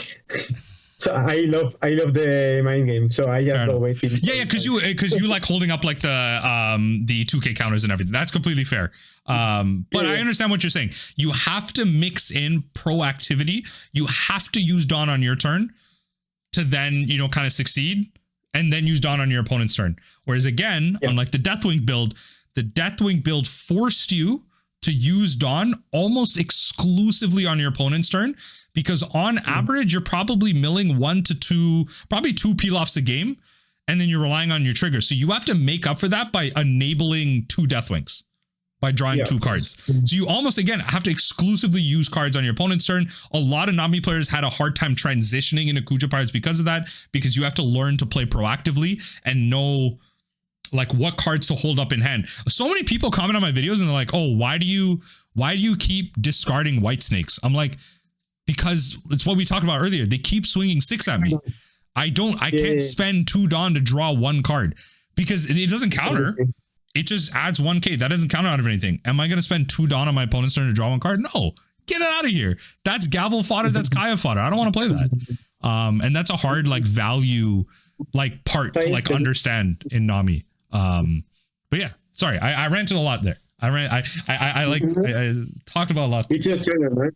B: So I love the mind game. So I just go waiting.
A: Yeah, because you like holding up like the 2K counters and everything. That's completely fair. But I understand what you're saying. You have to mix in proactivity. You have to use Dawn on your turn to then, kind of succeed, and then use Dawn on your opponent's turn. Whereas again, unlike the Deathwing build forced you to use Dawn almost exclusively on your opponent's turn, because on average, you're probably milling 1 to 2, probably 2 Pilafs a game, and then you're relying on your trigger. So you have to make up for that by enabling 2 Deathwings, by drawing 2 cards. So you almost, again, have to exclusively use cards on your opponent's turn. A lot of Nami players had a hard time transitioning into Kuja Pirates because of that, because you have to learn to play proactively and know like what cards to hold up in hand. So many people comment on my videos and they're like, oh, why do you keep discarding White Snakes? I'm like, because it's what we talked about earlier. They keep swinging 6 at me. I can't spend 2 Dawn to draw 1 card, because it doesn't counter. It just adds 1k. That doesn't counter out of anything. Am I going to spend 2 Dawn on my opponent's turn to draw 1 card? No, get it out of here. That's gavel fodder. That's Kaya fodder. I don't want to play that. And that's a hard like value like part to like understand in Nami. But yeah, sorry, I ranted a lot there. I talked about a lot.
B: It's your turn, right?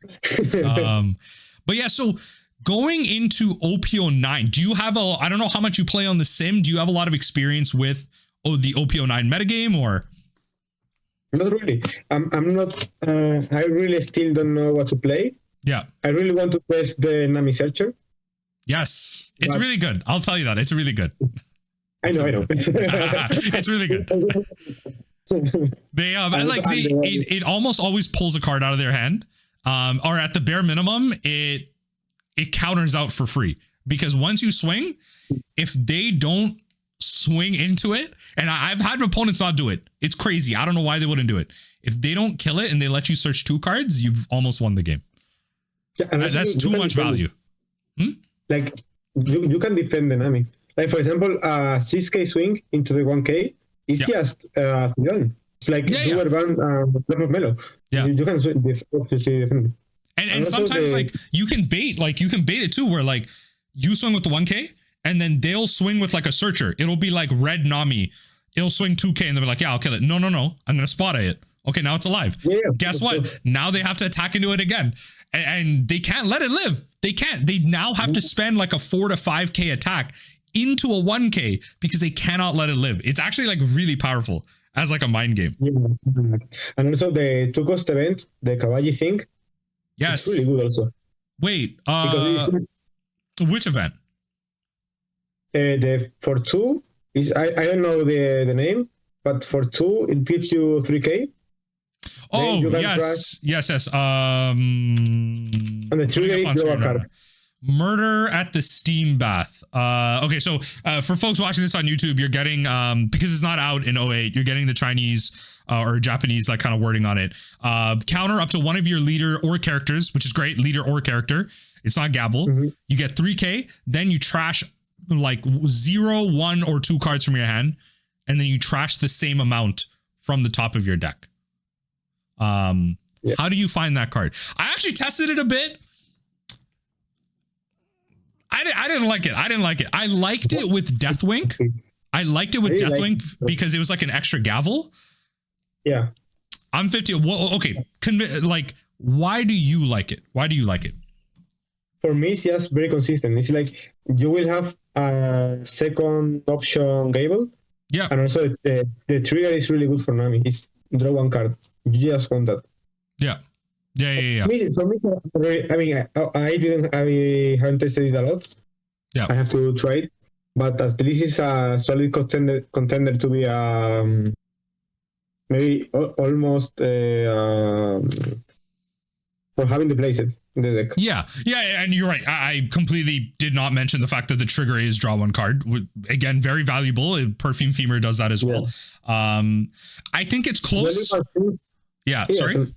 A: But yeah, so going into OP09, do you have I don't know how much you play on the sim. Do you have a lot of experience with the OP09 metagame or?
B: Not really. I'm not. I really still don't know what to play.
A: Yeah.
B: I really want to test the Nami Searcher.
A: Yes, it's really good. I'll tell you that. It's really good.
B: I know.
A: It's really good. It almost always pulls a card out of their hand. Or at the bare minimum, it counters out for free. Because once you swing, if they don't swing into it, and I've had opponents not do it. It's crazy. I don't know why they wouldn't do it. If they don't kill it and they let you search 2 cards, you've almost won the game. Yeah, that's too much value.
B: Like, you can defend the Nami. Like, for example, 6K swing into the 1K is just Gion. It's like Duer Band Melo.
A: Yeah.
B: You can defend.
A: And sometimes like you can bait it too, where like you swing with the 1K and then they'll swing with like a searcher. It'll be like red Nami. It'll swing 2K and they'll be like, yeah, I'll kill it. No. I'm gonna spot it. Okay, now it's alive. Yeah, guess what? Now they have to attack into it again. And they can't let it live. They can't. They now have to spend like a 4 to 5K attack into a 1K because they cannot let it live. It's actually like really powerful as like a mind game.
B: Yeah. And also the 2-cost event, the Kawaii thing.
A: Yes.
B: It's really good also.
A: Wait, which event?
B: The for 2 is I don't know the name, but for 2 it gives you 3K.
A: Oh, yes.
B: And the trigger is draw a card.
A: Murder at the Steam Bath. Okay, so for folks watching this on YouTube, you're getting, because it's not out in 08, you're getting the Chinese or Japanese like kind of wording on it. Counter up to one of your leader or characters, which is great, leader or character. It's not Gavel. You get 3K, then you trash like 0, 1, or 2 cards from your hand, and then you trash the same amount from the top of your deck. How do you find that card? I actually tested it a bit. I didn't like it. I liked it with Deathwink. Because it was like an extra Gavel.
B: Yeah.
A: I'm 50. Well, okay. Like, why do you like it?
B: For me, it's just very consistent. It's like you will have a second option Gable.
A: Yeah.
B: And also the trigger is really good for Nami. It's draw 1 card. You just want that.
A: Yeah.
B: For me, I mean, I haven't tested it a lot.
A: Yeah.
B: I have to try it, but at least it's a solid contender to be maybe almost for having the places in the deck.
A: Yeah, and you're right. I completely did not mention the fact that the trigger is draw 1 card. Again, very valuable. Perfume Femur does that as well. I think it's close. Sorry.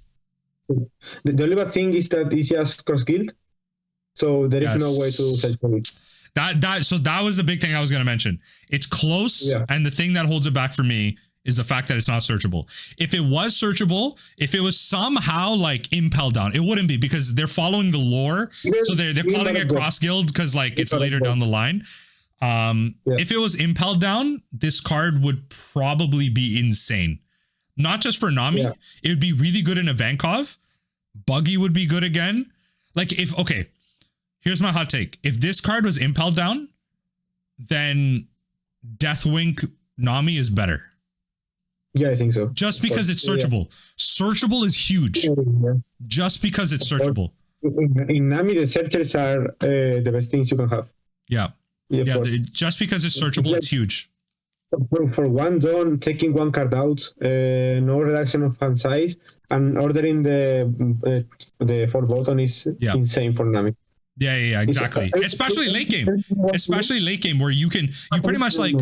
B: The only bad thing is that it's just cross guild, so there is no way to search for it.
A: That was the big thing I was going to mention. It's close, and the thing that holds it back for me is the fact that it's not searchable. If it was searchable, if it was somehow like impel down, it wouldn't be, because they're following the lore. So they're calling it cross guild because like it's later down the line. If it was impel down, this card would probably be insane. Not just for Nami, it would be really good in a Vankov. Buggy would be good again. Like here's my hot take. If this card was impelled down, then Deathwink Nami is better.
B: Yeah, I think so.
A: Just because it's searchable. Searchable is huge. Just because it's searchable.
B: In Nami, the searchers are the best things you can have.
A: Just because it's searchable, it's huge.
B: For 1 zone, taking 1 card out, no reduction of hand size, and ordering the 4 button is insane for Nami.
A: Yeah, exactly. Especially late game, where you pretty much like,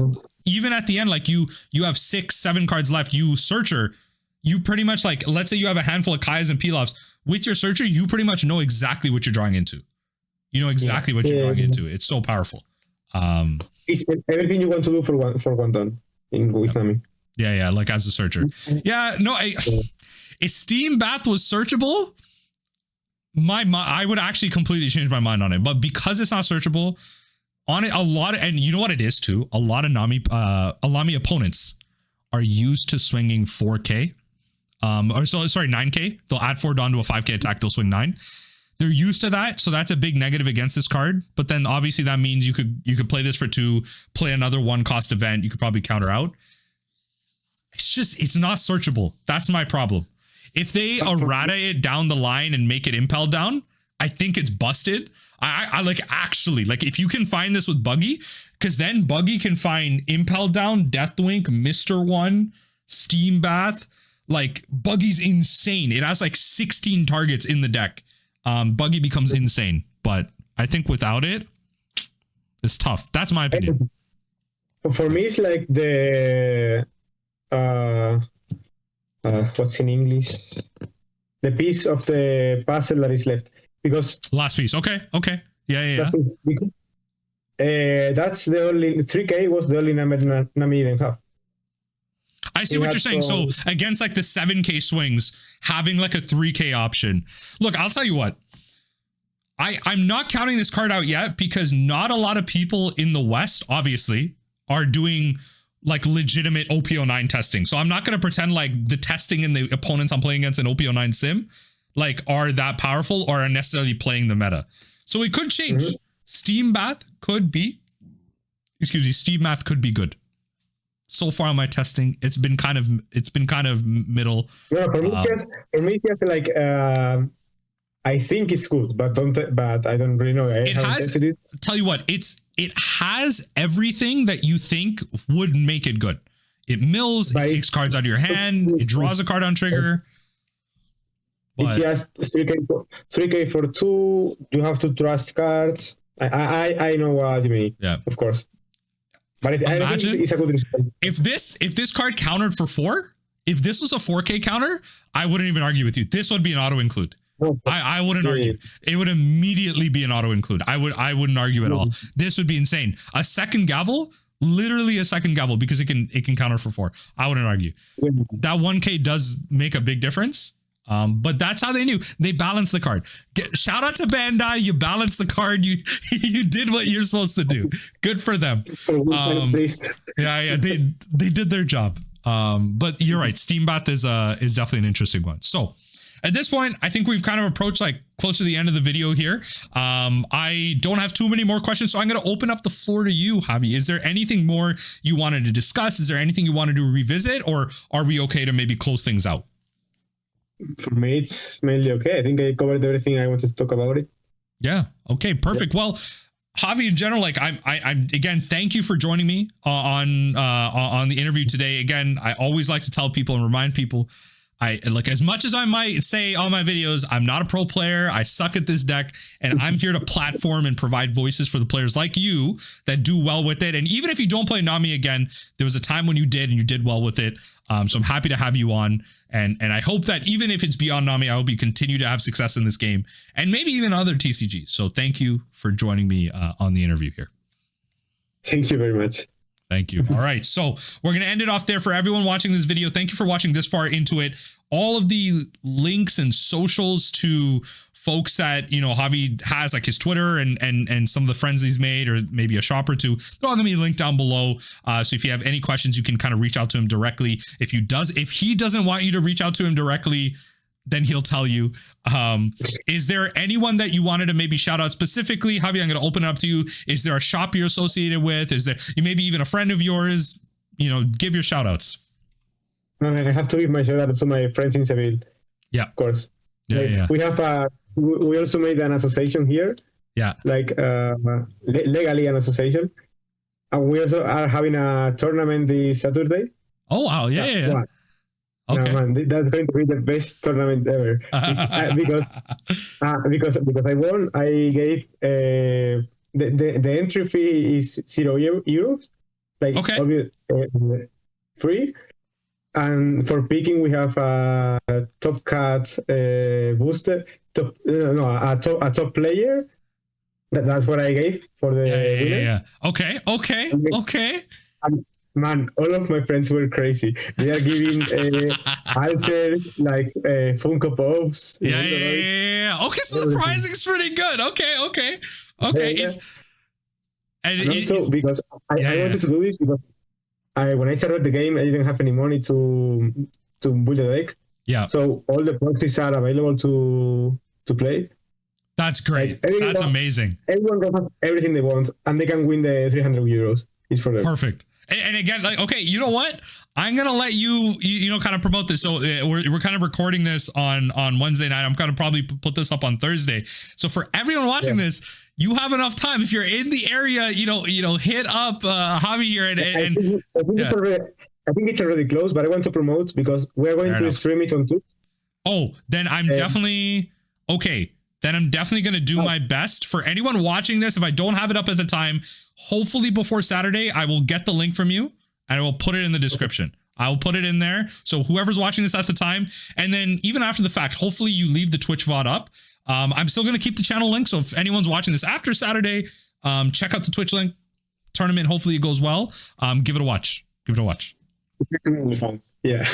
A: even at the end, like you have 6, 7 cards left, you searcher, you pretty much like, let's say you have a handful of Kai's and Pilafs, with your searcher, you pretty much know exactly what you're drawing into. You know exactly what you're drawing into. It's so powerful.
B: It's everything you want to do for one turn with Nami.
A: Yeah, like as a searcher. Yeah, no, if Steam Bath was searchable, I would actually completely change my mind on it, but because it's not searchable on it, and you know what it is too, a lot of Nami opponents are used to swinging 4K, or sorry 9K. They'll add 4 Dawn to a 5K attack, they'll swing 9. They're used to that, so that's a big negative against this card. But then obviously that means you could play this for 2, play another 1 cost event, you could probably counter out. It's not searchable. That's my problem. If they errata it down the line and make it impel down, I think it's busted. I like, actually, like, if you can find this with Buggy, because then Buggy can find impel down, Deathwink, Mr. 1, Steam Bath. Like, Buggy's insane. It has like 16 targets in the deck. Buggy becomes insane, but I think without it, it's tough. That's my opinion.
B: For me, it's like the what's in English? The piece of the puzzle that is left, because
A: last piece. Okay. Yeah.
B: That's the only 3K was the only number Nami didn't have.
A: I see what you're saying. So against like the 7K swings, having like a 3K option. Look, I'll tell you what. I'm not counting this card out yet because not a lot of people in the West, obviously, are doing like legitimate OP09 testing. So I'm not going to pretend like the testing and the opponents I'm playing against an OP09 sim like are that powerful or are necessarily playing the meta. So it could change. Mm-hmm. Steam Bath could be, Steam Bath could be good. So far on my testing, it's been kind of middle.
B: Yeah, for me, it's like I think it's good, but I don't really know.
A: It has. Tell you what, it has everything that you think would make it good. It mills. It takes cards out of your hand. It draws a card on trigger.
B: It's just 3K for 2. You have to trust cards. I know what you mean. Yeah, of course. But I think it's a good result.
A: If this card countered for 4, if this was a 4K counter, I wouldn't even argue with you. This would be an auto include. I wouldn't argue. It would immediately be an auto include. I wouldn't argue at all. This would be insane. A second gavel, literally a second gavel, because it can counter for 4. I wouldn't argue. That 1K does make a big difference. But that's how they knew. They balanced the card. Shout out to Bandai. You balanced the card. You did what you're supposed to do. Good for them. Yeah. They did their job. But you're right. Steam Bath is definitely an interesting one. So at this point, I think we've kind of approached like close to the end of the video here. I don't have too many more questions, so I'm going to open up the floor to you, Javi. Is there anything more you wanted to discuss? Is there anything you wanted to revisit, or are we okay to maybe close things out?
B: For me, it's mainly okay. I think I covered everything I wanted to talk about it.
A: Yeah. Okay. Perfect. Yeah. Well, Javi, in general, like I'm again, thank you for joining me on the interview today. Again, I always like to tell people and remind people, like, as much as I might say on my videos, I'm not a pro player. I suck at this deck, and I'm here to platform and provide voices for the players like you that do well with it. And even if you don't play Nami again, there was a time when you did, and you did well with it. So I'm happy to have you on, and I hope that even if it's beyond Nami, I hope you continue to have success in this game and maybe even other TCGs. So thank you for joining me on the interview here.
B: Thank you very much.
A: Thank you. All right. So we're going to end it off there for everyone watching this video. Thank you for watching this far into it. All of the links and socials to folks that, you know, Javi has, like his Twitter and some of the friends he's made, or maybe a shop or two, they're all going to be linked down below. So if you have any questions, you can kind of reach out to him directly. If he doesn't want you to reach out to him directly, then he'll tell you. Is there anyone that you wanted to maybe shout out specifically? Javi, I'm going to open it up to you. Is there a shop you're associated with? Is there maybe even a friend of yours? You know, give your shout outs.
B: I have to give my shout out to my friends in Seville. Yeah, of course. Yeah. We have we also made an association here. Yeah. Like legally an association. And we also are having a tournament this Saturday.
A: Oh, wow. Yeah. Wow.
B: Okay. No, man, that's going to be the best tournament ever. Because I won. I gave the entry fee is €0, like free. And for picking, we have a top cat booster, a top player. That's what I gave for the winner.
A: Yeah. Okay.
B: man, all of my friends were crazy. They are giving alters, like Funko Pops.
A: Yeah. Okay, so the pricing is pretty good. Okay.
B: Yeah. And also because I wanted to do this because when I started the game, I didn't have any money to build a deck.
A: Yeah.
B: So all the proxies are available to play.
A: That's great. Like, that's amazing.
B: Everyone can have everything they want, and they can win the 300 euros. It's for them.
A: Perfect. And again, like, okay, you know what? I'm gonna let you kind of promote this. So we're kind of recording this on Wednesday night. I'm gonna probably put this up on Thursday. So for everyone watching this, you have enough time. If you're in the area, hit up Javi here
B: I think it's already closed, but I want to promote because we're going to stream it on Twitch.
A: Oh, then I'm definitely okay. Then I'm definitely going to do my best for anyone watching this. If I don't have it up at the time, hopefully before Saturday, I will get the link from you and I will put it in the description. I will put it in there. So whoever's watching this at the time, and then even after the fact, hopefully you leave the Twitch VOD up. I'm still going to keep the channel link. So if anyone's watching this after Saturday, check out the Twitch link. Tournament, hopefully it goes well. Give it a watch.
B: Yeah.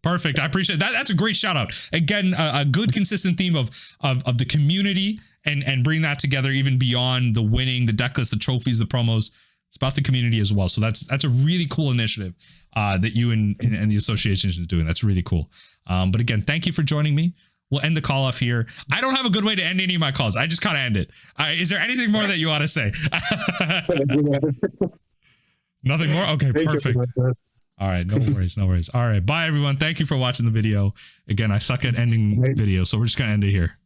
A: Perfect. I appreciate that. That's a great shout out. Again, a good consistent theme of the community and bring that together even beyond the winning, the deck list, the trophies, the promos. It's about the community as well. So that's a really cool initiative that you and the association is doing. That's really cool. But again, thank you for joining me. We'll end the call off here. I don't have a good way to end any of my calls. I just kind of end it. Is there anything more that you want to say? Nothing more? Okay, perfect. All right, no worries. All right, bye everyone. Thank you for watching the video. Again, I suck at ending videos, so we're just gonna end it here.